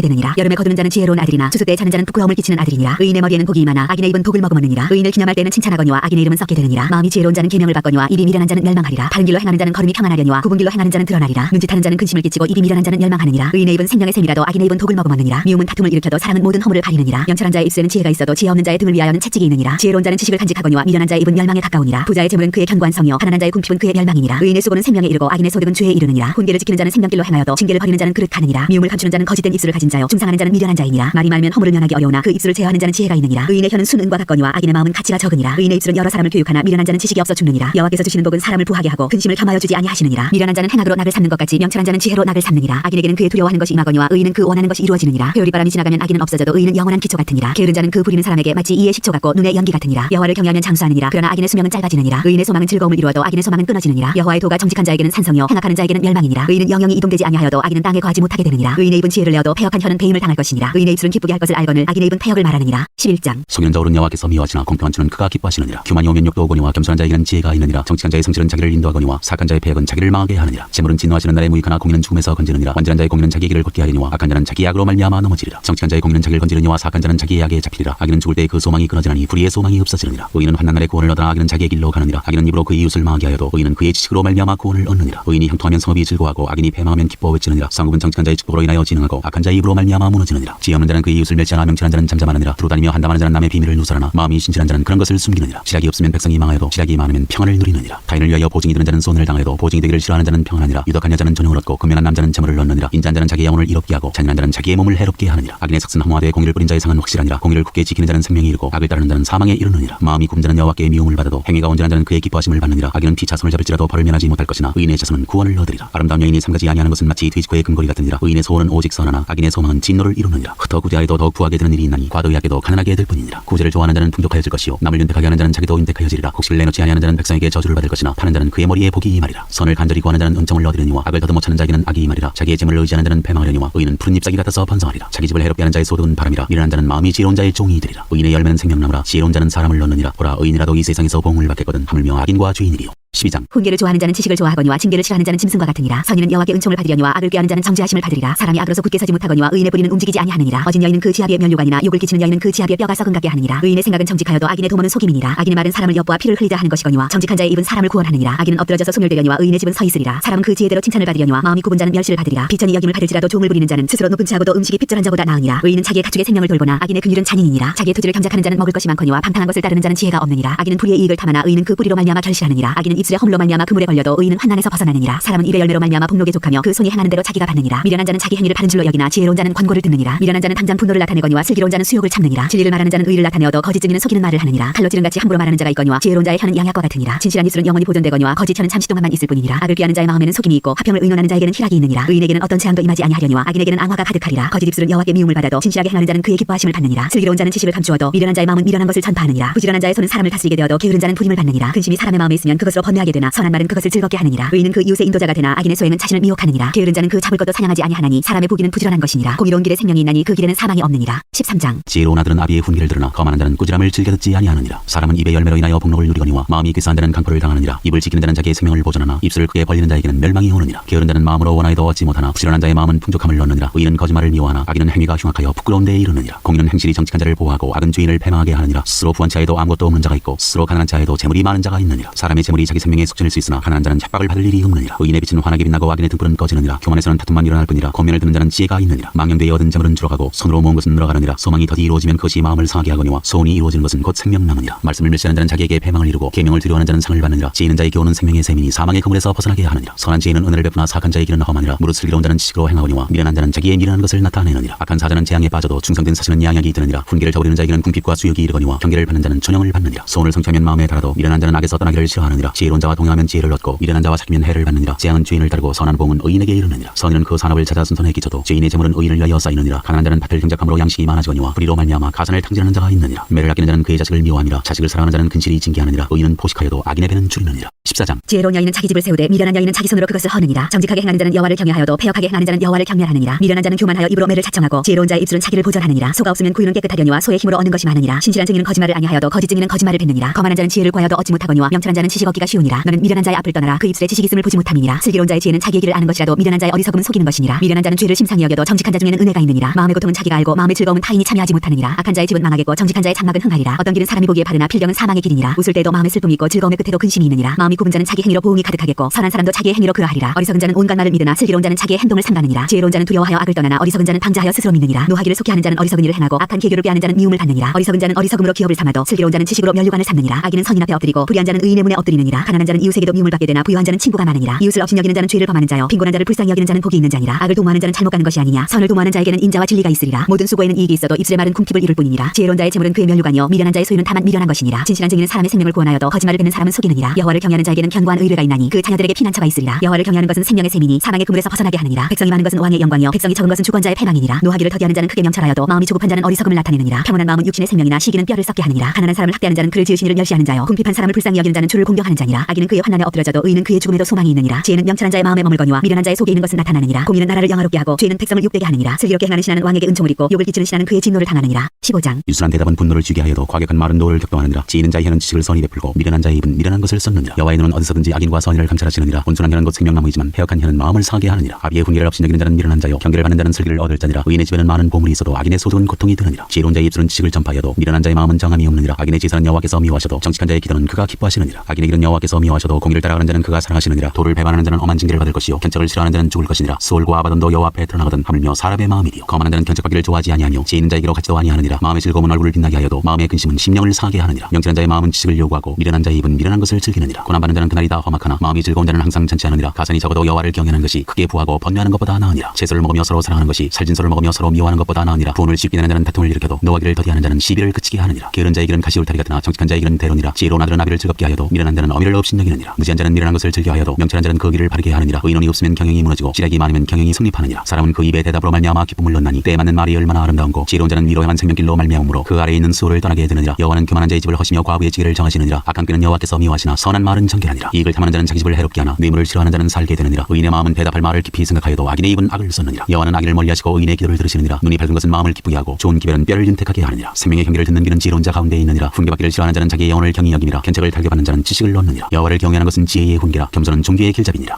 되느니라. 여름에 거두는 자는 지혜로운 아들이나 추수 때에 자는 자는 부끄러움을 끼치는 아들이니라. 의인의 머리에는 복이 임하나 악인의 입은 독을 머금었느니라. 의인을 기념할 때는 칭찬하거니와 악인의 이름은 썩게 되느니라. 마음이 지혜로운 자는 계명을 받거니와 입이 미련한 자는 멸망하리라. 바른 길로 행하는 자는 걸음이 평안하려니와 굽은 길로 행하는 자는 드러나리라. 눈짓하는 자는 근심을 끼치고 입이 미련한 자는 멸망하느니라. 의인의 입은 생명의 샘이라도 악인의 입은 독을 머금었느니라. 미움은 다툼을 일으켜도 사랑은 모든 허물을 가리느니라. 영철한 자의 입술에는 지혜가 있어도 지혜 없는 자의 등을 위하여는 채찍이 있느니라. 지혜로운 자는 지식을 간직하거니와 미련한 자의 입은 멸망에 가까우니라. 부자의 재물은 그의 견고한 성이요 가난한 자의 궁핍은 그의 멸망이니라. 의인의 수고는 생명에 이르고 악인의 소득은 죄에 이르느니라. 훈계를 지키는 자는 생명길로 행하여도 징계를 버리는 자는 그릇 가느니라. 미움을 감추는 자는 거짓된 입술을 가진 자요 중상하는 자는 미련한 자이니라. 말이 많으면 허물을 면하기 어려우나 그 입술을 제어하는 자는 지혜가 있느니라. 의인의 혀는 순은과 같거니와 악인의 마음은 가치가 적으니라. 의인의 입술은 여러 사람을 교육하나 미련한 자는 지식이 없어 죽느니라. 여호와께서 주시는 복은 사람을 부하게 하고 근심을 겸하여 주지 아니하시느니라. 미련한 자는 행악으로 낙을 삼는 것 같이 명철한 자는 지혜로 낙을 삼느니라. 악인에게는 그의 두려워하는 것이 임하거니와 의인은 그 원하는 것이 이루어지느니라. 회오리바람이 지나가면 악인은 없어져도 의인은 영원한 기초 같으니라. 게으른 자는 그 부리는 사람에게 마치 이의 식초 같고 눈의 연기 같으니라. 여호와를 경외하면 장수하느니라. 그러나 악인의 수명은 짧아지느니라. 의인의 소망은 즐거움을 이루어도 악인의 소망은 끊어지느니라. 여호와의 도가 정직한 자에게는 산성이요 행악하는 자에게는 멸망이니라. 의인은 영영이 이동되지 아니하여도 악인은 땅에 거하지 못하게 되느니라. 의인의 입은 지혜를 내어도 패역한 혀는 배임을 당할 것이니라. 의인의 입술은 기쁘게 할 것을 알거늘 악인의 입은 패역을 말하느니라. 11장 소년자 어른 여호와께서 미워하시나 공평한 주는 그가 기뻐하시느니라. 교만이 오면 욕도 오거니와 겸손한 자에게는 지혜가 있느니라. 정직한 자의 성실은 자기를 인도하거니와 사악한 자의 패역은 자기를 망하게 하느니라. 재물은 진노하시는 날에 무익하나 공의는 죽음에서 건지느니라. 완전한 자의 공의는 자기 길을 걷게 하려니와 악한 자는 자기의 악으로 말미암아 넘어지리라. 정직한 자의 공의는 자기를 건지느니와 사악한 자는 자기의 악에 잡히리라. 악인은 죽을 때 그 소망이 끊어지나니 불의의 소망이 없어지느니라. 의인은 환난 날에 구원을 얻으나 악인은 자기의 길로 가느니라. 악인은 입으로 그의 이웃을 망하게 하여도 의인은 그의 지식으로 말미암아 구원을 얻느니라. 의인이 형통하면 성읍이 즐거워하고 악인이 패망하면 기뻐 외치느니라. 상급은 정직한 자의 축복으로 인하여 진흥하고 악한 자의 입으로 말미암아 무너지느니라. 지혜 없는 자는 그의 이웃을 멸시하나 명철한 자는 잠잠하느니라. 두루다니며 한담하는 자는 남의 비밀을 누설하나 마음이 신실한 자는 그런 것을 숨기느니라. 지략이 없으면 백성이 망하여도 지략이 많으면 평안을 누리느니라. 타인을 위하여 보증이 드는 자는 손해를 당하여도 보증이 되기를 싫어하는 자는 평안하니라. 유덕한 여자는 존영을 얻고 근면한 남자는 재물을 얻느니라. 인자한 자는 자기의 영혼을 이롭게 하고 잔인한 자는 자기의 몸을 해롭게 하느니라. 악인의 삭슨 허무하되 공의를 뿌린 자의 상은 확실하니라. 공의를 굳게 지키는 자는 생명에 이르고 악을 따르는 자는 사망에 이르느니라. 마음이 굶은 자는 여호와께 미움을 받아도 행위가 온전한 자는 그의 기뻐하심을 받느니라. 악인은 피차손을 잡을지라도 벌을 면하지 못할 것이나 의인의 자손은 구원을 얻으리라. 아름다운 여인이 삼가지 아니하는 것은 마치 돼지코의 금고리 같으니라. 의인의 소원은 오직 선하나 악인의 소망은 진노를 이루느니라. 흩어 구제하여도 더욱 구하게 되는 일이 있나니 과도하게도 가난하게 될 뿐이니라. 구제를 좋아하는 자는 풍족하여질 것이요 남을 윤택하게 하는 자는 자기도 윤택하여지리라. 곡식을 내놓지 아니하는 자는 백성에게 저주를 받을 것이나 파는 자는 그의 머리에 복이 임하리라. 선을 간절히 구하는 자는 은총을 얻으려니와 악을 더듬어 찾는 자에게는 악이 임하리라. 자기의 재물을 의지하는 자는 패망하려니와 의인은 푸른 잎사귀 같아서 번성하리라. 자기 집을 해롭게 하는 자의 소득은 바람이라. 미련한 자는 마음이 지혜로운 자의 종이 되리라. 의인의 열매는 생명나무라. 지혜로운 자는 사람을 얻느니라. 보라 의인이라도 이 세상에서 보응을 받겠거든 하물며 악인과 죄인이리요. 12장. 훈계를 좋아하는 자는 지식을 좋아하거니와 징계를 싫어하는 자는 짐승과 같으니라. 선인은 여호와께 은총을 받으려니와 악을 꾀하는 자는 정죄하심을 받으리라. 사람이 악으로서 굳게 서지 못하거니와 의인의 뿌리는 움직이지 아니하느니라. 어진 여인은 그 지하비에 면류관이나 욕을 끼치는 여인은 그 지하비에 뼈가 썩은 같게 하느니라. 의인의 생각은 정직하여도 악인의 도모는 속임이니라. 악인의 말은 사람을 엿보아 피를 흘리자 하는 것이거니와 정직한 자의 입은 사람을 구원하느니라. 악인은 엎드러져서 소멸되려니와 의인의 집은 서 있으리라. 사람은 그 지혜대로 칭찬을 받으려니와 마음이 굽은 자는 멸시를 받으리라. 비천이 여김을 받을지라도 종을 부리는 자는 스스로 높은 채하고도 음식이 핍절한 자보다 나으니라. 의인은 자기의 가축의 생명을 돌보나 악인의 근율은 잔인이니라. 자기의 토지를 경작하는 자는 먹을 것이 많거니와 방탕한 것을 따르는 자는 지혜가 없느니라. 악인은 불의의 이익을 탐하나 의인은 그 뿌리로 말미암아 결실하느니라. 악인은 입술에 허물로 말미암아 그물에 걸려도 의인은 환난에서 벗어나느니라. 사람은 입의 열매로 말미암아 복록에 족하며 그 손이 행하는 대로 자기가 받느니라. 미련한 자는 자기 행위를 바른 줄로 여기나 지혜로운 자는 권고를 듣느니라. 미련한 자는 당장 분노를 나타내거니와 슬기로운 자는 수욕을 참느니라. 진리를 말하는 자는 의를 나타내어도 거짓 증인은 속이는 말을 하느니라. 칼로 찌른같이 함부로 말하는 자가 있거니와 지혜로운 자의 혀는 양약과 같으니라. 진실한 입술은 영원히 보존되거니와 거짓 혀는 잠시 동안만 있을 뿐이니라. 악을 피하는 자의 마음에는 속임이 있고 화평을 의논하는 자에게는 희락이 있느니라. 의인에게는 어떤 재앙도 임하지 아니하려니와 악인에게는 앙화가 가득하리라. 거짓 입술은 여호와께 미움을 받아도 진실하게 행하는 자는 그의 기뻐하심을 받느니라. 슬기로운 자는 지식을 감추어도 미련한 자의 마음은 미련한 것을 전파하느니라. 부지런한 자의 손은 사람을 다스리게 되어도 게으른 자는 부림을 받느니라. 근심이 사람의 마음에 있으면 그것으로 번뇌하게 되나 선한 말은 그것을 즐겁게 하느니라. 의인은 그 이웃의 인도자가 되나 악인의 소행은 자신을 미혹하느니라. 게으른 자는 그 잡을 것도 사냥하지 아니하나니 사람의 보기는 부지런한 것이니라. 공의로운 길에 생명이 있나니 그 길에는 사망이 없느니라. 13장. 지혜로운 아들은 아비의 훈계를 들으나 거만한 자는 꾸지람을 즐겨 듣지 아니하느니라. 사람은 입의 열매로 인하여 복록을 누리거니와 마음이 꾀싸한 자는 강포를 당하느니라. 입을 지키는 자는 자기의 생명을 보존하나 입술을 크게 벌리는 자에게는 멸망이 오느니라. 게으른 자는 마음으로 원하여도 얻지 못하나 부지런한 자의 마음은 풍족함을 얻느니라. 의인은 거짓말을 미워하나 악인은 행위가 흉악하여 부끄러운 데에 이르느니라. 공의는 행실이 정직한 자를 보호하고 악은 죄인을 패망하게 하느니라. 스스로 부한 자에도 아무것도 없는 자가 있고 스스로 가난한 자에도 재물이 많은 자가 있느니라. 사람의 재물이 자기 생명에 속전일 수 있으나 가난한 자는 협박을 받을 일이 없느니라. 의인의 빛은 환하게 빛나고 악인의 등불은 꺼지느니라. 교만에서는 다툼만 일어날 뿐이라. 권면을 듣는 자는 지혜가 있느니라. 망령되이 얻은 재물은 줄어가고 손으로 모은 것은 늘어가느니라. 소망이 더디 이루어지면 그것이 마음을 상하게 하거니와 소원이 이루어지는 것은 곧 생명나무니라. 말씀을 멸시하는 자는 자기에게 패망을 이루고 계명을 두려워하는 자는 상을 받느니라. 지혜 있는 자의 교훈은 생명의 셈이니 사망의 그물에서 벗어나게 하느니라. 선한 지혜는 은혜를 베푸나 사악한 자의 길은 험하니라. 무릇 슬기로운 자는 지식으로 행하거니와 미련한 자는 자기의 미련한 것을 나타내느니라. 악한 사자는 재앙에 빠져도 충성된 사신은 양약이 드느니라. 훈계를 저버리는 자에게는 궁핍과 수욕이 이르거니와 경계를 받는 자는 존영을 받느니라. 소원을 성취하면 마음에 달아도 미련한 자는 악에서 떠나기를 싫어하느니라. 지혜로운 자와 동행하면 지혜를 얻고 미련한 자와 사귀면 해를 받느니라. 재앙은 죄인을 따르고 선한 보응은 의인에게 이르느니라. 선인은 그 산업을 찾아 순손에 끼쳐도 죄인의 재물은 의인을 위하여 쌓이느니라. 가난한 자는 밭을 경작함으로 양식이 많아지거니와 불의로 말미암아 가산을 탕진하는 자가 있느니라. 매를 아끼는 자는 그의 자식을 미워하니라. 자식을 사랑하는 자는 근실이 징계하느니라. 의인은 포식하여도 악인의 배는 줄이느니라. 14장. 지혜로운 여인은 자기 집을 세우되 미련한 여인은 자기 손으로 그것을 허느니라. 정직하게 행하는 자는 여호와를 경외하여도 패역하게 행하는 자는 여호와를 경멸하느니라. 미련한 자는 교만하여 입으로 매를 자청하고 지혜로운 자의 입술은 자기를 보전하느니라. 소가 없으면 구유는 깨끗하려니와 소의 힘으로 얻는 것이 많으니라. 신실한 증인은 거짓말을 아니하여도 거짓 증인은 거짓말을 뱉느니라. 거만한 자는 지혜를 구하여도 얻지 못하거니와 명철한 자는 지식 얻기가 쉬우니라. 너는 미련한 자의 앞을 떠나라. 그 입술에 지식이 있음을 보지 못함이니라. 슬기로운 자의 지혜는 자기의 길을 아는 것이라도 미련한 자의 어리석음은 속이는 것이니라. 미련한 자는 죄를 심상히 여겨도 정직한 자 중에는 은혜가 있느니라. 마음의 고통은 자기가 알고 마음의 즐거움은 타인이 참여하지 못하느니라. 악한 자의 집은 망하겠고 정직한 자의 장막은 흥하리라. 어떤 길은 사람이 보기에 바르나 필경은 사망의 길이니라. 웃을 때도 마음에 슬픔이 있고 즐거움의 끝에도 근심이 있느니라. 마음이 굽은 자는 자기 행위로 보응이 가득하겠고 선한 사람도 자기의 행위로 그러하리라. 어리석은 자는 온갖 말을 믿으나 슬기로운 자는 자기의 행동을 삼가느니라. 지혜로운 자는 두려워하여 악을 떠나나 어리석은 자는 방자하여 스스로 믿느니라. 노하기를 속히 하는 자는 어리석은 일을 행하고 악한 계교를 빼하는 자는 미움을 받느니라. 어리석은 자는 어리석음으로 기업을 삼아도 슬기로운 자는 지식으로 면류관을 삼느니라. 악인은 선인 앞에 엎드리고 불의한 자는 의인의 문에 엎드리느니라. 가난한 자는 이웃에게도 미움을 받게 되나 부유한 자는 친구가 많으니라. 이웃을 업신 여기는 자는 죄를 범하는 자여 빈곤한 자를 불쌍히 여기는 자는 복이 있는 자니라. 악을 도모하는 자는 잘못 가는 것이 아니냐. 선을 도모하는 자에게는 인자와 진리가 있으리라. 모든 수고에는 이익이 있어도 입술의 말은 궁핍을 이룰 뿐이니라. 지혜로운 자의 재물은 그의 면류관이요 미련한 자의 소유는 다만 미련한 것이니라. 진실한 증인은 사람의 생명을 구원하여도 거짓말을 뱉는 사람은 속이느니라. 여호와를 경외하는 자에게는 견고한 의뢰가 있나니 그 자녀들에게 피난처가 있으리라. 여호와를 경외하는 것은 생명의 셈이니 사망의 그물에서 벗어나게 하느니라. 백성이 많은 것은 왕의 영광이요 백성이 적은 것은 주권자의 패망이니라. 노하기를 더디하는 자는 크게 명철하여도 마음이 조급한 자는 어리석음을 나타내느니라. 평온한 마음은 육신의 생명이나 시기는 뼈를 썩게 하느니라. 가난한 사람을 학대하는 자는 그를 지으신 이를 멸시하는 자요 궁핍한 사람을 불쌍히 여기는 자는 주를 공경하는 자니라. 하느니라. 악인은 그의 환난에 엎드려져도 의인은 그의 죽음에도 소망이 있느니라. 지혜는 명철한 자의 마음에 머물거니와 미련한 자의 속에 있는 것은 나타나느니라. 공의는 나라를 영화롭게 하고 죄는 백성을 욕되게 하느니라. 슬기롭게 행하는 신하는 왕에게 은총을 입고 욕을 끼치는 신하는 그의 진노를 당하느니라. 15장. 유순한 대답은 분노를 쥐게 하여도 과격한 말은 노를 격동하느니라. 지혜는 자의 혀는 지식을 선히 베풀고 미련한 자의 입은 미련한 것을 쏟느니라. 여호와의 눈은 어디서든지 악인과 선의를 감찰하시느니라. 온순한 혀는 곧 생명나무이지만 패역한 혀는 마음을 상하게 하느니라. 아비의 훈계를 없이 여기는 자는 미련한 자요 경계를 받는 자는 슬기를 얻을 자니라. 의인의 집에는 많은 보물이 있어도 악인의 소득은 고통이 되느니라. 지혜로운 자의 입술은 지식을 전파하여도 미련한 자의 마음은 정함이 없느니라. 악인의 제사는 여호와께서 미워하셔도 정직한 자의 기도는 그가 기뻐하시느니라. 악인의 길은 여호와께서 미워하셔도 공의를 따라가는 자는 그가 사랑하시느니라. 도를 배반하는 자는 엄한 징계를 받을 것이요 견책을 싫어하는 자는 죽을 것이니라. 수월과 아바돈도 여호와 앞에 드러나거든 하물며 사람의 마음이리요 거만한 자는 견책받기를 좋아하지 아니하며 지혜 있는 자에게로 같이도 아니하느니라. 마음의 즐거움은 얼굴을 빛나게 하여도 마음의 근심은 심령을 상하게 하느니라. 명철한 자의 마음은 지식을 요구하고 미련한 자의 입은 미련한 것을 즐기느니라. 고난받는 자는 그날이 다 험악하나 마음이 즐거운 자는 항상 잔치하느니라. 가산이 적어도 여호와를 경외하는 것이 크게 부하고 번뇌하는 것보다 나으니라. 채소를 먹으며 서로 사랑하는 것이 살진소를 먹으며 서로 미워하는 것보다 나으니라. 부혼을 쉽게 내는 자는 다툼을 일으켜도 노하기를 더디하는 자는 시비를 그치게 하느니라. 게으른 자의 길은 가시울타리 같으나 정직한 자의 길은 대로니라. 지혜로운 아들은 아비를 즐겁게 하여도 미련한 자는 어미를 업신여기느니라. 무지한 자는 미련한 것을 즐겨하여도 명철한 자는 그 길을 바르게 하느니라. 의논이 없으면 경영이 무너지고 지략이 많으면 경영이 승리하느니라. 사람은 그 입의 대답으로 말미암아 기쁨을 얻나니 때에 맞는 말이 얼마나 아름다운고 지혜로운 자는 위로 향한 생명길로 말미암으로 그 아래에 있는 수호를 떠나게 되느니라. 여호와는 교만한 자의 집을 허시며 과부의 지혜를 정하시느니라. 악한 꾀는 여호와께서 미워하시나 선한 말은 정결하니라. 이익을 탐하는 자는 자기 집을 해롭게 하나 뇌물을 싫어하는 자는 살게 되느니라. 의인의 마음은 대답할 말을 깊이 생각하여도 악인의 입은 악을 쏟느니라. 여호와는 악인을 멀리하시고 의인의 기도를 들으시느니라. 눈이 밝은 것은 마음을 기쁘게 하고 좋은 기별은 뼈를 윤택하게 하느니라. 생명의 경계를 듣는 길은 지혜로운 자 가운데 있느니라. 훈계받기를 싫어하는 자는 자기의 영혼을 경히 여기니라. 견책을 달게받는 자는 지식을 얻느니라. 여호와를 경외하는 것은 지혜의 훈계라. 겸손은 종교의 길잡이니라.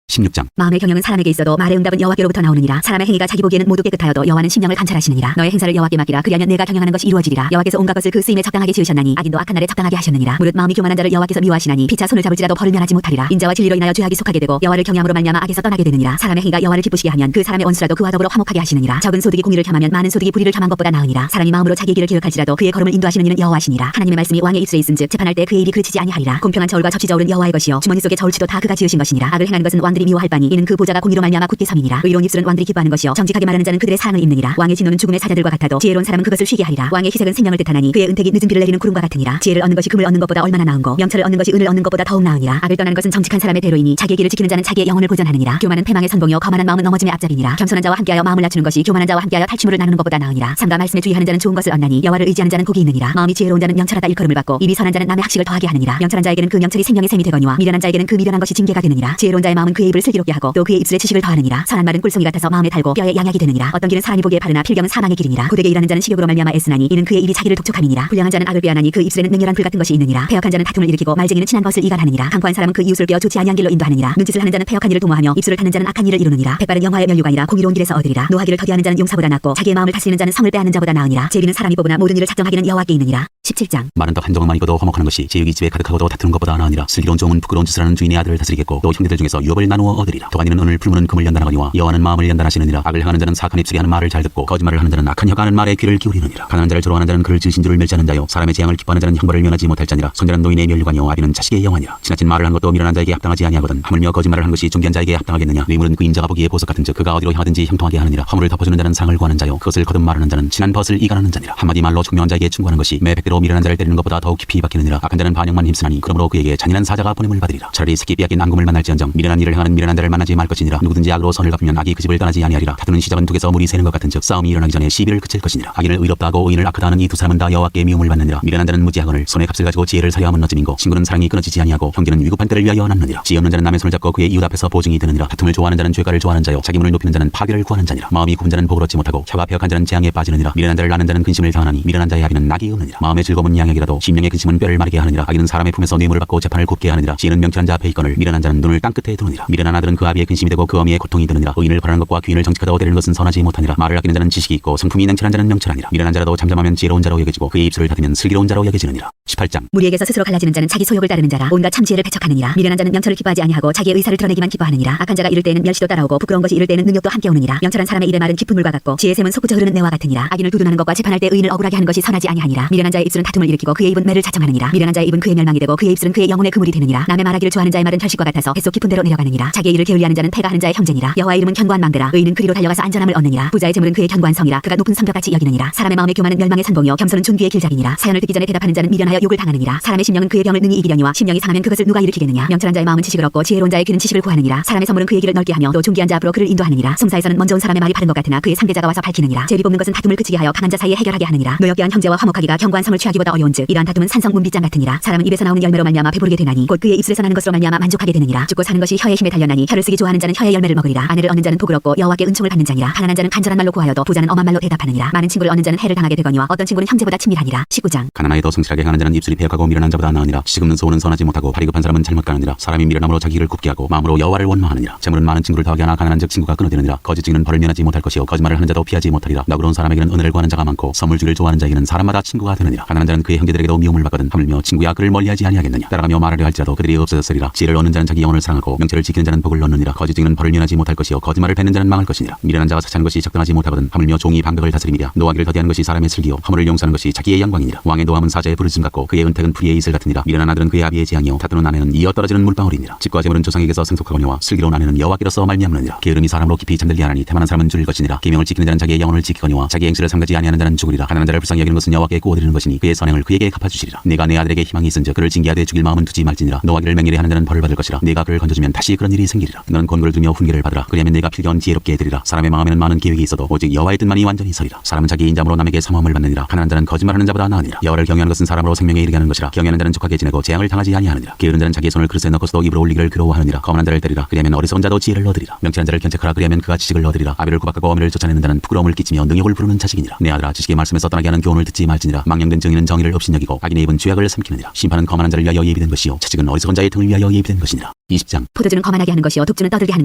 16장. 마음의 경영은 사람에게 있어도 말의 응답은 여호와께로부터 나오느니라. 사람의 행위가 자기 보기에는 모두 깨끗하여도 여호와는 심령을 감찰하시느니라. 너의 행사를 여호와께 맡기라. 그리하면 내가 경영하는 것이 이루어지리라. 여호와께서 온갖 것을 그 쓰임에 적당하게 지으셨나니 악인도 악한 날에 적당하게 하셨느니라. 무릇 마음이 교만한 자를 여호와께서 미워하시나니 피차 손을 잡을지라도 벌을 면하지 못하리라. 인자와 진리로 인하여 죄악이 속하게 되고 여호와를 경외함으로 말미암아 악에서 떠나게 되느니라. 사람의 행위가 여호와를 기쁘시게 하면 그 사람의 원수라도 그와 더불어 화목하게 하시느니라. 적은 소득이 공의를 겸하면 많은 소득이 불의를 겸한 것보다 나으니라. 사람이 마음으로 자기의 길을 기억할지라도 그의 걸음을 인도하시는 이는 여호와시니라. 하나님의 말씀이 왕의 입술에 있은즉 재판할 때 그의 입이 그르치지 아니하리라. 공평한 저울과 접시 저울은 여호와의 것이요 주머니 속의 저울치도 다 그가 지으신 것이니라. 악을 행하는 것은 왕들이 미워할 바니 이는 그 보좌가 공의로 말미암아 굳게 섬이니라. 의로운 입술은 왕들이 기뻐하는 것이요 정직하게 말하는 자는 그들의 사랑을 입느니라. 왕의 진노는 죽음의 사자들과 같아도 지혜로운 사람은 그것을 쉬게 하리라. 왕의 희색은 생명을 뜻하나니 그의 은택이 늦은 비를 내리는 구름과 같으니라. 지혜를 얻는 것이 금을 얻는 것보다 얼마나 나은고 명철을 얻는 것이 은을 얻는 것보다 더욱 나으니라. 악을 떠나는 것은 정직한 사람의 대로이니 자기의 길을 지키는 자는 자기의 영혼을 보전하느니라. 교만은 패망의 선봉이요 거만한 마음은 넘어짐의 앞잡이니라. 겸손한 자와 함께하여 마음을 낮추는 것이 교만한 자와 함께하여 탈취물을 나누는 것보다 나으니라. 삼가 말씀에 주의하는 자는 좋은 것을 얻나니 여호와를 의지하는 자는 복이 있느니라. 마음이 지혜로운 자는 명철하다 일컬음을 받고 입이 선한 자는 남의 학식을 더하게 하느니라. 명철한 자에게는 그 명철이 생명의 샘이 되거니와 미련한 자에게는 그 미련한 것이 징계가 되느니라. 지혜로운 자의 마음은 그의 입을 슬기롭게 하고 또 그의 입술에 지식을 더하느니라. 선한 말은 꿀송이 같아서 마음에 달고 뼈에 양약이 되느니라. 어떤 길은 사람이 보기에 바르나 필경은 사망의 길이니라. 고되게 일하는 자는 식욕으로 말미암아 애쓰나니 이는 그의 입이 자기를 독촉함이니라. 불량한 자는 악을 빼앗나니 그 입술에는 맹렬한 불 같은 것이 있느니라. 패역한 자는 다툼을 일으키고 말쟁이는 친한 것을 이간하느니라. 강포한 사람은 그 이웃을 꿰어 좋지 아니한 길로 인도하느니라. 눈짓을 하는 자는 패역한 일을 도모하며 입술을 닫는 자는 악한 일을 이루느니라. 백발은 영화의 면류관이라 공의로운 길에서 얻으리라. 노하기를 더디하는 자는 용사보다 낫고 자기의 마음을 다스리는 자는 성을 빼앗는 자보다 나으니라. 제비는 사람이 뽑으나 모든 일을 작정하기는 여호와께 있느니라. 17장. 마른 떡 한 조각만 익어도 화목하는 것이 제육이 집에 가득하고도 다투는 것보다 나으니라. 슬기로운 종은 부끄러운 짓을 하는 주인의 아들을 다스리겠고 또 형제들 중에서 유업을 나누어 얻으리라. 도가니는 은을 풀무는 금을 연단하거니와 여호와는 마음을 연단하시느니라. 악을 행하는 자는 사악한 입술이 하는 말을 잘 듣고 거짓말을 하는 자는 악한 혀가 하는 말에 귀를 기울이느니라. 가난한 자를 조롱하는 자는 그를 지으신 줄을 멸시하는 자요 사람의 재앙을 기뻐하는 자는 형벌을 면하지 못할 자니라. 손자는 노인의 면류관이요 아비는 자식의 영환이라. 지나친 말을 한 것도 미련한 자에게 합당하지 아니하거든 하물며 거짓말을 한 것이 존귀한 자에게 합당하겠느냐. 뇌물은 그 인자가 보기에 보석 같은즉 그가 어디로 향하든지 형통하게 하느니라. 허물을 덮어주는 자는 상을 구하는 자요 그것을 거듭 말하는 자는 친한 벗을 이간하는 자니라. 한마디 말로 총명한 자에게 충고하는 것이 매 100대로 미련한 자를 때리는 것보다 더욱 깊이 박히느니라. 악한 자는 반역만 힘쓰나니 그러므로 그에게 잔인한 사자가 보냄을 받으리라. 차라리 새끼 빼앗긴 앙금을 만날지언정 미련한 일을 행하는 미련한 자를 만나지 말 것이니라. 누구든지 악으로 선을 갚으면 악이 그 집을 떠나지 아니하리라. 다투는 시작은 둑에서 물이 새는 것 같은즉 싸움이 일어나기 전에 시비를 그칠 것이니라. 악인을 의롭다 하고 의인을 악하다 하는 이 두 사람은 다 여호와께 미움을 받느니라. 미련한 자는 무지하거늘 손에 값을 가지고 지혜를 사려 함은 어찌민고 친구는 사랑이 끊어지지 아니하고 형제는 위급한 때를 위하여 남느니라. 지혜 없는 자는 남의 손을 잡고 그의 이웃 앞에서 보증이 되느니라. 다툼을 좋아하는 자는 죄가를 좋아하는 자요 자기 문을 높이는 자는 파괴를 구하는 자니라. 마음이 굽은 자는 복을 얻지 못하고 혀가 패역한 자는 재앙에 빠지느니라. 미련한 자를 낳는 자는 근심을 당하나니 미련한 자의 아비는 낙이 없느니라. 마음의 즐거움은 양약이라도 심령의 근심은 뼈를 마르게 하느니라. 악인은 사람의 품에서 뇌물을 받고 재판을 굽게 하느니라. 지혜는 명철한 자 앞에 있거늘 미련한 자는 눈을 땅 끝에 두느니라. 미련한 아들은 그 아비의 근심이 되고 그 어미의 고통이 드느니라. 의인을 벌하는 것과 귀인을 정직하다 얻으려는 것은 선하지 못하니라. 말을 아끼는 자는 지식이 있고 성품이 냉철한 자는 명철하니라. 미련한 자라도 잠잠하면 지혜로운 자로 여겨지고 그의 입술을 닫으면 슬기로운 자로 여겨지느니라. 18장. 무리에게서 스스로 갈라지는 자는 자기 소욕을 따르는 자라. 온갖 참지혜를 배척하느니라. 미련한 자는 명철을 기뻐하지 아니하고 자기의 의사를 드러내기만 기뻐하느니라. 악한 자가 이를 때에는 멸시도 따라오고 부끄러운 것이 이를 때에는 능욕도 함께 오느니라. 명철한 사람의 입의 말은 깊은 물과 같고 지혜의 샘은 솟구쳐 흐르는 내와 같으니라. 악인을 두둔하는 것과 재판할 때 의인을 억울하게 하는 것이 선하지 아니하니라. 미련한 자의 입술은 다툼을 일으키고 그의 입은 매를 자청하느니라. 미련한 자의 입은 그의 멸망이 되고 그의 입술은 그의 영혼의 그물이 되느니라. 남의 말하기를 좋아하는 자의 말은 혈식과 같아서 뱃속 깊은 데로 내려가느니라. 자기의 일을 게을리하는 자는 패가 하는 자의 형제니라. 여호와의 이름은 견고한 망대라. 의인은 그리로 달려가서 안전함을 얻느니라. 부자의 재물은 그의 견고한 성이라. 그가 높은 성벽같이 여기느니라. 사람의 마음의 교만은 멸망의 선봉이요 겸손은 존귀의 길잡이니라. 사연을 듣기 전에 대답하는 자는 미련하여 욕을 당하느니라. 사람의 심령은 그의 병을 능히 이기려니와 심령이 상하면 그것을 누가 일으키겠느냐. 명철한 자의 마음은 지식을 얻고 지혜로운 자의 귀는 지식을 구하느니라. 사람의 선물은 그의 길을 넓게 하며 또 존귀한 자 앞으로 그를 인도하느니라. 송사에서는 먼저 온 사람의 말이 바른 것 같으나 그의 상대자가 와서 밝히느니라. 제비 뽑는 것은 다툼을 그치게 하여 강한 자 사이에 해결하게 하느니라. 노역계한 형제와 화목하기가 견고한 성을 취하기보다 어려운즉 이러한 다툼은 산성 문빗장 같으니라. 사람은 입에서 나오는 열매로 말미암아 배부르게 되나니 곧 그의 입술에서 나는 것으로 말미암아 만족하게 되느니라. 죽고 사는 것이 혀의 힘에 달렸나니 혀를 쓰기 좋아하는 자는 혀의 열매를 먹으리라. 아내를 얻는 자는 복을 얻고 여호와께 은총을 받는 자니라. 가난한 자는 간절한 말로 구하여도 부자는 엄한 말로 대답하느니라. 많은 친구를 얻는 자는 해를 당하게 되거니와 어떤 친구는 형제보다 친밀하니라. 19장. 가난하여도 성실하게 행하는 자는 입술이 배역하고 미련한 자보다 나으니라. 시금는 소원은 선하지 못하고 발이 급한 사람은 잘못 가느니라. 사람이 미련함으로 자기를 굽게 하고 마음으로 여호와를 원망하느니라. 재물은 많은 친구를 더하게 하나 가난한 즉 친구가 끊어지느니라. 거짓 증인은 벌을 면하지 못할 것이요 거짓말을 하는 자도 피하지 못하리라. 너그러운 사람에게는 은혜를 구하는 자가 많고 선물 주기를 좋아하는 자에게는 사람마다 친구가 되느니라. 가난한 자는 그의 형제들에게도 미움을 받거든 하물며 친구야 그를 멀리하지 아니하겠느냐. 따라가며 말하려 할지라도 그들이 없어졌으리라. 지혜를 얻는 자는 자기 영혼을 사랑하고 명철을 지키는 자는 복을 얻느니라. 거짓 증인은 벌을 면하지 못할 것이요 거짓말을 뱉는 자는 망할 것이니라. 미련한 자가 사치하는 것이 적당하지 못하거든 하물며 종이 반격을 다스림이랴. 노하기를 더디하는 것이 사람의 슬기요 허물을 용서하는 것이 자기의 영광이니라. 왕의 노함은 사자의 부르짖음 같고 그의 은택은 풀이의 이슬 같으니라. 미련한 아들은 그의 아비의 재앙이요 다투는 아내는 이어 떨어지는 물방울이니라. 집과 재물은 조상에게서 생속하거니와 슬기로운 아내는 여호와께로서 말미암느니라. 게으름이 사람으로 깊이 잠들게 하나니 태만한 사람은 줄일 것이니라. 계명을 지키는 자는 자기의 영혼을 지키거니와 자기 행실을 삼가지 아니하는 자는 죽으리라. 가난한 자를 불쌍히 여기는 것은 여호와께 구워드리는 것이니 그의 선행을 그에게 갚아주시리라. 내가 내 아들에게 희망이 있은즉 그를 징계하되 죽일 마음은 두지 말지니라. 노하기를 맹렬히 하는 자는 벌을 받을 것이라. 내가 그를 건져주면 다시 그런 일이 생기리라. 너는 권고를 두며 훈계를 받으라. 그리하면 내가 필경은 지혜롭게 해드리라. 사람의 마음에는 많은 계획이 있어도 오직 여호와의 뜻만이 완전히 서리라. 사람은 자기 인자함으로 남에게 사모함을 받느니라. 가난한 자는 거짓말하는 자보다 나으니라. 여호와를 경외하는 것은 사람으로 생명에 이르게 하는 것이라. 경외하는 자는 족하게 지내고 재앙을 당하지 아니하느니라. 게으른 자는 자기의 손을 그릇에 넣고서도 입으로 올리기를 괴로워하느니라. 거만한 자를 때리라. 그리하면 어리석은 자도 지혜를 얻으리라. 명철한 자를 견책하라. 그리하면 그가 지식을 얻으리라. 아비를 구박하고 어미를 쫓아내는 자는 부끄러움을 끼치며 능욕을 부르는 자식이니라. 내 아들아 지식의 말씀에서 떠나게 하는 교훈을 듣지 말지니라. 망령된 정의는 정의를 업신여기고 악인의 입은 죄악을 삼키느니라. 심판은 거만한 자를 위하여 예비된 것이요 채찍은 어리석은 자의 등을 위하여 예비된 것이니라. 20장. 포도주는 거만하게 하는 것이요 독주는 떠들게 하는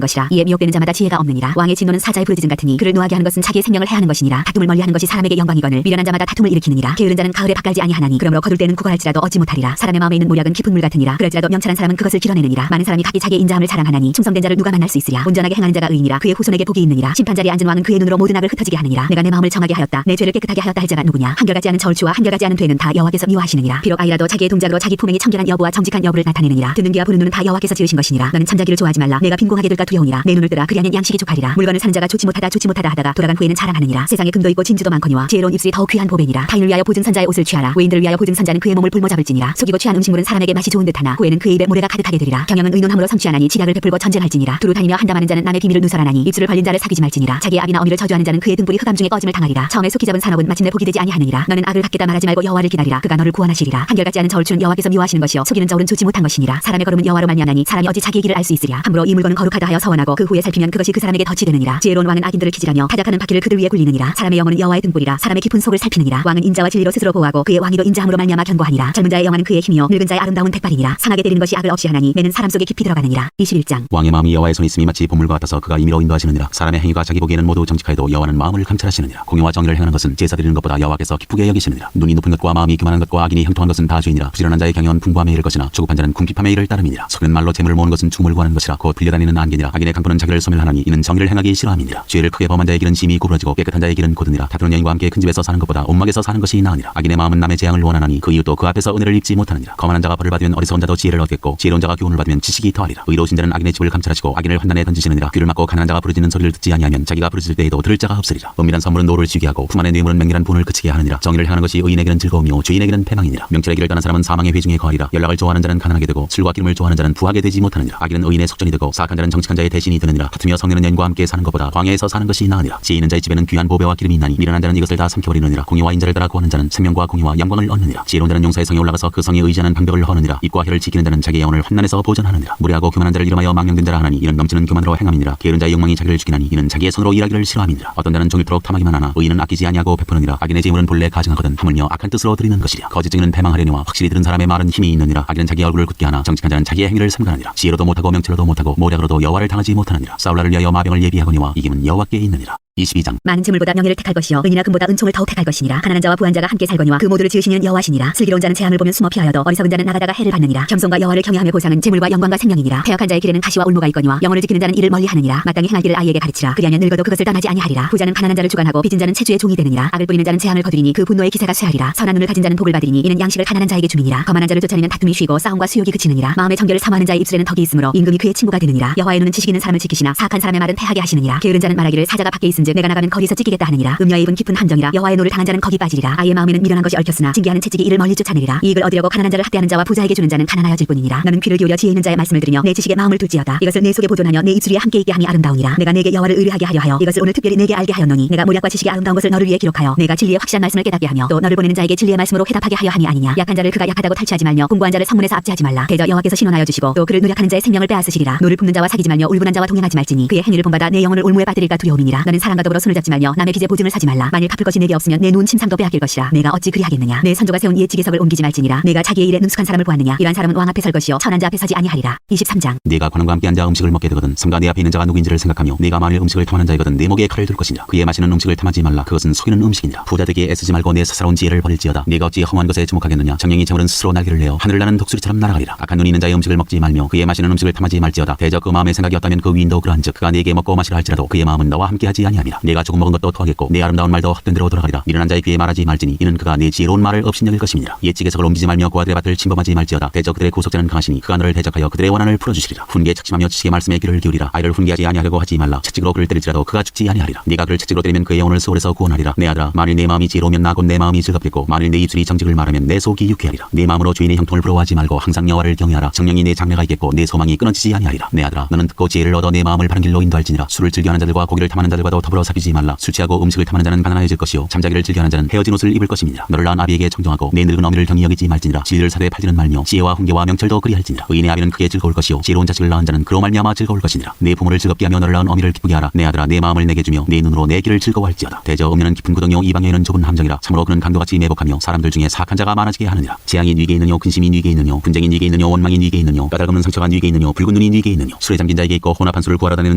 것이라. 이에 미혹되는 자마다 지혜가 없느니라. 왕의 진노는 사자의 부르짖음 같으니 그를 노하게 하는 것은 자기의 생명을 해하는 것이니라. 다툼을 멀리하는 것이 사람에게 영광이거늘 미련한 자마다 다툼을 일으키느니라. 게으른 자는 가을에 밭갈지 아니하나니 그러므로 거둘 때는 구걸할지라도 얻지 못하리라. 사람의 마음에 있는 모략은 깊은 물 같으니라. 그럴지라도 명철한 사람은 그것을 길어내느니라. 많은 사람이 각기 자기의 인자함을 자랑하나니 충성된 자를 누가 만날 수 있으랴. 온전하게 행하는 자가 의인이라. 그의 후손에게 복이 있느니라. 심판 자리에 앉은 왕은 그의 눈으로 모든 악을 흩어지게 하느니라. 내가 내 마음을 정하게 하였다. 내 죄를 깨끗하게 하였다 할 자가 누구냐. 한결같지 않은 저울추와 한결같지 않은 되는 다 여호와께서 미워하시느니라. 비록 아이라도 자기의 동작으로 자기 품행이 청결한 여부와 정직한 여부를 나타내느니라. 듣는 귀와 보는 눈은 다 여호와께서 지으신 것이니라. 너는 잠자기를 좋아하지 말라. 내가 빈궁하게 될까 두려우니라. 내 눈을 뜨라. 그리하면 양식이 족하리라. 물건을 사는 자가 좋지 못하다 하다가 돌아간 후에는 자랑하느니라. 세상에 금도 있고 진주도 많거니와 지혜로운 입술이 더욱 귀한 보배니라. 타인을 위하여 보증선자의 옷을 취하라. 외인들을 위하여 보증선자는 그의 몸을 볼모 잡을지니라. 속이고 취한 음식물은 사람에게 맛이 좋은 듯하나 후에는 그의 입에 모래가 가득하게 되리라. 경영은 의논함으로 성취하나니 지략을 베풀고 전쟁할지니라. 두루 다니며 한담하는 자는 남의 비밀을 누설하나니 입술을 벌린 자를 사귀지 말지니라. 자기의 아비나 어미를 저주하는 자는 그의 등불이 흑암 중에 꺼짐을 당하리라. 처음에 속히 잡은 산업은 마침내 복이 되지 아니하느니라. 너는 악을 갖게다 말하지 말고 여호와를 기다리라. 그가 너를 구원하시리라. 한결같지 않은 저울추는 여호와께서 미워하시는 것이요 속이는 저울은 좋지 못한 것이니라. 사람의 걸음은 여호와로 말미암나니 사람이 어찌 자기의 길을 알 수 있으랴. 함부로 이 물건은 거룩하다 하여 서원하고 그 후에 살피면 그것이 그 사람에게 덫이 되느니라. 지혜로운 왕은 악인들을 기질하며 타작하는 바퀴를 그들 위에 굴리느니라. 사람의 영혼은 여호와의 등불이라. 사람의 깊은 속을 살피느니라. 왕은 인자와 진리로 스스로 보호하고 그의 왕위도 인자함으로 말미암아 견고하니라. 젊은 자의 영화는 그의 힘이요 늙은 자의 아름다운 백발이니라. 상하게 때리는 것이 악을 없이 하나니 매는 사람 속에 깊이 들어가느니라. 21장. 왕의 마음이 여호와의 손에 있음이 마치 보물과 같아서 그가 임의로 인도하시느니라. 사람의 행위가 자기 보기에는 모두 정직하여도 여호와는 마음을 감찰하시느니라. 공의와 정의를 행하는 것은 제사 드리는 것보다 여호와께서 기쁘게 여기시느니라. 눈이 높은 것과 마음이 교만한 것과 악인이 형통한 것은 다 죄이니라. 부지런한 자의 경영은 풍부함에 이를 것이나 조급한 자는 궁핍함에 이를 따름이니라. 속이는 말로 재물을 모으는 것은 죽음을 구하는 것이라. 곧 불려다니는 안개니라. 악인의 강포는 자기를 소멸하나니 이는 정의를 행하기 싫어함이니라. 죄를 크게 범한 자의 길은 심히 구부러지고 깨끗한 자의 길은 고드니라. 다투는 여인과 함께 큰 집에서 사는 것보다 온막에서 사는 것이 나으니라. 악인의 마음은 남의 재앙을 원하나니 그 이웃도 그 앞에서 은혜를 입지 못하느니라. 거만한 자가 벌을 받으면 어리석은 자도 지혜를 얻겠고 지혜로운 자가 교훈을 받으면 지식이 더하리라. 의로우신 자는 악인의 집을 감찰하시고 악인을 환난에 던지시느니라. 귀를 막고 가난한 자가 부르짖는 소리를 듣지 아니하면 자기가 부르짖을 때에도 들을 자가 없으리라. 은밀한 선물은 노를 쥐게 하고 품 안의 뇌물은 맹렬한 분을 그치게 하느니라. 정의를 행하는 것이 의인에게는 즐거움이요 죄인에게는 패망이니라. 명철의 길을 떠난 사람은 사망의 회중에 거하리라. 연락을 좋아하는 자는 가난하게 되고 술과 기름을 좋아하는 자는 부하게 되지 못하느니라. 악인은 의인의 속전이 되고 사악한 자는 정직한 자의 대신이 되느니라. 다투며 성내는 여인과 함께 사는 것보다 광야에서 사는 것이 나으니라. 지혜 있는 자의 집에는 귀한 보배와 기름이 있나니 미련한 자는 이것을 다 삼켜버리느니라. 공의와 인자를 따라 구하는 자는 생명과 공의와 영광을 얻느니라. 지혜로운 자는 용사의 성에 올라가서 그 성에 의지하는 방벽을 허느니라. 입과 혀를 지키는 자는 자기의 영혼을 환난에서 보전하느니라. 무례하고 교만한 자를 이름하여 망령된 자라 하나니 이는 넘치는 교만으로 행함이니라. 게으른 자의 욕망이 자기를 죽이나니 이는 자기의 손으로 일하기를 싫어함이니라. 어떤 자는 종일토록 탐하기만 하나 의인은 아끼지 아니하고 베푸느니라. 악인의 재물은 본래 가증하거든 하물며 악한 뜻으로 드리는 것이랴. 거짓 증인은 패망하려니와 확실히 들은 사람의 말은 힘이 있느니라. 악인은 자기 얼굴을 굳게 하나 정직한 자는 자기의 행위를 삼가느니라. 지혜로도 못하고 명철로도 못하고 모략으로도 여호와를 당하지 못하느니라. 싸울날을 위하여 마병을 예비하거니와 이김은 여호와께 있느니라. 22장. 많은 재물보다 명예를 택할 것이요 은이나 금보다 은총을 더욱 택할 것이니라. 가난한 자와 부한 자가 함께 살거니와 그 모두를 지으시는 여호와시니라. 슬기로운 자는 재앙을 보면 숨어 피하여도 어리석은 자는 나가다가 해를 받느니라. 겸손과 여호와를 경외하며 보상은 재물과 영광과 생명이니라. 패역한 자의 길에는 가시와 올무가 있거니와 영혼을 지키는 자는 이를 멀리하느니라. 마땅히 행할 길을 아이에게 가르치라. 그리하면 늙어도 그것을 떠나지 아니하리라. 부자는 가난한 자를 주관하고 빚진 자는 채주의 종이 되느니라. 악을 뿌리는 자는 재앙을 거두리니 그 분노의 기세가 쇠하리라. 선한 눈을 가진 자는 복을 받으리니 이는 양식을 가난한 자에게 주민이라. 거만한 자를 쫓아내면 다툼이 쉬고 싸움과 수욕이 그치느니라. 마음의 정결을 사모하는 자의 입술에는 덕이 있으므로 임금이 그의 친구가 되느니라. 여호와의 눈은 지식있는 사람을 지키시나 사악한 사람의 말은 패하게 하시느니라. 게으른 자는 말하기를 사자가 밖에 있으니 있은즉 내가 나가면 거기서 찢기겠다 하느니라. 음녀의 입은 깊은 함정이라 여호와의 노를 당한 자는 거기 빠지리라. 아이의 마음에는 미련한 것이 얽혔으나 징계하는 채찍이 이를 멀리 쫓아내리라. 이익을 얻으려고 가난한 자를 학대하는 자와 부자에게 주는 자는 가난하여질 뿐이니라. 너는 귀를 기울여 지혜 있는 자의 말씀을 들으며 내 지식에 마음을 둘지어다. 이것을 내 속에 보존하며 내 입술 위에 함께 있게 하니 아름다우니라. 내가 내게 여호와를 의뢰하게 하려 하여 이것을 오늘 특별히 내게 알게 하였노니 내가 모략과 지식이 아름다운 것을 너를 위해 기록하여 내가 진리의 확실한 말씀을 깨닫게 하며 또 너를 보내는 자에게 진리의 말씀으로 회답하게 하여 함이 아니냐. 약한 자를 그가 약하다고 탈취하지 말며 공고한 자를 성문에서 압제하지 말라. 대저 여호와께서 신원하여 주시고 또 그를 노력하는 자의 생명을 빼앗으시리라. 노를 품는 자와 사귀지 말며 울분한 자와 동행하지 말지니 그의 행위를 본받아 내 영혼을 올무에 빠뜨릴까 두려움이니라. 너는 사람과 더불어 손을 잡지 말며 남의 빚에 보증을 사지 말라. 만일 갚을 것이 내게 없으면 내 눈 침상도 빼앗길 것이라. 내가 어찌 그리하겠느냐. 내 선조가 세운 옛 지계석을 옮기지 말지니라. 내가 자기의 일에 능숙한 사람을 보았느냐. 이러한 사람은 왕 앞에 설 것이요 천한 자 앞에 서지 아니하리라. 23장. 네가 관원과 함께 앉아 음식을 먹게 되거든 삼가 내 앞에 있는 자가 누구인지를 생각하며 네가 만일 음식을 탐하는 자이거든 내 목에 칼을 둘 것이냐. 그의 마시는 음식을 탐하지 말라. 그것은 속이는 음식이니라. 부자 되기에 애쓰지 말고 내 사사로운 지혜를 버릴지어다. 네가 어찌 험한 것에 주목하겠느냐. 정령이 재물은 스스로 날개를 내어 하늘을 나는 독수리처럼 날아가리라. 악한 눈이 있는 자의 음식을 먹지 말며 그의 마시는 음식을 탐하지 말지어다. 대저 그 마음의 생각이 없다면 그 위인도 그러한즉 그가 네게 먹고 마시라 할지라도 그의 마음은 너와 함께하지 아니함이라. 네가 조금 먹은 것도 토하겠고 내 아름다운 말도 헛된 대로 돌아가리라. 미련한 자의 귀에 말하지 말지니 이는 그가 네 지혜로운 말을 업신여길 것임이니라. 옛 지계석을 옮기지 말며 고아들의 밭을 침범하지 말지어다. 대저 그들의 구속자는 강하시니 그가 너를 대적하여 그들의 원한을 풀어주시리라. 훈계 착심하며 지식의 말씀에 귀를 기울이라. 아이를 훈계하지 아니하려고 하지 말라. 채찍으로 그를 때릴지라도 그가 죽지 아니하리라. 네가 그를 채찍으로 때리면 그의 영혼을 수월에서 구원하리라. 내 아들아 만일 내 마음이 지혜로우면 나 곧 내 마음이 즐겁겠고 만일 내 입술이 정직을 말하면 내 속이 유쾌하리라. 내 마음으로 주인의 형통을 부러워하지 말고 항상 여호와를 경외하라. 정령이 내 장래가 있겠고 내 소망이 끊어지지 아니하리라. 내 아들아 너는 듣고 지혜를 얻어 내 마음을 바른 길로 인도할지니라. 술을 즐겨하는 자들과 고기를 탐하는 자들과도 더불어 사귀지 말라. 술 취하고 음식을 탐하는 자는 가난해질 것이요 잠자기를 즐겨하는 자는 헤어진 옷을 입을 것임이니라. 너를 낳은 아비에게 청정하고 내 늙은 어미를 경히 여기지 말지니라. 진리를 사되 팔지는 말며 지혜와 훈계와 명철도 그리할지니라. 의인의 아비는 크게 즐거울 것이요 지혜로운 자식을 낳은 자는 그로 말미암아 즐거울 것이니라. 내 부모를 즐겁게 하며 너를 낳은 어미를 기쁘게 하라. 내 아들아 내 마음을 내게 주며 내 눈으로 내 길을 즐거워할지어다. 대저 음녀는 깊은 구덩이요 이방에는 좁은 함정이라. 참으로 그는 강도같이 매복하며 사람들 중에 사악한 자가 많아지게 하느니라. 재앙이 네게 있느뇨 근심이 네게 있느뇨 분쟁이 네게 있느뇨 원망이 네게 있느뇨 까닭없는 상처가 네게 있느뇨 붉은 눈이 네게 있느뇨 술에 잠긴 자에게 있고 혼합한 술을 구하러 다니는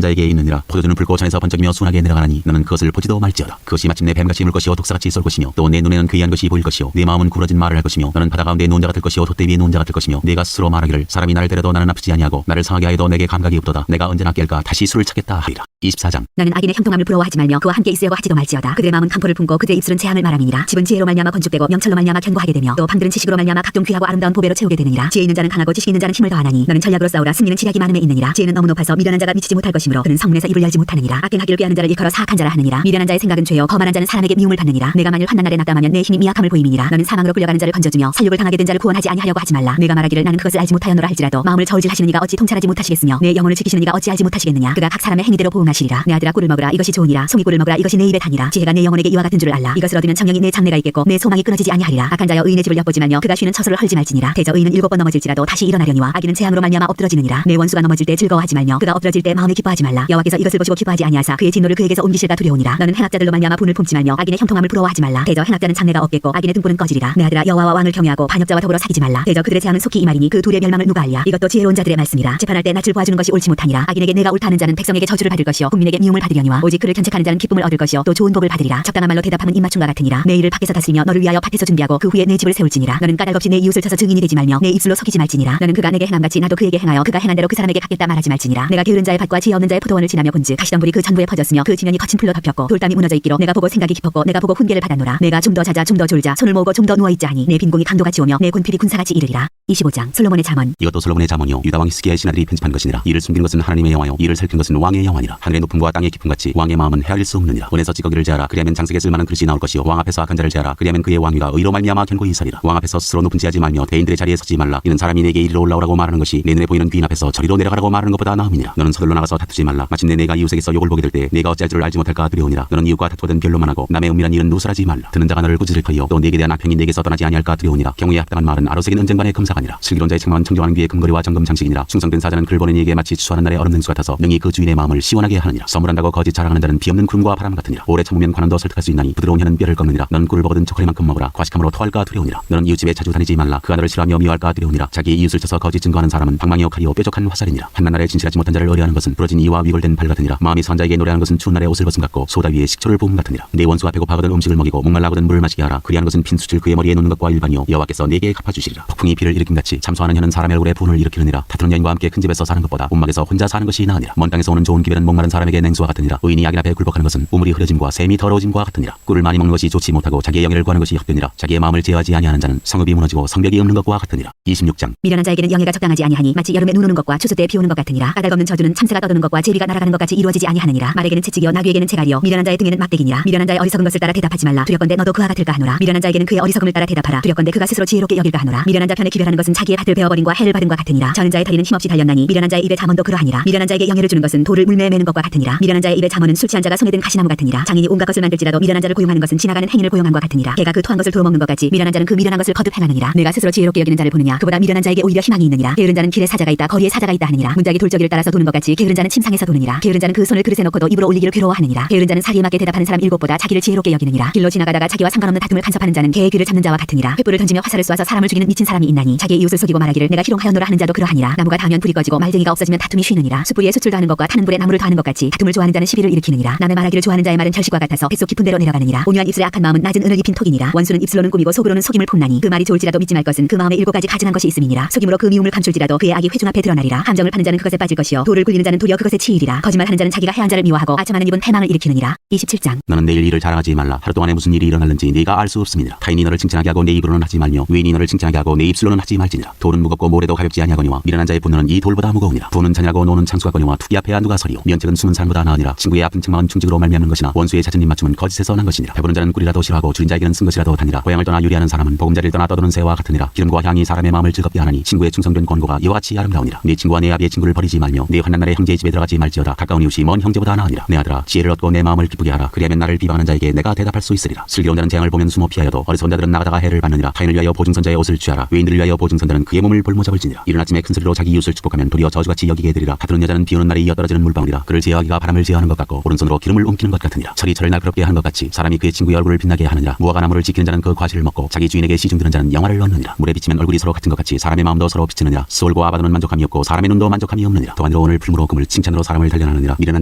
자에게 있느니라. 포도주는 붉고 잔에서 번쩍이며 순하게 내려가나니 너는 그것을 보지도 말지어다. 그것이 마침내 뱀같이 물 것이요 독사같이 쏠 것이며 또 내 눈에는 괴이한 것이 보일 것이요 내 마음은 구부러진 말을 할 것이며 너는 바다 가운데 노은 자가 될 것이요 돛대 위에 노은 자가 될 것이며 내가 스스로 말하기를 사람이 나를 때려도 나는 아프지 아니하고 나를 상하게 하여도 내게 감각이 없도다. 내가 언제나 깰까 다시 술을 찾겠다 하리라. 24장. 나는 악인의 형통함을 부러워하지 말며 그와 함께 있으려고 하지도 말지어다. 그들의 마음은 강포를 품고 그들의 입술은 재앙을 말함이니라. 집은 지혜로 말미암아 건축되고 명철로 말미암아 견고하게 되며 또 방들은 지식으로 말미암아 각종 귀하고 아름다운 보배로 채우게 되느니라. 지혜 있는 자는 강하고 지식 있는 자는 힘을 더하나니 너는 전략으로 싸우라. 승리는 지략이 많음에 있느니라. 지혜는 너무 높아서 미련한 자가 미치지 못할 것이므로 그는 성문에서 입을 열지 못하느니라. 악행하기를 꾀하는 자를 일컬어 사악한 자라 하느니라. 미련한 자의 생각은 죄요 거만한 자는 사람에게 미움을 받느니라. 내가 만일 환난 날에 낙담하면 내 힘이 미약함을 보임이니라. 너는 사망으로 끌려가는 자를 건져주며 살육을 당하게 된 자를 구원하지 아니하려고 하지 말라. 내가 말하기를 나는 그것을 알지 못하였노라 할지라도 마음을 저울질하시는 이가 어찌 통찰하지 못하시겠으며 내 영혼을 지키시는 이가 어찌 알지 못하시겠느냐. 그가 각 사람의 행위대로 보응하시리라. 내 아들아 꿀을 먹으라. 이것이 좋으니라. 송이꿀을 먹으라. 이것이 내 입에 다니라. 지혜가 내 영혼에게 이와 같은 줄을 알라. 이것을 얻으면 정령이 내 장래가 있겠고 내 소망이 끊어지지 아니하리라. 악한 자여 의인의 집을 엿보지 말며 그가 쉬는 처소를 헐지 말지니라. 대저 의인은 7번 넘어질지라도 다시 일어나려니와 악인은 재앙으로 말미암아 엎드러지느니라. 내 원수가 넘어질 때 즐거워하지 말며 그가 엎드러질 때 마음에 기뻐하지 말라. 여호와께서 이것을 보시고 기뻐하지 아니하사 그의 진노를 그에게서 옮기실까 두려우니라. 너는 행악자들로 말미암아 분을 품지 말며 악인의 형통함을 부러워하지 말라. 대저 행악자는 장래가 없겠고 악인의 등불은 꺼지리라. 내 아들아 여호와와 왕을 경외하고 반역자와 더불어 사귀지 말라. 대저 그들의 재앙은 속히 임하리니 그 둘의 멸망을 누가 알랴. 이것도 지혜로운 자들의 말씀이라. 재판할 때 낯을 보아주는 것이 옳지 못하니라. 악인에게 내가 옳다는 자는 백성에게 저주를 받을 것이요 국민에게 미움을 받으려니와 오직 그를 견책하는 자는 기쁨을 얻을 것이요 또 좋은 복을 받으리라. 적당한 말로 대답하면 입맞춤과 같으니라. 내 일을 밖에서 다스리며 너를 위하여 밭에서 준비하고 그 후에 내 집을 세울지니라. 너는 까닭없이 내 이웃을 쳐서 증인이 되지 말며 내 입술로 속이지 말지니라. 너는 그가 내게 행함같이 나도 그에게 행하여 그가 행한 대로 그 사람에게 갚겠다 말하지 말지니라. 내가 게으른 자의 밭과 지혜 없는 자의 포도원을 지나며 본즉 가시덤불이 그 전부에 퍼졌으며 그 지면이 거친 풀로 덮였고 돌담이 무너져 있기로 내가 보고 생각이 깊었고 내가 보고 훈계를 받았노라. 내가 좀 더 자자 좀 더 졸자 손을 모으고 좀 더 누워있자 하니 내 빈공이 강도같이 오며 내 군필이 군사같이 이르리라. 25장. 솔로몬의 잠언. 이것도 솔로몬의 잠언이요 유다 왕 히스기야의 신하들이 편집한 것이니라. 이를 숨긴 것은 하나님의 영화요 이를 살핀 것은 왕의 영화니라. 하늘의 높음과 땅의 깊음같이 왕의 마음은 헤아릴 수 없느니라. 원에서 찌꺼기를 제하라. 그리하면 장색에 쓸만한 그릇이 나올 것이요 왕 앞에서 악한 자를 제하라. 그리하면 그의 왕위가 의로 말미암아 견고히 서리라. 왕 앞에서 스스로 높은 지하지 말며 대인들의 자리에 서지 말라. 이는 사람이 내게 이리로 올라오라고 말하는 것이 내 눈에 보이는 귀인 앞에서 저리로 내려가라고 말하는 것보다 나음이니라. 너는 서둘러 나가서 다투지 말라. 마침내 내가 이웃에게서 욕을 보게 될 때 내가 어찌할 줄을 알지 못할까 두려우니라. 너는 이웃과 다투거든 변론만 하고 남의 은밀한 일은 누설하지 말라. 듣는 자가 너를 꾸짖을 터이요 또 내게 대한 악평이 내게서 떠나지 아니할까 두려우니라. 경우에 합당한 말은 아로새긴 은쟁반의 금사가니라. 슬기로운 자의 책망은 청정하는 귀의 금거리와 정금 장식이니라. 충성된 사자는 글 보낸 이에게 마치 추수하는 날의 얼음 냉수 같아서 능히 그 주인의 마음을 시원하게 하느니라. 선물한다고 거짓 자랑하는 자는 비없는 구름과 바람 같으니라. 오래 참으면 관원도 설득할 수 있나니 부드러운 혀는 뼈를 꺾느니라. 너는 꿀을 먹거든 초콜릿만큼 먹으라. 과식함으로 토할까 두려우니라. 너는 이웃집에 자주 다니지 말라. 그가 너를 싫어하며 미워할까 두려우니라. 자기의 이웃을 쳐서 거짓 증거하는 사람은 방망이요 칼이요 뾰족한 화살이니라. 한낱날에 진실하지 못한 자를 의뢰하는 것은 부러진 이와 위골된 발 같으니라. 마음이 선 자에게 노래하는 것은 추운 날에 옷을 벗음 같고 소다 위에 식초를 부음 같으니라. 내 원수가 배고파거든 음식을 먹이고 목말라거든 물을 마시게 하라. 그리하는 것은 핀 숯을 그의 머리에 놓는 것과 일반이요 여호와께서 내게 갚아주시리라. 폭풍이 비를 일으킴같이 참소하는 혀는 사람의 얼굴에 분을 일으키느니라. 다투는 여인과 함께 큰 집에서 사는 것보다 움막에서 혼자 사는 것이 나으니라. 먼 땅에서 오는 좋은 기별은 목마른 사람에게 냉수와 같으니라. 의인이 악인 앞에 굴복하는 것은 우물이 흐려짐과 샘이 더러워짐과 같으니라. 꿀을 많이 먹는 것이 좋지 못하고 자기의 영예를 구하는 것이 혁변이라. 자기의 마음을 제어하지 아니하는 자는 성읍이 무너지고 성벽이 없는 것과 같으니라. 26장. 미련한 자에게는 영예가 적당하지 아니하니 마치 여름에 눈 오는 것과 추수 때 비 오는 것 같으니라. 까닭없는 저주는 참새가 떠드는 것과 제비가 날아가는 것 같이 이루어지지 아니하느니라. 말에게는 채찍이요 나귀에게는 채갈이요 미련한 자의 등에는 막대기니라. 미련한 자의 어리석은 것을 따라 대답하지 말라. 두렵건대 너도 그와 같을까 하노라. 미련한 자에게는 그의 어리석음을 따라 대답하라. 두렵건대 그가 스스로 지혜롭게 여길까 하노라. 미련한 자 편에 기별하는 것은 자기의 밭을 베어버림과 해를 받음과 같으니라. 저는 자의 다리는 힘없이 달렸나니 미련한 자의 입에 잠언도 그러하니라. 미련한 자에게 영예를 주는 것은 돌을 물매에 매는 것과 같으니라. 미련한 자의 입에 잠언은 술 취한 자가 손에 든 가시나무 같으니라. 장인이 온갖 것을 만들지라도 미련한 자를 고용하는 것은 지나가는 행인을 고용함과 같으니라. 개가 그 토한 것을 도로 먹는 것 같이 미련한 자는 그 미련한 것을 거듭 행하느니라. 내가 스스로 지혜롭게 여기는 자를 보느냐. 그보다 미련한 자에게 오히려 희망이 있느니라. 게으른 자는 길에 사자가 있다 거리에 사자가 있다 하느니라. 문짝이 돌저기를 따라서 도는 것 같이 게으른 자는 침상에서 도느니라. 게으른 자는 그 손을 그릇에 놓고도 입으로 올리기를 괴로워하느니라. 게으른 자는 사리에 맞게 대답하는 사람 일곱보다 자기를 지혜롭게 여기느니라. 길로 지나가다가 자기와 상관없는 다툼을 간섭하는 자는 개의 귀를 잡는 자와 같으니라. 횃불을 던지며 화살을 쏘아서 사람을 죽이는 미친 사람이 있나니 자기의 이웃을 속이고 말하기를 내가 희롱하였노라 하는 자도 그러하니라. 나무가 닿으면 불이 꺼지고 말쟁이가 없어지면 다툼이 쉬느니라. 숯불이에 수출도 하는 것과 타는 불에 나무를 더하는 것 같이 다툼을 좋아하는 자는 시비를 일으키느니라. 남의 말하기를 좋아하는 자의 말은 결식과 같아서 뱃속 깊은 데로 내려가느니라. 온유한 입술의 악한 마음은 낮은 은을 입힌 톡이니라. 원수는 입술로는 꾸미고 속으로는 속임을 품나니 그 말이 좋을지라도 믿지 말 것은 그 마음에 7가지 가증한 것이 있음이니라. 속임으로 그 미움을 감출지라도 그의 악이 회중 앞에 드러나리라. 함정을 파는 자는 그것에 빠질 것이요 돌을 굴리는 자는 도리어 그것에 치이리라. 거짓말하는 자는 자기가 해한 자를 미워하고 아첨하는 입은 패망을 일으키느니라. 27장. 너는 내일 일을 자랑하지 말라. 하루 동안에 무슨 일이 일어날는지 네가 알 수 없음이니라. 타인이 너를 칭찬하게 하고 내 입으로는 하지 말며 외인이 너를 칭찬하게 하고 내 입술로는 하지 말지니라. 돌은 무겁고 모래도 가볍지 아니하거니와 미련한 자의 분노는 이 돌보다 무거우니라. 부는 잔이라고 노는 창수가 거니와 투기 앞에야 누가 서리요. 미연책은 숨은 사람보다 나으니라. 친구의 아픈 책망은 충직으로 말미암는 것이나 원수의 잦은 입맞춤은 거짓에서 난 것이니라. 배부른 자는 꿀이라도 싫어하고 줄인 자에게는 쓴 것이라도 다니라. 고향을 떠나 유리하는 사람은 보금자리를 떠나 떠도는 새와 같으니라. 기름과 향이 사람의 마음을 즐겁게 하나니 친구의 충성된 권고가 이와 같이 아름다우니라. 네 친구와 내 아비의 친구를 버리지 말며 네 환난 날에 형제의 집에 들어가지 말지어다. 가까운 이웃이 먼 형제보다 나으니라. 내 아들아 지혜를 얻고 내 마음을 기쁘게 하라. 그리하면 나를 비방하는 자에게 내가 대답할 수 있으리라. 슬기로운 자는 재앙을 보면 숨어 피하여도 어리석은 자들은 나가다가 해를 받느니라. 타인을 위하여 보증선자의 옷을 취하라. 외인들을 위하여 보증선자는 그의 몸을 볼모잡을 지니라. 이른 아침에 큰 소리로 자기 이웃을 축복하면 도리어 저주같이 여기게 되리라. 다투는 여자는 비오는 날에 이어 떨어지는 물방울이라. 그를 제어하기가 바람을 제어하는 것 같고 오른손으로 기름을 옮기는 것 같으니라. 철이 철을 날카롭게 하는 것 같이 사람이 그의 친구의 얼굴을 빛나게 하느니라. 무화과 나무를 지키는 자는 그 과실을 먹고 자기 주인에게 시중드는 자는 영화를 얻느니라. 물에 비치면 얼굴이 서로 같은 것 같이 사람의 마음도 서로 비치느니라. 스올과 아바도는 만족함이 없고 사람의 눈도 만족함이 없느니라. 도안으로 오늘 풀무로 금을 칭찬으로 사람을 단련하느니라. 미련한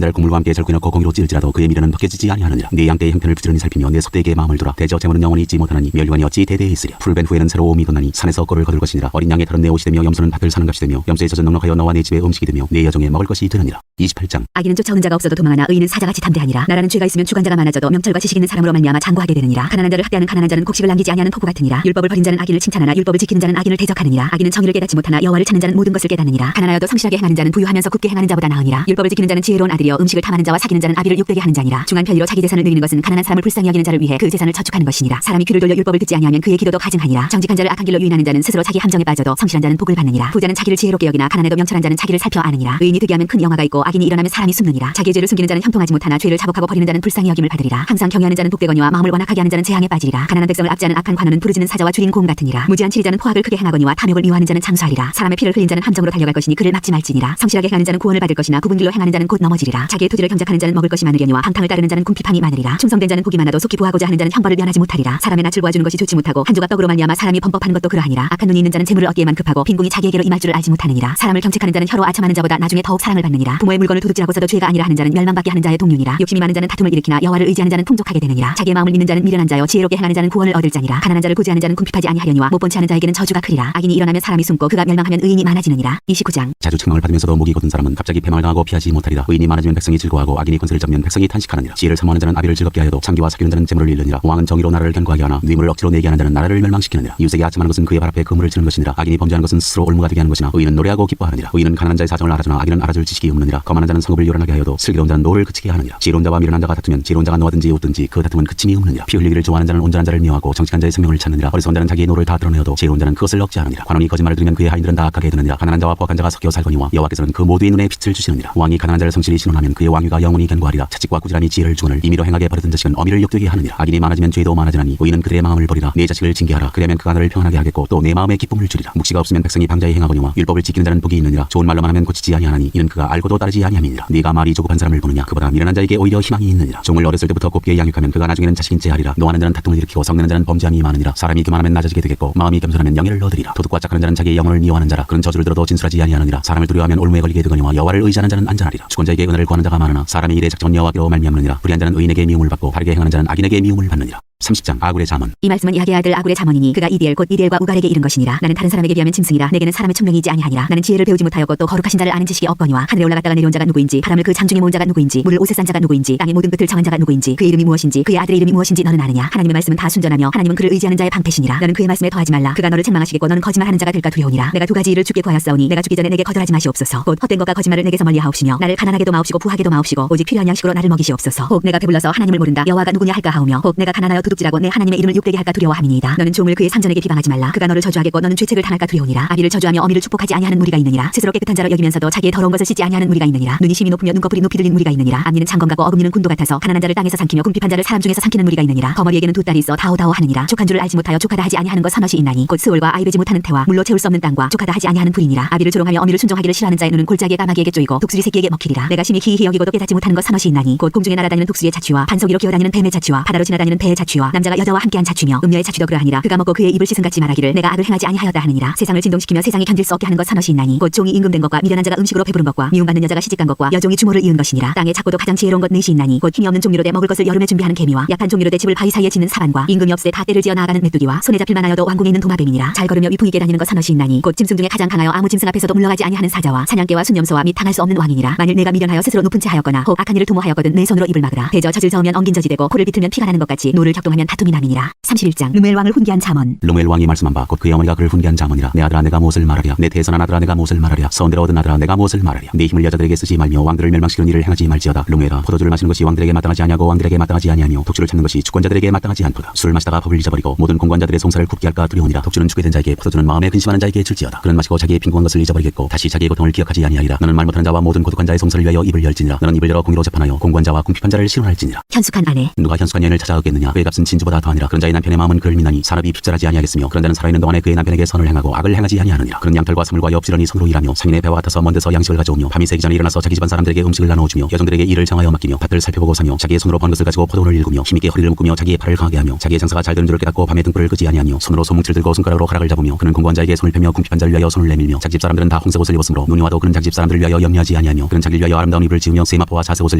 자를 곡물과 함께 절구 넣고 공의로 찌을지라도 그의 미련은 벗겨지지 아니하느니라. 네 양떼의 형편을 부지런히 살피며 내 속대에게 마음을 두라. 대저 재물은 영원히 있지 못하나니 멸류관이 어찌 대대에 있으랴. 풀벤 후에는 새로움이 돋나니 산에서 꼴을 거둘 것이니라. 어린 양의 털은 내 옷이 되며 염소는 밭을 사는 값이 되며 염소의 젖은 넉넉하여 너와 내 집의 음식이 되며 내 여종의 먹을 것이 되느니라. 28장. 악인은 쫓아오는 자가 없어도 도망하나 의인은 사자같이 담대하니라. 나라는 죄가 있으면 주관자가 많아져도 명철과 지식 있는 사람으로 말미암아 장구하게 되느니라. 가난한 자를 학대하는 가난한 자는 곡식을 남기지 아니하는 포구 같으니라. 율법을 버린 자는 악인을 칭찬하나 율법을 지키는 자는 악인을 대적하느니라. 악인은 정의를 깨닫지 못하나 여호와를 찾는 자는 모든 것을 깨닫느니라. 가난하여도 성실하게 행하는 자는 부유하면서 굳게 행하는 자보다 나으니라. 율법을 지키는 자는 지혜로운 아들이여 음식을 탐하는 자와 사귀는 자는 아비를 욕되게 하는 자니라. 중한 편리로 자기 재산을 누리는 것은 가난한 사람을 불쌍히 여기는 자를 위해 그 재산을 저축하는 것이니라. 사람이 귀를 돌려 율법을 듣지 아니하면 그의 기도도 가증하니라. 정직한 자를 악한 길로 유인하는 자는 스스로 자기 함정에 빠져도 성실한 자는 복을 받느니라. 부자는 자기를 지혜롭게 여기나 가난해도 명철한 자는 자기를 살펴 아느니라. 의인이 득이하면 큰 영화가 있고 악인이 일어나면 사람이 숨느니라. 자기의 죄를 숨기는 자는 형통하지 못하나 죄를 자복하고 버리는 자는 불쌍히 여김을 받으리라. 항상 경외하는 자는 복되거니와 마음을 완악하게 하는 자는 재앙에 빠지리라. 가난한 백성을 압제하는 악한 관원은 부르짖는 사자와 줄인 곰 같으니라. 무지한 치리자는 포악을 크게 행하거니와 탐욕을 미워하는 자는 장수하리라. 사람의 피를 흘린 자는 함정으로 달려갈 것이니 그를 막지 말지니라. 성실하게 행하는 자는 구원을 받을 것이나 굽은 길로 행하는 자는 곧 넘어지리라. 자기의 토지를 경작하는 자는 먹을 것이 많으려니와 방탕을 따르는 자는 궁핍함이 많으리라. 충성된 자는 복이 많아도 속히 부하고자 하는 자는 형벌을 면하지 못하리라. 사람의 낯을 보아주는 것이 좋지 못하고 한 조각 떡으로 말미암아 사람이 범법하는 것도 그러하니라. 악한 눈이 있는 자는 재물을 얻기에만 급하고 빈궁이 자기에게로 임할 줄을 알지 못하느니라. 사람을 경책하는 자는 혀로 아첨하는 자보다 나중에 더욱 사랑을 받느니라. 부모의 물건을 도둑질하고서도 죄가 아니라 하는 자는 멸망받게 하는 자의 동료니라. 욕심이 많은 자는 다툼을 일으키나 여호와를 의지하는 자는 풍족하게 되느니라. 자기의 마음을 믿는 자는 미련한 자여 지혜롭게 행하는 자는 구원을 얻을 자니라. 가난한 자를 고지하는 자는 궁핍하지 아니하려니와 못 본치 않은 자에게는 저주가 크리라. 악인이 일어나면 사람이 숨고 그가 멸망하면 의인이 많아지느니라. 29장. 자주 책망을 받으면서도 목이 곧은 사람은 갑자기 패망을 당하고 피하지 못하리라. 의인이 많아지면 백성이 즐거워하고 악인이 권세를 잡으면 백성이 탄식하느니라. 지혜를 사모하는 자는 아비를 즐겁게 하여도 창기와 사귀는 자는 재물을 잃느니라. 왕은 정의로 나라를 견고하게 하나 뇌물을 억지로 내게 하는 자는 나라를 멸망시키느니라. 이웃에게 아첨하는 것은 그의 발 앞에 그물을 치는 것이니라. 악인이 범죄하는 것은 스스로 올무가 되게 하는 것이나 의인은 노래하고 기뻐하느니라. 의인은 가난한 자의 사정을 알아주나 악인은 알아줄 지식이 없느니라. 거만한 자는 성읍을 요란하게 하여도 슬기로운 자는 노를 그치게 하느니라. 지혜로운 자와 미련한 자가 다투면 지혜로운 자가 노하든지 웃든지 그 다툼은 그침이 없느니라. 피 흘리기를 좋아하는 자는 온전한 자를 미워하고 정직한 자의 생명을 찾느니라. 어리석은 자는 자기의 노를 다 드러내어도 지혜로운 자는 그것을 억제하느니라. 관원이 거짓말을 들으면 그의 하인들은 다 악하게 되느니라. 가난한 자와 포악한 자가 섞여 살거니와 여호와께서는 그 모두의 눈에 빛을 주시느니라. 왕이 가난한 자를 성실히 신원하면 그의 왕위가 영원히 견고하리라. 차칙과 꾸지람이 지혜를 주거늘 임의로 행하게 버릇든 자식은 어미를 욕되게 하느니라. 악인이 많아지면 죄도 많아지나니 의인은 그들의 마음을 버리라. 내 자식을 징계하라. 그러면 그가 너를 평안하게 하겠고 또 내 마음에 기쁨을 주리라. 묵시가 없으면 백성이 방자히 행하거니와 율법을 지키는 자는 복이 있느니라. 좋은 말로만 하면 고치지 아니하나니 이는 그가 알고도 따르지 아니함이니라. 네가 말이 조급한 사람을 보느냐. 그보다 미련한 자에게 오히려 희망이 있느니라. 종을 어렸을 때부터 곱게 양육하면 그가 나중에는 자식인 죄하리라. 노하는 자는 다툼을 일으키고 성내는 자는 범죄함이 많으니라. 사람이 교만하면 낮아지게 되겠고 마음이 겸손하면 영예를 얻으리라. 도둑과 착하는 자는 자기의 영혼을 미워하는 자라. 그런 저주를 들어도 진술하지 아니하느니라. 사람을 두려워하면 올무에 걸리게 되거니와 여호와를 의지하는 자는 안전하리라. 주권자에게 은혜를 구하는 자가 많으나 사람의 일에 작정은 여호와께로 말미암느니라. 불의한 자는 의인에게 미움을 받고 바르게 행하는 자는 악인에게 미움을 받느니라. 30장 아굴의 잠언. 이 말씀은 야게의 아들 아굴의 잠언이니 그가 이디엘 곧 이디엘과 우갈에게 이른 것이니라. 나는 다른 사람에게 비하면 짐승이라. 내게는 사람의 총명이지 아니하니라. 나는 지혜를 배우지 못하였고 또 거룩하신 자를 아는 지식이 없거니와 하늘에 올라갔다가 내려온 자가 누구인지 바람을 그 장중에 모은 자가 누구인지 물을 옷에 싼 자가 누구인지 땅의 모든 끝을 정한 자가 누구인지 그의 이름이 무엇인지 그의 아들의 이름이 무엇인지 너는 아느냐. 하나님의 말씀은 다 순전하며 하나님은 그를 의지하는 자의 방패시니라. 너는 그의 말씀에 더하지 말라. 그가 너를 책망하시겠고 너는 거짓말하는 자가 될까 두려우니라. 내가 두 가지 일을 주께 구하였사오니 내가 죽기 전에 내게 거절하지 마시옵소서. 곧 헛된 것과 거짓말을 내게서 멀리하옵시며 나를 가난하게도 마옵시고 부하게도 마옵시고 오직 필요한 양식으로 나를 먹이시옵소서. 혹 내가 배불러서 하나님을 모른다 여호와가 누구냐 할까 하오며 혹 내가 가난하여 도둑질하고 내 하나님의 이름을 욕되게 할까 두려워함이니이다. 너는 종을 그의 상전에게 비방하지 말라. 그가 너를 저주하겠고 너는 죄책을 당할까 두려우니라. 아비를 저주하며 어미를 축복하지 아니하는 무리가 있느니라. 스스로 깨끗한 자로 여기면서도 자기의 더러운 것을 씻지 아니하는 무리가 있느니라. 눈이 심히 높으며 눈꺼풀이 높이 들린 무리가 있느니라. 앞니는 창검 같고 어금니는 군도 같아서 가난한 자를 땅에서 삼키며 궁핍한 자를 사람 중에서 삼키는 무리가 있느니라. 거머리에게는 두 딸이 있어 다오다오 하느니라. 족한 줄을 알지 못하여 족하다 하지 아니하는 것 서너시 있나니 곧 스올과 아이 베지 못하는 태와 물로 채울 수 없는 땅과 족하다 하지 아니하는 불이니라. 아비를 조롱하며 어미를 순종하기를 싫어하는 자의 눈은 골짜기에 까마귀에게 쪼이고 독수리 새끼에게 먹히리라. 내가 심히 기이히 여기고도 깨닫지 못하는 것 서너시 있나니 곧 공중에 날아다니는 독수리의 자취와 반석 위로 기어다니는 뱀의 자취와 바다로 지나다니는 배의 자취와 남자가 여자와 함께한 자취며 음녀의 자취도 그러하니라. 그가 먹고 그의 입을 씻은 같이 말하기를 내가 악을 행하지 아니하였다 하느니라. 세상을 진동시키며 세상이 견딜 수 없게 하는 것 서너시 있나니 곧 종이 임금된 것과 미련한 자가 음식으로 배부른 것과 미움받는 여자가 시집간 것과 여종이 주모를 이은 것이니라. 땅의 작고도 가장 지혜로운 것 넷이 있나니 곧 힘이 없는 종류로 돼 먹을 것을 여름에 준비하는 개미와 약한 종류로 돼 집을 바위 사이에 짓는 사반과 임금이 없을 때 다 때를 지어 나아가는 메뚜기와 손에 잡힐 만하여도 왕궁에 있는 도마뱀이니라. 잘 걸으며 위풍이게 다니는 것 서너시 있나니 곧 짐승 중에 가장 강하여 아무 짐승 앞에서도 물러가지 아니하는 사자와 사냥개와 순념소와 및 당할 수 없는 왕이니라. 만일 내가 미련하여 스스로 높은 채 하였거나 혹 악한 일을 도모하였거든 내 손으로 입을 막으라. 대저 젖을 저으면 엉긴 젖이 되고 코를 비틀면 피가 나는 것 같이 노를 격동하면 다툼이 남이니라. 31장 르무엘 왕을 훈계한 잠언. 르무엘 왕이 말씀한 바 곧 그의 어머니가 그를 훈계한 잠언이라. 내 아들아 내가 무엇을 말하랴. 내 대선한 아들아 내가 무엇을 말하랴. 선대로 얻은 아들아 내가 무엇을 말하랴. 네 힘을 여자들에게 쓰지 말며 왕들을 멸망시키는 일을 행하지 말지어다. 르무엘아 포도주를 마시는 것이 왕들에게 마땅하지 아니하고 왕들에게 마땅하지 아니하며 독주를 찾는 것이 주권자들에게 마땅하지 않도다. 술을 마시다가 법을 잊어버리고 모든 공관자들의 송사를 굽게 할까 두려우니라. 독주는 죽게 된 자에게 포도주는 마음에 근심하는 자에게 질지어다. 그는 마시고 자기의 빈궁한 것을 잊어버리겠고 다시 자기의 고통을 기억하지 아니하리라. 너는 말 못하는 자와 모든 고독한 자의 송사를 위하여 입을 열지니라. 너는 입을 열어 공의로 재판하여 공관자와 궁핍한 자를 실현할지니라. 현숙한 아내. 누가 현숙한 여인을 찾아 얻겠느냐. 그의 값은 진주보다 더하니라. 그런 자의 남편의 마음은 그를 미나니 산업이 핍절하지 아니하겠으며 그런 자는 살아있는 동안에 그의 남편에게 선을 행하고 악을 행하지 아니하느니라. 그는 양털과 사물과 엽지런히 손으로 일하며 상인의 배와 같아서 먼 데서 양식을 가져오며 밤이 새기 전에 일어나서 자기 집안 사람들에게 음식을 나눠주며 여종들에게 일을 정하여 맡기며 밭을 살펴보고 사며 자기의 손으로 번 것을 가지고 포도원을 일구며 힘있게 허리를 묶으며 자기의 팔을 강하게 하며 자기의 장사가 잘 되는 줄을 깨닫고 밤에 등불을 끄지 아니하며 손으로 소뭉치를 들고 손가락으로 가락을 잡으며 그는 공관자에게 손을 펴며 궁핍한 자를 위하여 손을 내밀며 자기 집 사람들은 다 홍색 옷을 입었으므로 눈이 와도 그는 자기 집 사람들을 위하여 염려하지 아니하며 그는 자기를 위하여 아름다운 입을 지으며 세마포와 자색 옷을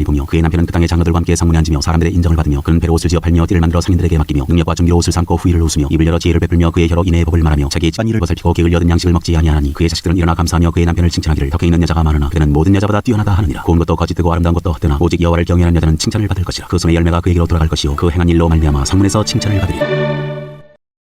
입으며 그의 남편은 그 땅의 장로들과 함께 상문에 앉으며 사람들의 인정을 받으며 그는 배로 옷을 지어 팔며 띠를 만들어 상인들에게 맡기며 능력과 준비로 옷을 삼고 후일을 웃으며 입을 열어 지혜를 베풀며 그의 혀로 인애의 법을 말하며 자기의 집안 일을 보살피고 객을 여든 양식을 먹지 아니하나니 그의 자식들은 일어나 감사하며 그의 남편을 칭찬하기를 덕에 있는 여자가 많으나 그는 모든 여자보다 뛰어나다 하느니라. 고운 것도 거짓되고 아름다운 것도 헛되나 오직 여호와를 경외하는 여자는 칭찬을 받을 것이라. 그 손의 열매가 그에게로 돌아갈 것이요 그 행한 일로 말미암아 상문에서 칭찬을 받으리라.